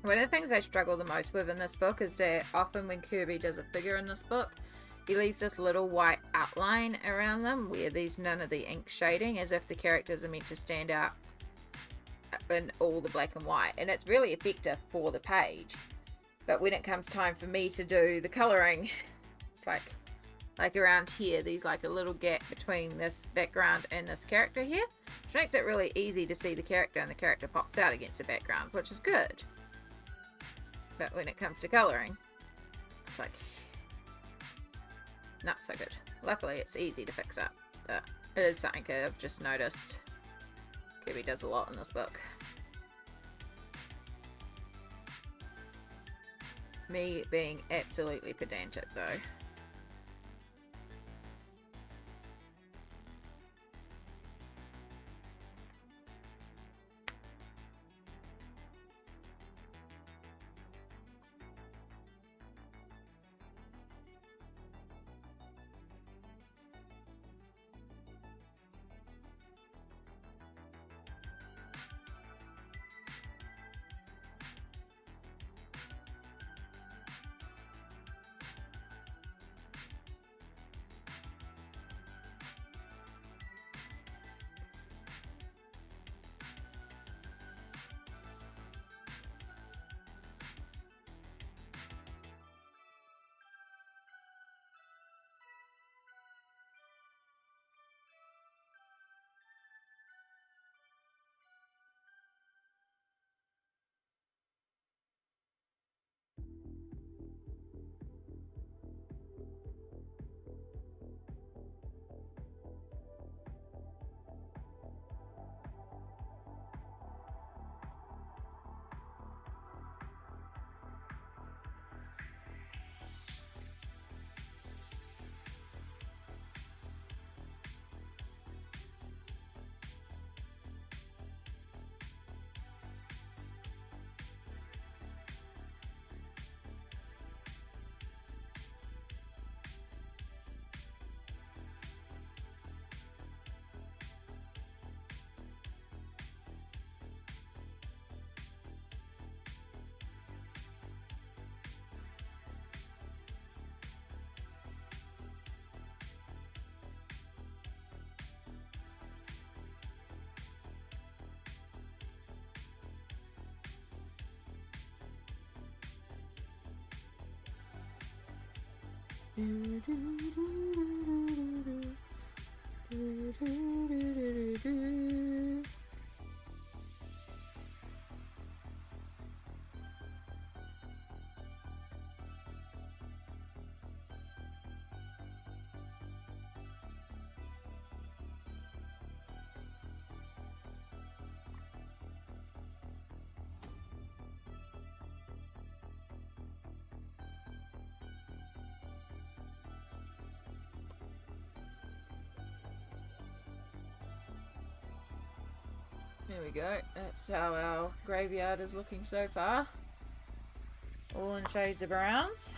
One of the things I struggle the most with in this book is that often when Kerby does a figure in this book, he leaves this little white outline around them where there's none of the ink shading, as if the characters are meant to stand out in all the black and white. And it's really effective for the page. But when it comes time for me to do the colouring, it's like around here, there's like a little gap between this background and this character here, which makes it really easy to see the character, and the character pops out against the background, which is good. But when it comes to colouring, it's like not so good. Luckily, it's easy to fix up, but it is something I've just noticed Kerby does a lot in this book. Me being absolutely pedantic, though. There we go. That's how our graveyard is looking so far. All in shades of browns.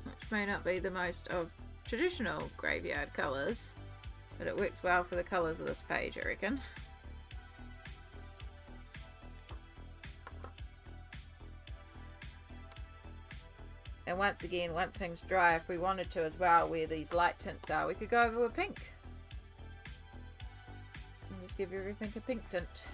Which may not be the most of traditional graveyard colours, but it works well for the colours of this page, I reckon. And once again, once things dry, if we wanted to as well, where these light tints are, we could go over with pink. And just give everything a pink tint.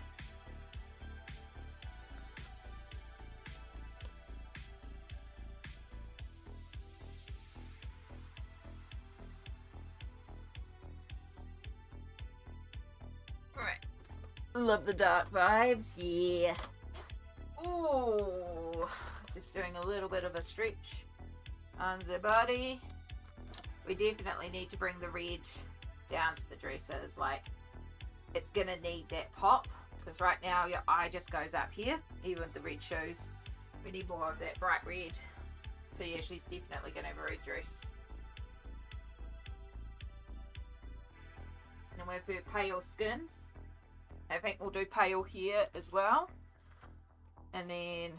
Right. Love the dark vibes, yeah. Ooh. Just doing a little bit of a stretch on the body. We definitely need to bring the red down to the dresses. Like, it's gonna need that pop, because right now your eye just goes up here, even with the red shoes. We need more of that bright red. So yeah, she's definitely gonna have a red dress. And with her pale skin, I think we'll do pale here as well. And then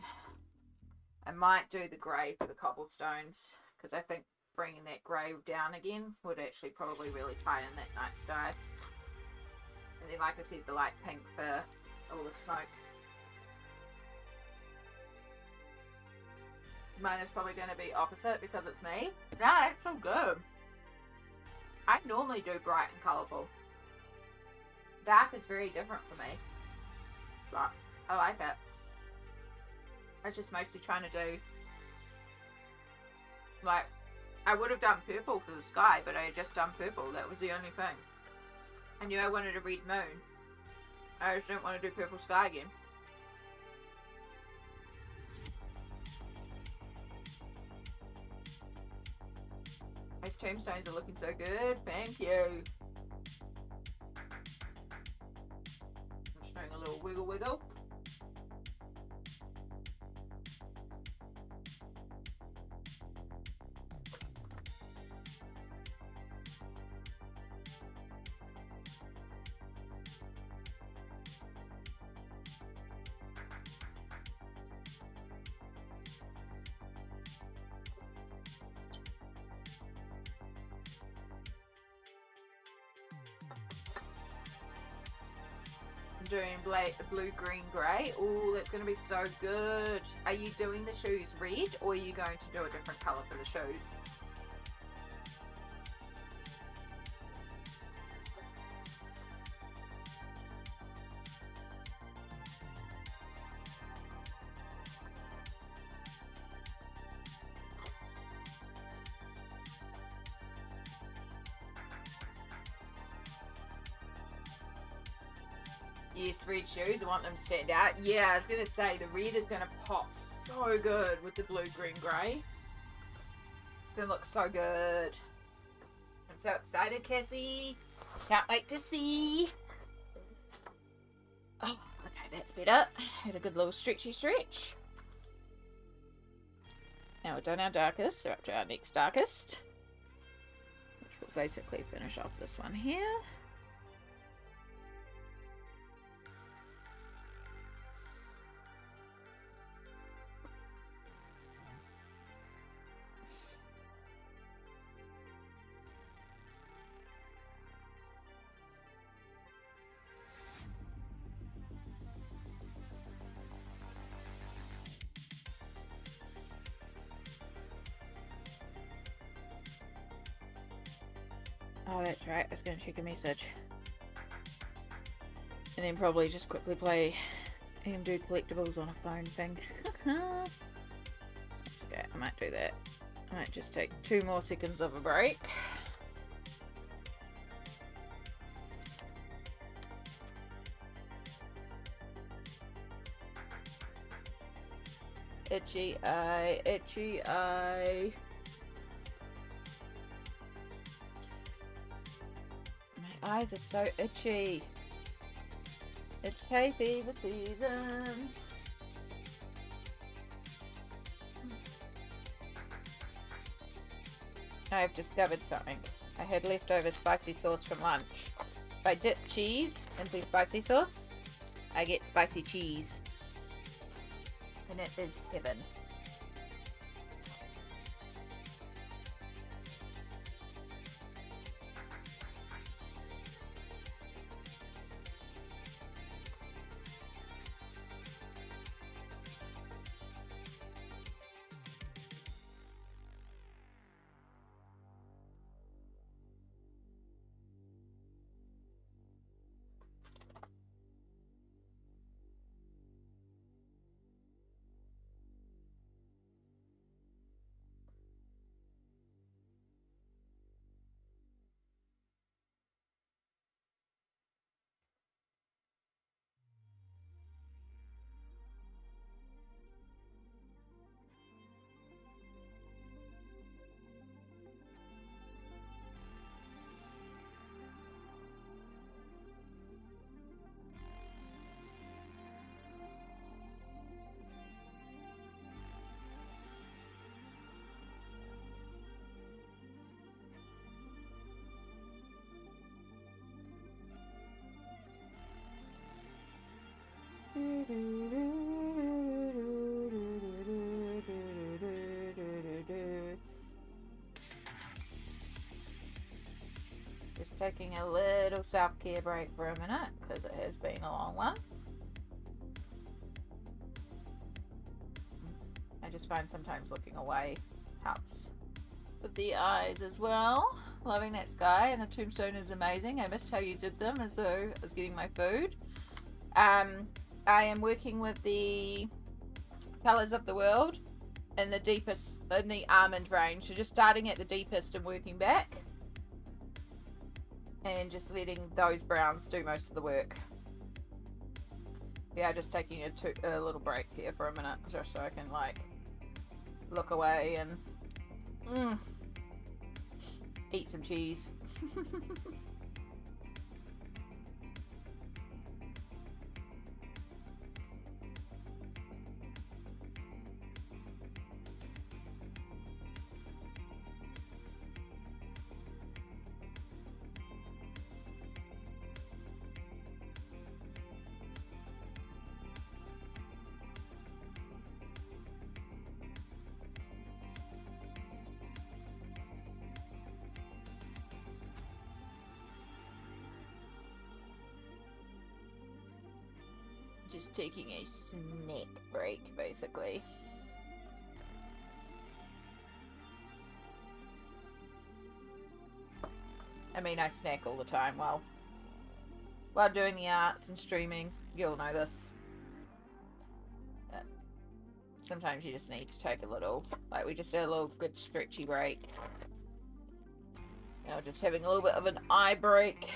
I might do the grey for the cobblestones, because I think bringing that grey down again would actually probably really tie in that night sky. And then, like I said, the light pink for all the smoke. Mine is probably going to be opposite because it's me. No, it's so good. I normally do bright and colourful. Dark is very different for me, but I like it. I was just mostly trying to do, like, I would have done purple for the sky, but I had just done purple. That was the only thing. I knew I wanted a red moon. I just didn't want to do purple sky again. Those tombstones are looking so good. Thank you. I'm just doing a little wiggle wiggle. Doing blue, green, grey. Oh, that's going to be so good. Are you doing the shoes red, or are you going to do a different colour for the shoes? Yes, red shoes. I want them to stand out. Yeah, I was going to say, the red is going to pop so good with the blue, green, grey. It's going to look so good. I'm so excited, Cassie. Can't wait to see. Oh, okay, that's better. Had a good little stretchy stretch. Now we've done our darkest, so up to our next darkest, which will basically finish off this one here. Oh, that's right. I was going to check a message. And then probably just quickly play and do collectibles on a phone thing. I might do that. I might just take 2 more seconds of a break. Itchy eye, itchy eye. My eyes are so itchy. It's hay fever season. I've discovered something. I had leftover spicy sauce from lunch. If I dip cheese into spicy sauce, I get spicy cheese. And it is heaven. Just taking a little self-care break for a minute because it has been a long one. I just find sometimes looking away helps with the eyes as well. Loving that sky, and the tombstone is amazing. I missed how you did them as though I was getting my food. I am working with the Colours of the World in the deepest, in the almond range. So just starting at the deepest and working back. And just letting those browns do most of the work. Yeah, just taking a little break here for a minute. Just so I can like look away and eat some cheese. Just taking a snack break, basically. I mean, I snack all the time while doing the arts and streaming. You'll know this. But sometimes you just need to take a little, like we just did a little good stretchy break. Now just having a little bit of an eye break.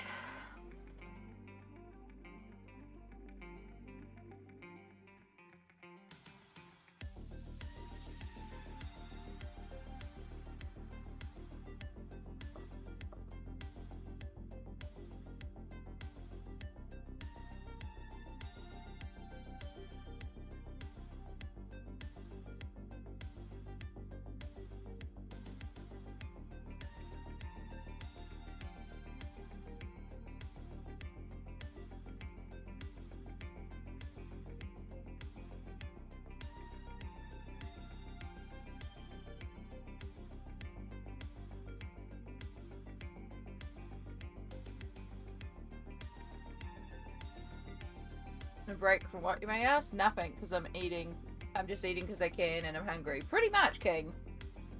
A break from what you may ask? Nothing, because I'm eating. I'm just eating because I can and I'm hungry. Pretty much, King.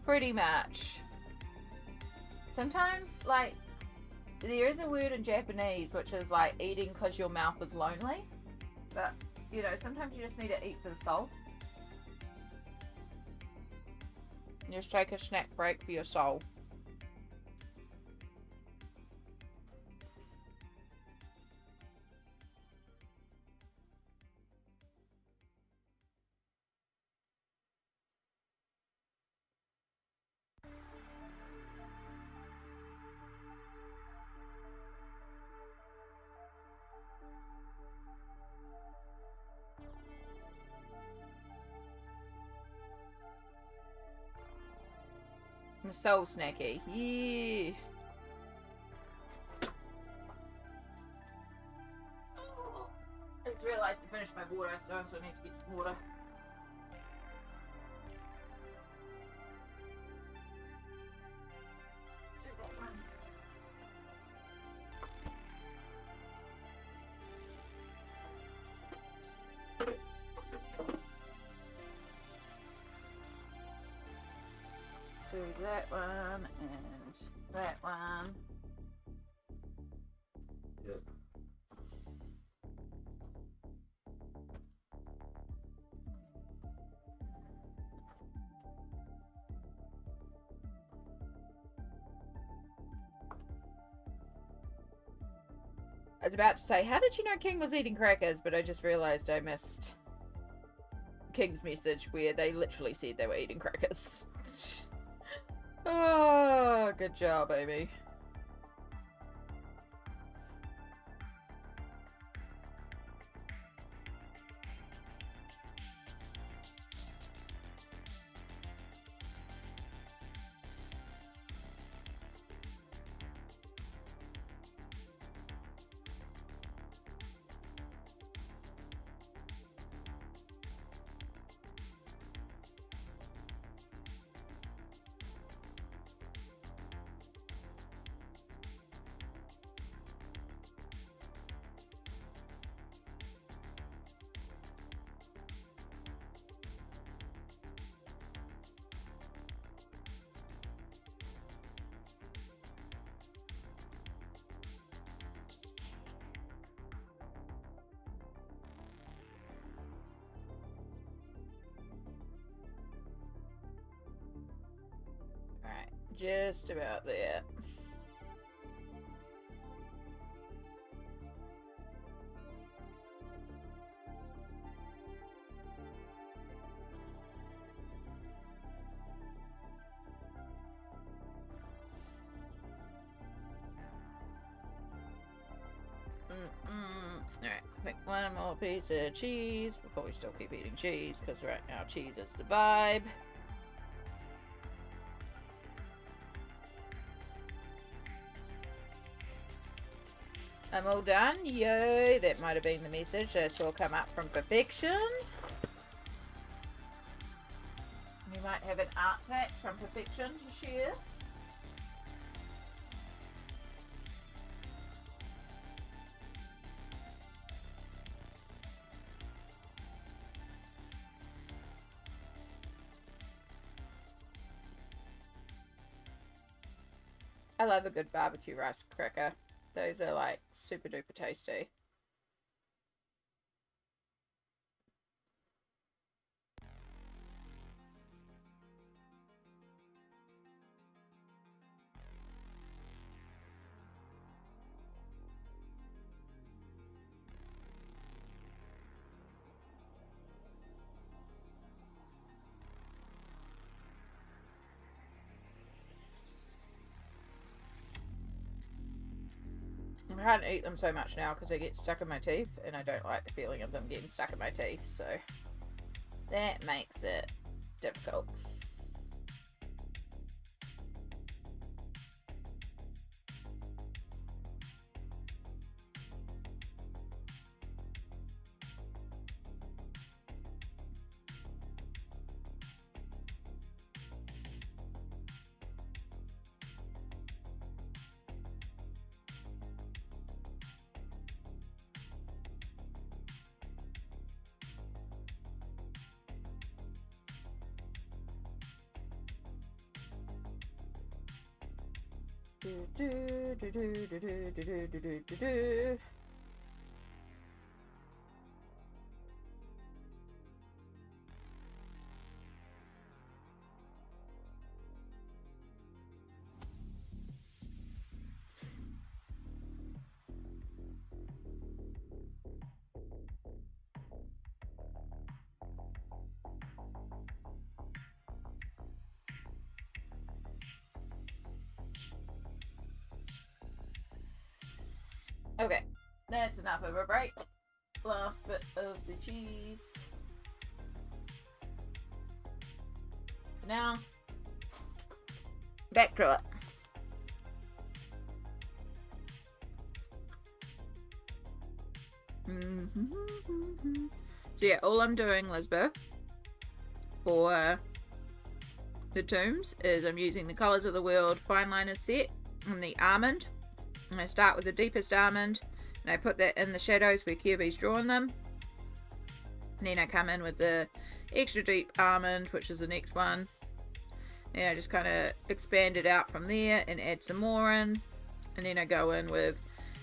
Pretty much. Sometimes, like, there is a word in Japanese which is like eating because your mouth is lonely. But, you know, sometimes you just need to eat for the soul. Just take a snack break for your soul. The soul snacky. Yeah. I just realised I finished my water, so I also need to get some water. Let's do that one. Let's do that one and that one. Yep. I was about to say, how did you know King was eating crackers? But I just realised I missed King's message where they literally said they were eating crackers. Oh, good job, Amy. Alright, just about there. Alright, pick one more piece of cheese before we still keep eating cheese, because right now cheese is the vibe. I'm all done. Yay, that might have been the message I saw come up from Perfection. We might have an artifact from Perfection to share. I love a good barbecue rice cracker. Those are like super duper tasty. I can't eat them so much now because they get stuck in my teeth, and I don't like the feeling of them getting stuck in my teeth, so that makes it difficult. Do, do, do, do, do, do, do, do, do, do, do. Okay, that's enough of a break. Last bit of the cheese. Now, back to it. So yeah, all I'm doing, Lisbeth, for the tombs is I'm using the Colours of the World fine liner set and the almond. And I start with the deepest almond and I put that in the shadows where Kerby's drawn them. And then I come in with the extra deep almond, which is the next one. And I just kind of expand it out from there and add some more in. And then I go in with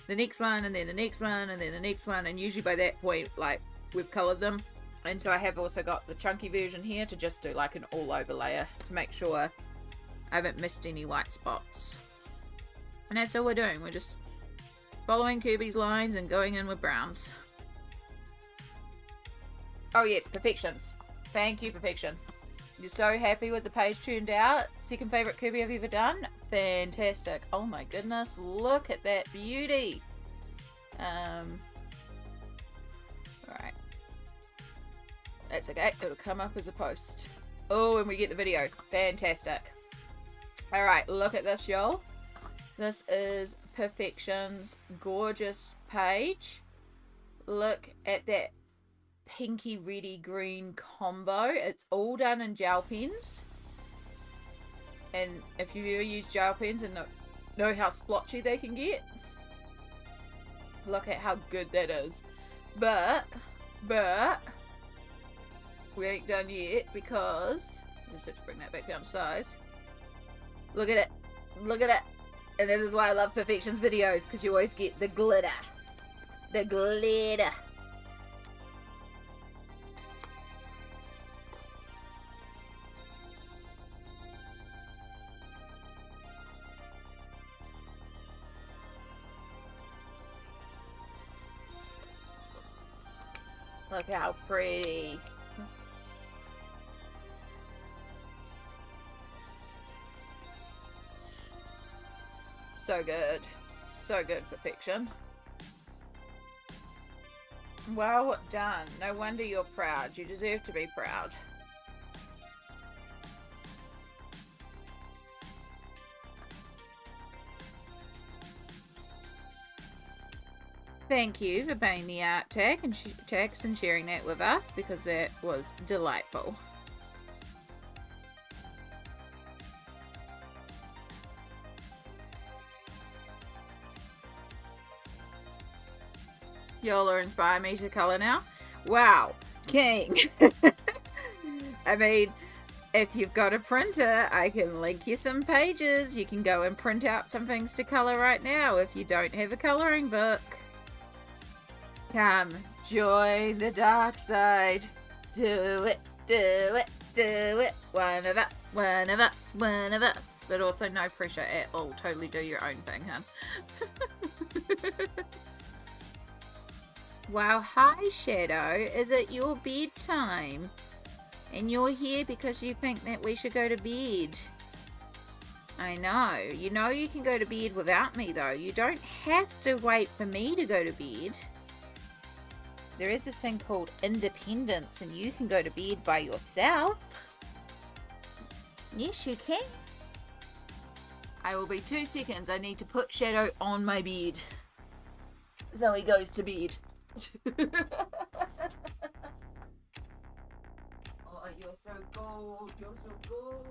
the next one and then the next one and then the next one. And usually by that point, like, we've coloured them. And so I have also got the chunky version here to just do like an all over layer to make sure I haven't missed any white spots. And that's all we're doing. We're just following Kerby's lines and going in with browns. Oh yes, perfections. Thank you, perfection. You're so happy with the page turned out. Second favourite Kerby I've ever done. Fantastic. Oh my goodness, look at that beauty. Alright. That's okay, it'll come up as a post. Oh, and we get the video. Fantastic. Alright, look at this, y'all. This is Perfection's gorgeous page. Look at that pinky reddy green combo. It's all done in gel pens. And if you've ever used gel pens and know how splotchy they can get, look at how good that is. But we ain't done yet because I just have to bring that back down to size. Look at it. Look at it. And this is why I love Perfection's videos, because you always get the glitter. The glitter. Look how pretty. So good. So good, Perfection. Well done. No wonder you're proud. You deserve to be proud. Thank you for paying the art tag and tags and sharing that with us, because that was delightful. Y'all are inspiring me to colour now. Wow, king. I mean, if you've got a printer, I can link you some pages. You can go and print out some things to colour right now if you don't have a colouring book. Come, join the dark side. Do it, do it, do it. One of us, one of us, one of us. But also no pressure at all. Totally do your own thing, hun. Wow, hi Shadow. Is it your bedtime? And you're here because you think that we should go to bed. I know. You know you can go to bed without me though. You don't have to wait for me to go to bed. There is this thing called independence, and you can go to bed by yourself. Yes, you can. I will be 2 seconds. I need to put Shadow on my bed. So he goes to bed. Oh, you're so gold. You're so gold.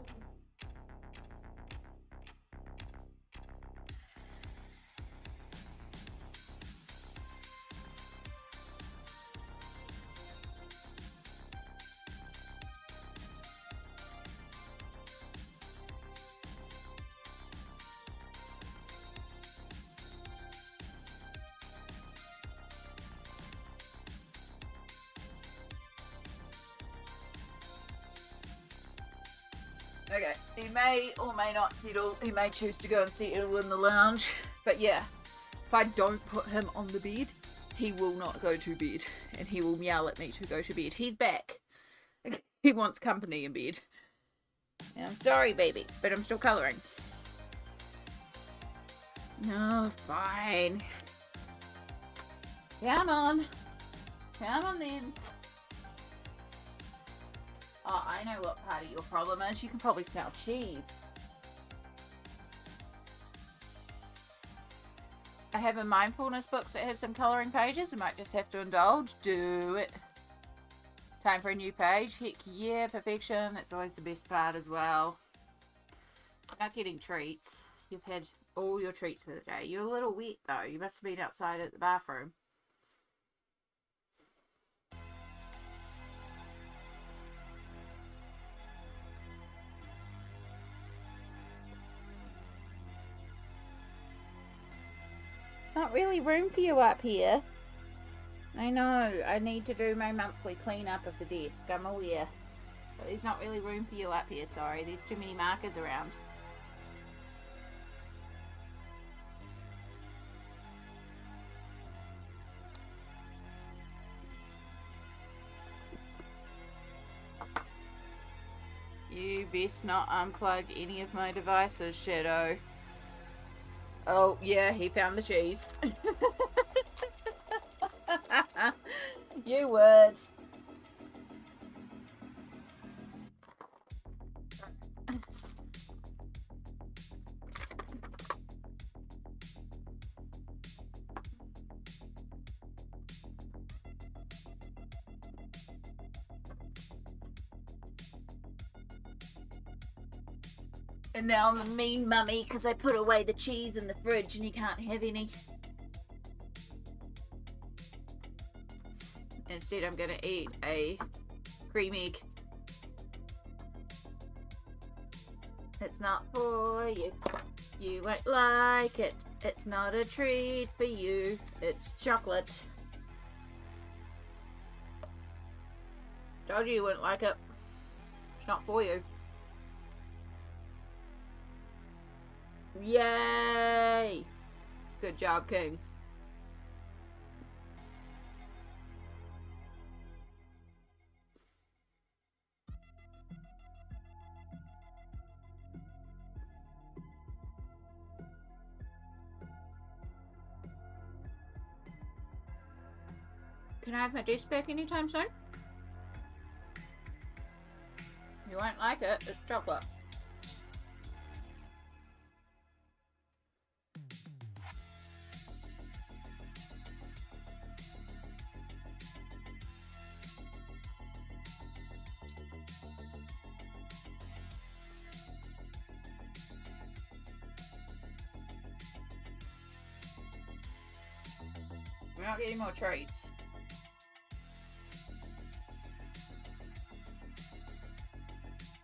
Okay, he may or may not settle. He may choose to go and settle in the lounge. But yeah, if I don't put him on the bed, he will not go to bed. And he will yell at me to go to bed. He's back. He wants company in bed. And I'm sorry, baby, but I'm still colouring. No, fine. Come on. Come on then. Oh, I know what part of your problem is. You can probably smell cheese. I have a mindfulness book that has some colouring pages. I might just have to indulge. Do it. Time for a new page. Heck yeah, perfection. That's always the best part as well. Not getting treats. You've had all your treats for the day. You're a little wet though. You must have been outside at the bathroom. Not really room for you up here. I know, I need to do my monthly clean-up of the desk, I'm aware. But there's not really room for you up here, sorry. There's too many markers around. You best not unplug any of my devices, Shadow. Oh, yeah, he found the cheese. You would. And now I'm a mean mummy because I put away the cheese in the fridge and you can't have any. Instead, I'm going to eat a cream egg. It's not for you. You won't like it. It's not a treat for you. It's chocolate. Told you wouldn't like it. It's not for you. Yay! Good job, King. Can I have my desk back anytime soon? You won't like it. It's chocolate. We're not getting more treats.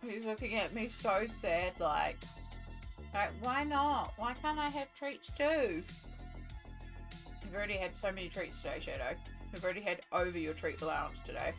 He's looking at me so sad, like, why not? Why can't I have treats too? You've already had so many treats today, Shadow. You've already had over your treat allowance today.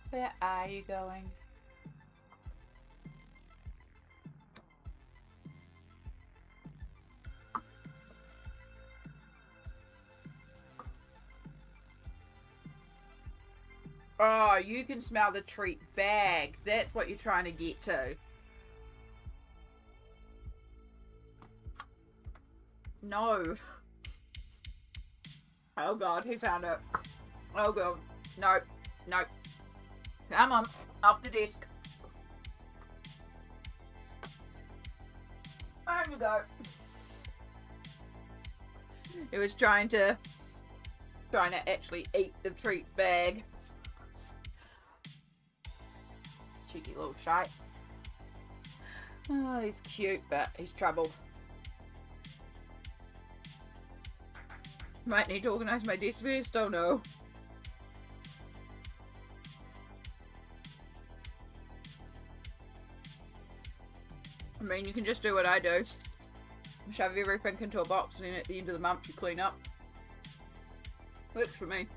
Where are you going? Oh, you can smell the treat bag. That's what you're trying to get to. No. Oh god, who found it? Oh god. Nope. Nope. Come on. Off the desk. There you go. It was trying to actually eat the treat bag. Cheeky little shite. Oh, he's cute, but he's trouble. Might need to organise my desk first, oh no. I mean, you can just do what I do. Shove everything into a box and then at the end of the month you clean up. Works for me.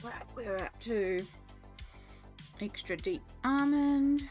Right, we're up to extra deep almond.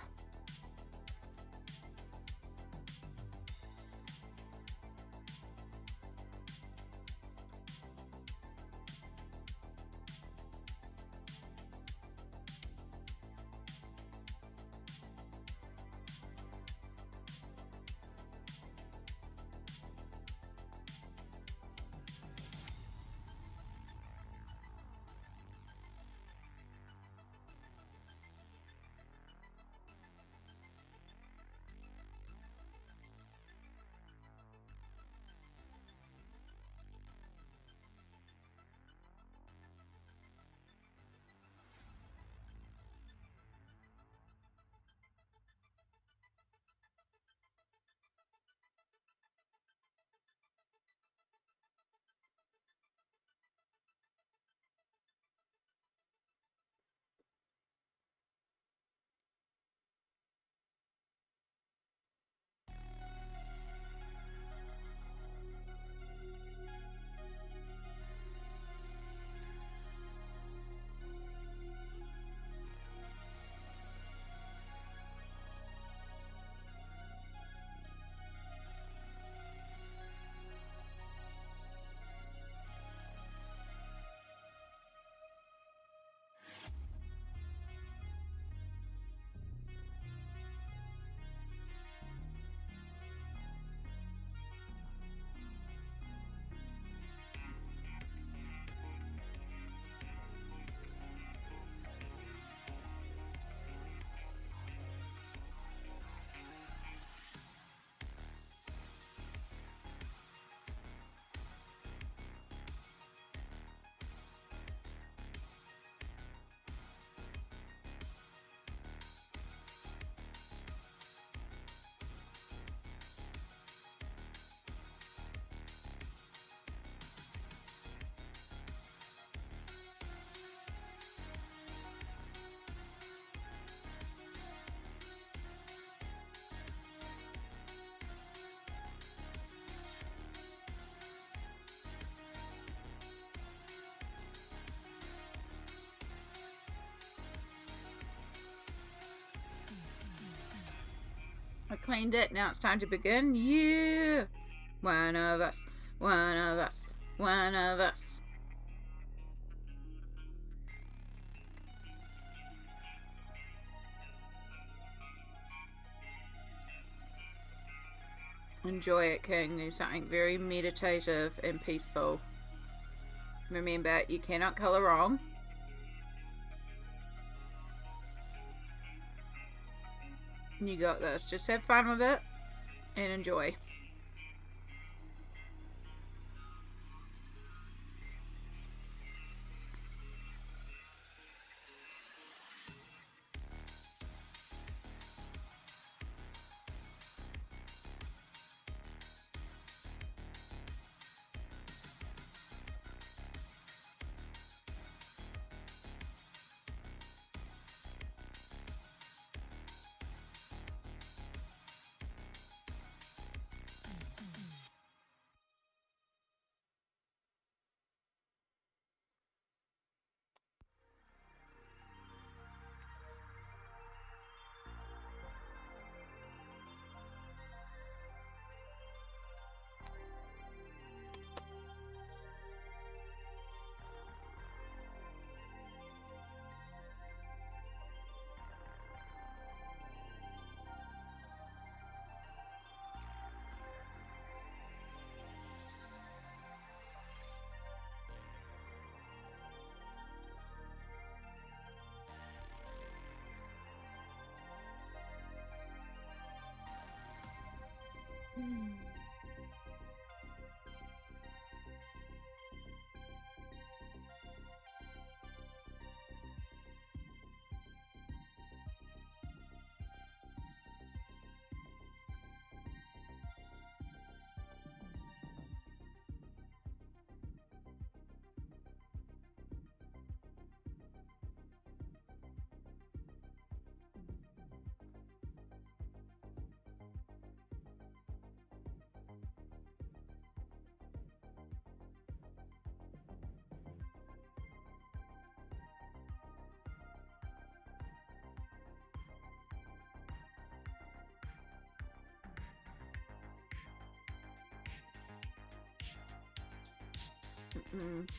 I cleaned it. Now it's time to begin. Yeah. One of us. One of us. One of us. Enjoy it, King. There's something very meditative and peaceful. Remember, you cannot color wrong. You got this. Just have fun with it and enjoy.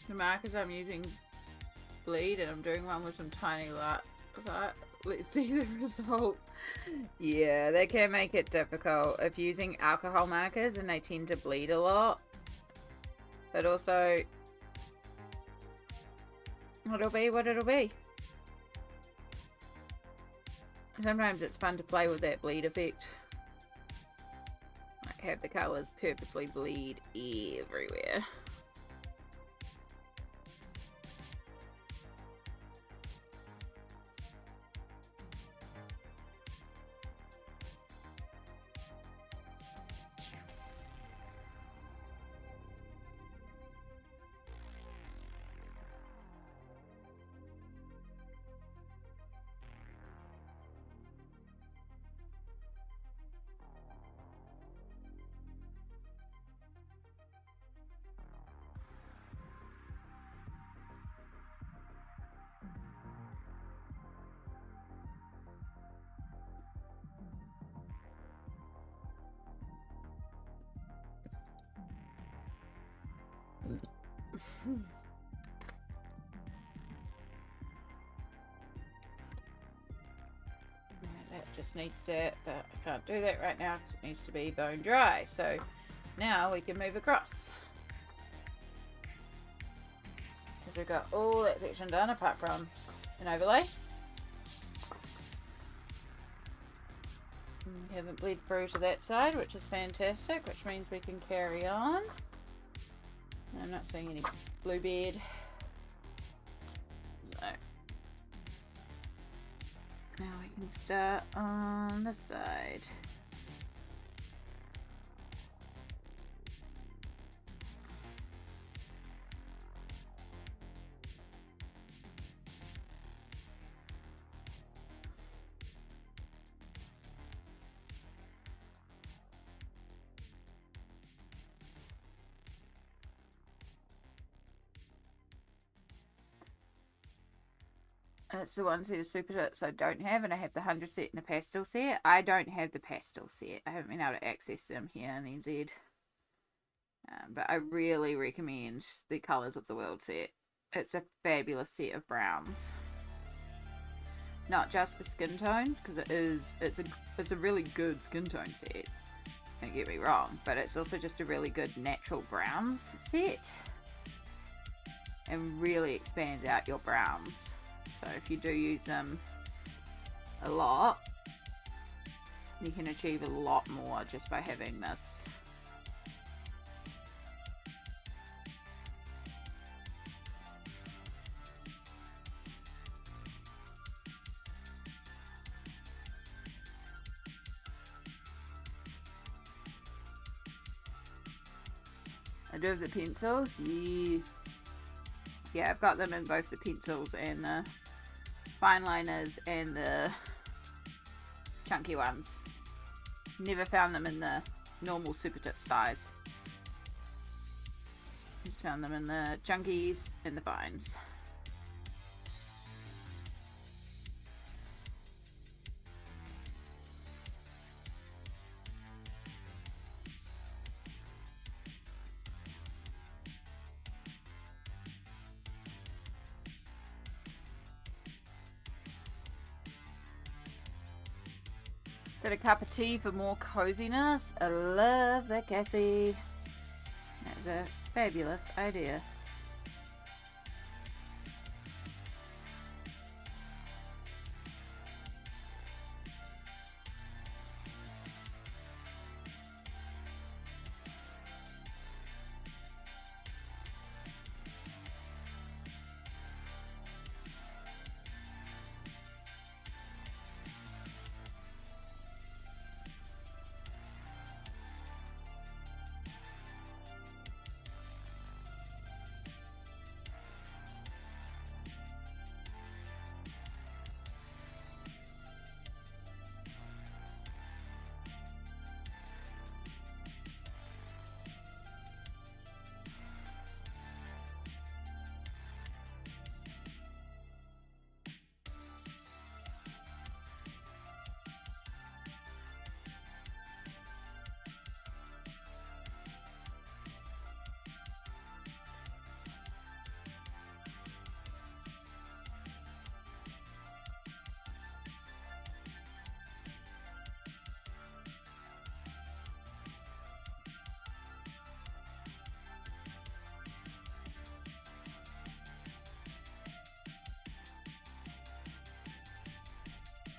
The markers I'm using bleed, and I'm doing one with some tiny light. So let's see the result. Yeah, they can make it difficult if using alcohol markers, and they tend to bleed a lot. But also, it'll be what it'll be. Sometimes it's fun to play with that bleed effect. Like have the colours purposely bleed everywhere. That just needs that, but I can't do that right now because it needs to be bone dry. So now we can move across. Because we've got all that section done apart from an overlay. We haven't bled through to that side, which is fantastic, which means we can carry on. I'm not seeing any bluebeard. So now we can start on this side. It's the one set of super tips I don't have, and I have the 100 set and the pastel set. I don't have the pastel set. I haven't been able to access them here in NZ. But I really recommend the Colours of the World set. It's a fabulous set of browns. Not just for skin tones, because it's a really good skin tone set. Don't get me wrong, but it's also just a really good natural browns set. And really expands out your browns. So if you do use them a lot, you can achieve a lot more just by having this. I do have the pencils, yeah. Yeah, I've got them in both the pencils and the fine liners and the chunky ones. Never found them in the normal super tip size. Just found them in the chunkies and the fines. Got a cup of tea for more coziness. I love that, Cassie. That's a fabulous idea.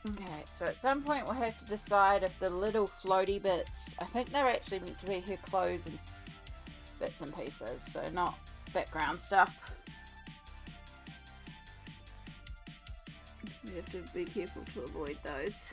Okay, so at some point we'll have to decide if the little floaty bits, I think they're actually meant to be her clothes and bits and pieces, so not background stuff. We have to be careful to avoid those.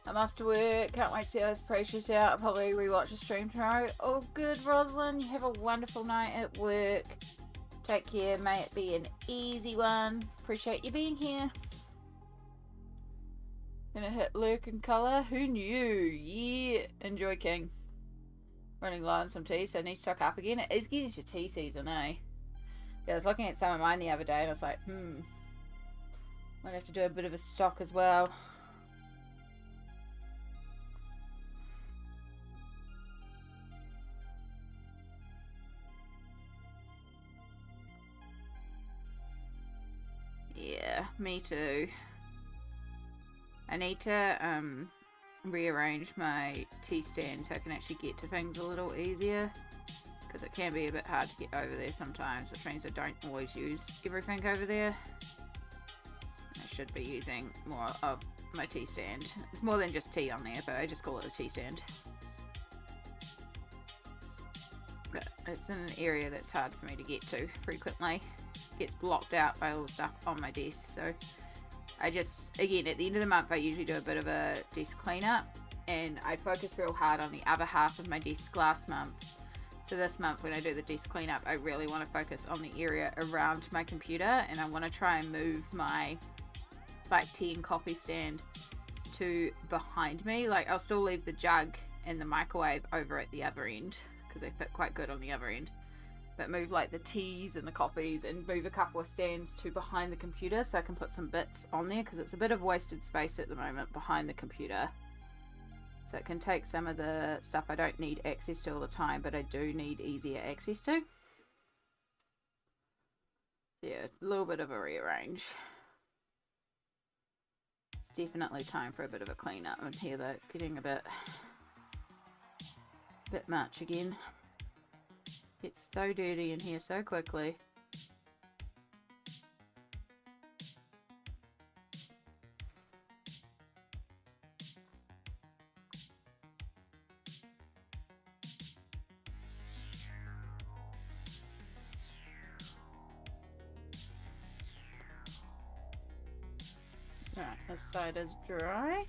I'm off to work. Can't wait to see how this process out. I'll probably rewatch the stream tomorrow. Oh, good, Rosalind. You have a wonderful night at work. Take care. May it be an easy one. Appreciate you being here. Gonna hit lurk and colour. Who knew? Yeah. Enjoy, King. Running low on some tea, so I need to stock up again. It is getting to tea season, eh? Yeah, I was looking at some of mine the other day and I was like, might have to do a bit of a stock as well. Yeah, me too. I need to rearrange my tea stand so I can actually get to things a little easier, because it can be a bit hard to get over there sometimes, which means I don't always use everything over there. I should be using more of my tea stand. It's more than just tea on there, but I just call it a tea stand. But it's in an area that's hard for me to get to frequently. It gets blocked out by all the stuff on my desk, so I just, again, at the end of the month I usually do a bit of a desk cleanup, and I focus real hard on the other half of my desk last month. So this month when I do the desk cleanup, I really want to focus on the area around my computer, and I want to try and move my like tea and coffee stand to behind me. Like, I'll still leave the jug and the microwave over at the other end because they fit quite good on the other end, but move like the teas and the coffees and move a couple of stands to behind the computer so I can put some bits on there, because it's a bit of wasted space at the moment behind the computer. So it can take some of the stuff I don't need access to all the time, but I do need easier access to. Yeah, a little bit of a rearrange. It's definitely time for a bit of a clean up in here though. It's getting a bit much again. It's so dirty in here so quickly. Right, this side is dry.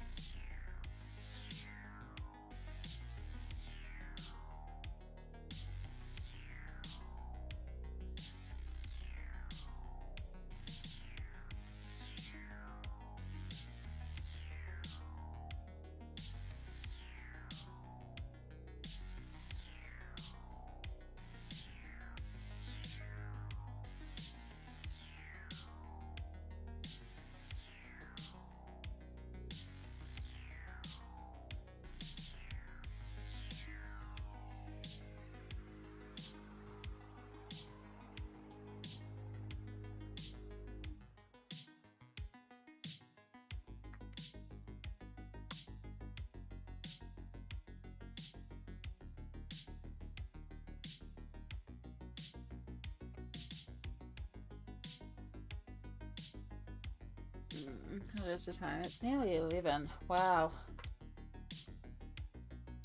What is the time? It's nearly 11. Wow.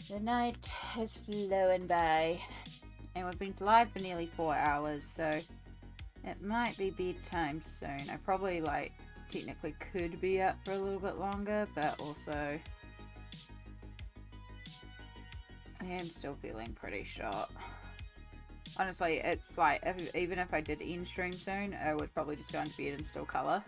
The night is flowing by. And we've been live for nearly 4 hours, so it might be bedtime soon. I probably, like, technically could be up for a little bit longer, but also I am still feeling pretty shot. Honestly, it's like, even if I did end stream soon, I would probably just go into bed and still colour.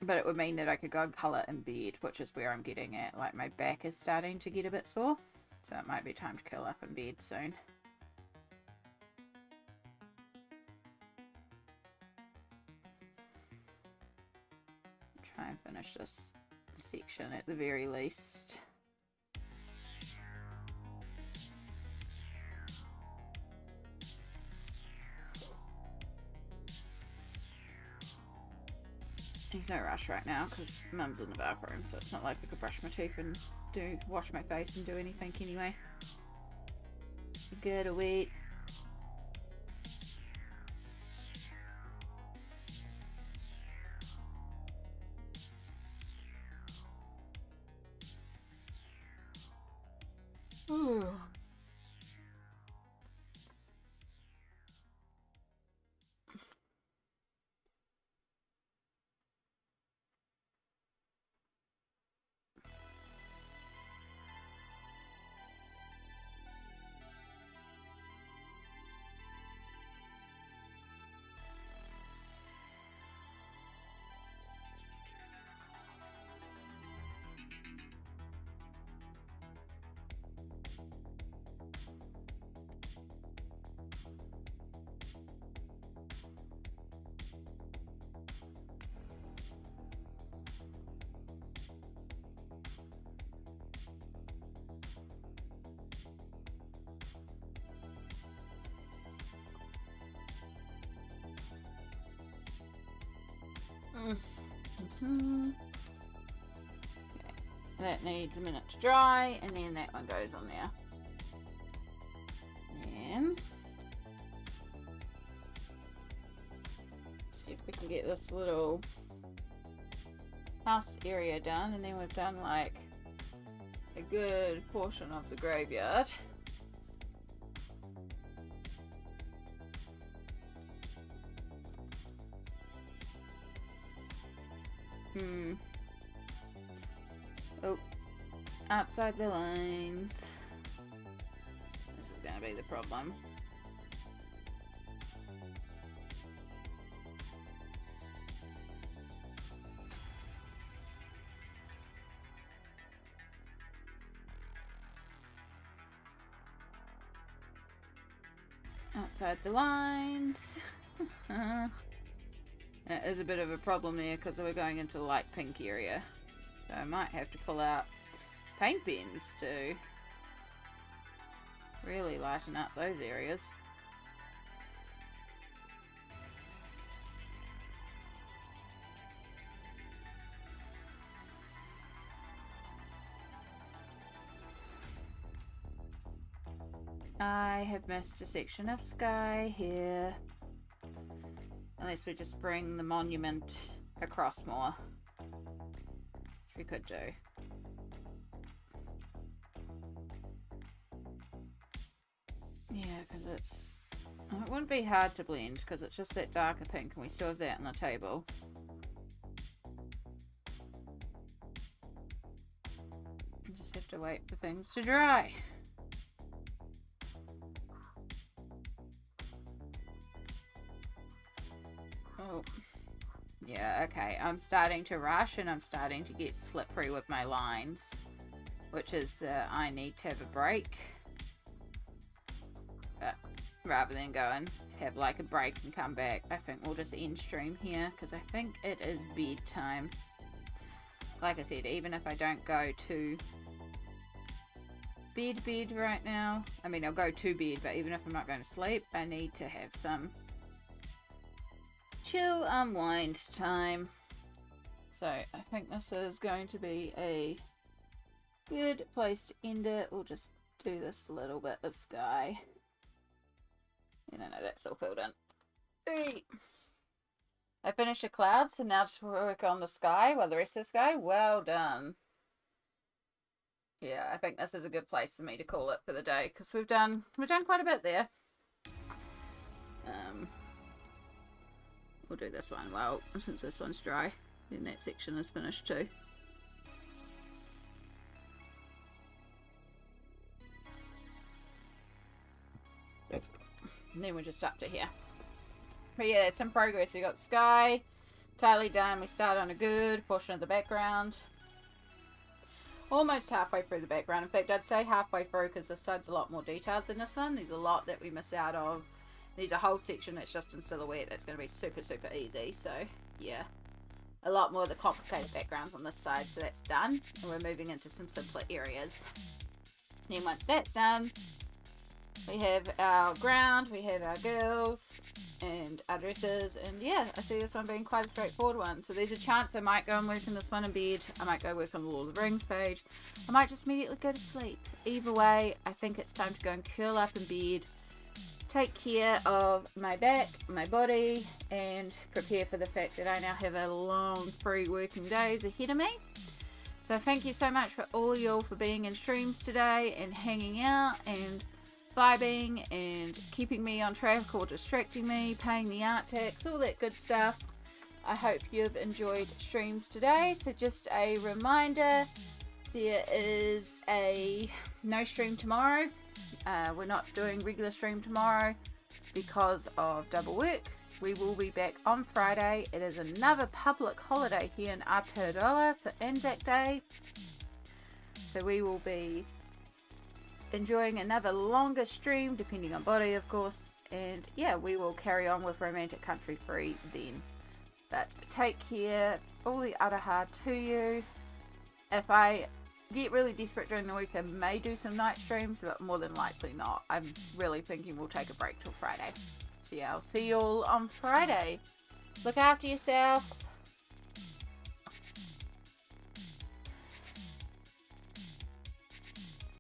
But it would mean that I could go and colour in bed, which is where I'm getting at. Like, my back is starting to get a bit sore, so it might be time to curl up in bed soon. Try and finish this section at the very least. There's no rush right now because Mum's in the bathroom, so it's not like I could brush my teeth and wash my face and do anything anyway. Gotta wait. Ooh. Okay. That needs a minute to dry, and then that one goes on there. And see if we can get this little house area done, and then we've done like a good portion of the graveyard. Oh, outside the lines. This is going to be the problem. Outside the lines. It is a bit of a problem there because we're going into the light pink area. So I might have to pull out paint pens to really lighten up those areas. I have missed a section of sky here. Unless we just bring the monument across more. Which we could do. Yeah, because it wouldn't be hard to blend because it's just that darker pink and we still have that on the table. You just have to wait for things to dry. Oh, yeah, okay. I'm starting to rush and I'm starting to get slippery with my lines, which is I need to have a break. But rather than go and have like a break and come back, I think we'll just end stream here because I think it is bedtime. Like I said, even if I don't go to bed right now, I mean I'll go to bed, but even if I'm not going to sleep, I need to have some chill unwind time. So I think this is going to be a good place to end it. We'll just do this little bit of sky. And I know that's all filled in. Hey. I finished the clouds, so now just work on the sky. Well, the rest of the sky, well done. yeah, I think this is a good place for me to call it for the day, because we've done quite a bit there. We'll do this one. Well, since this one's dry, then that section is finished too. And then we're just up to here. But yeah, it's in progress. We got sky, entirely done. We start on a good portion of the background. Almost halfway through the background. In fact, I'd say halfway through, because this side's a lot more detailed than this one. There's a lot that we miss out of. There's a whole section that's just in silhouette that's going to be super, super easy. So, yeah. A lot more of the complicated backgrounds on this side. So that's done. And we're moving into some simpler areas. Then once that's done, we have our ground, we have our girls, and our dresses, and yeah, I see this one being quite a straightforward one. So there's a chance I might go and work on this one in bed, I might go work on the Lord of the Rings page, I might just immediately go to sleep. Either way, I think it's time to go and curl up in bed, take care of my back, my body, and prepare for the fact that I now have a long 3 working days ahead of me. So thank you so much for all y'all for being in streams today, and hanging out, and vibing, and keeping me on track or distracting me, paying the art tax, all that good stuff. I hope you've enjoyed streams today. So just a reminder, there is a no stream tomorrow. We're not doing regular stream tomorrow because of double work. We will be back on Friday. It is another public holiday here in Aotearoa for Anzac Day, so we will be enjoying another longer stream, depending on body, of course. And yeah, we will carry on with Romantic Country Free then. But take care, all the araha to you. If I get really desperate during the week, I may do some night streams, but more than likely not. I'm really thinking we'll take a break till Friday. So yeah, I'll see you all on Friday. Look after yourself.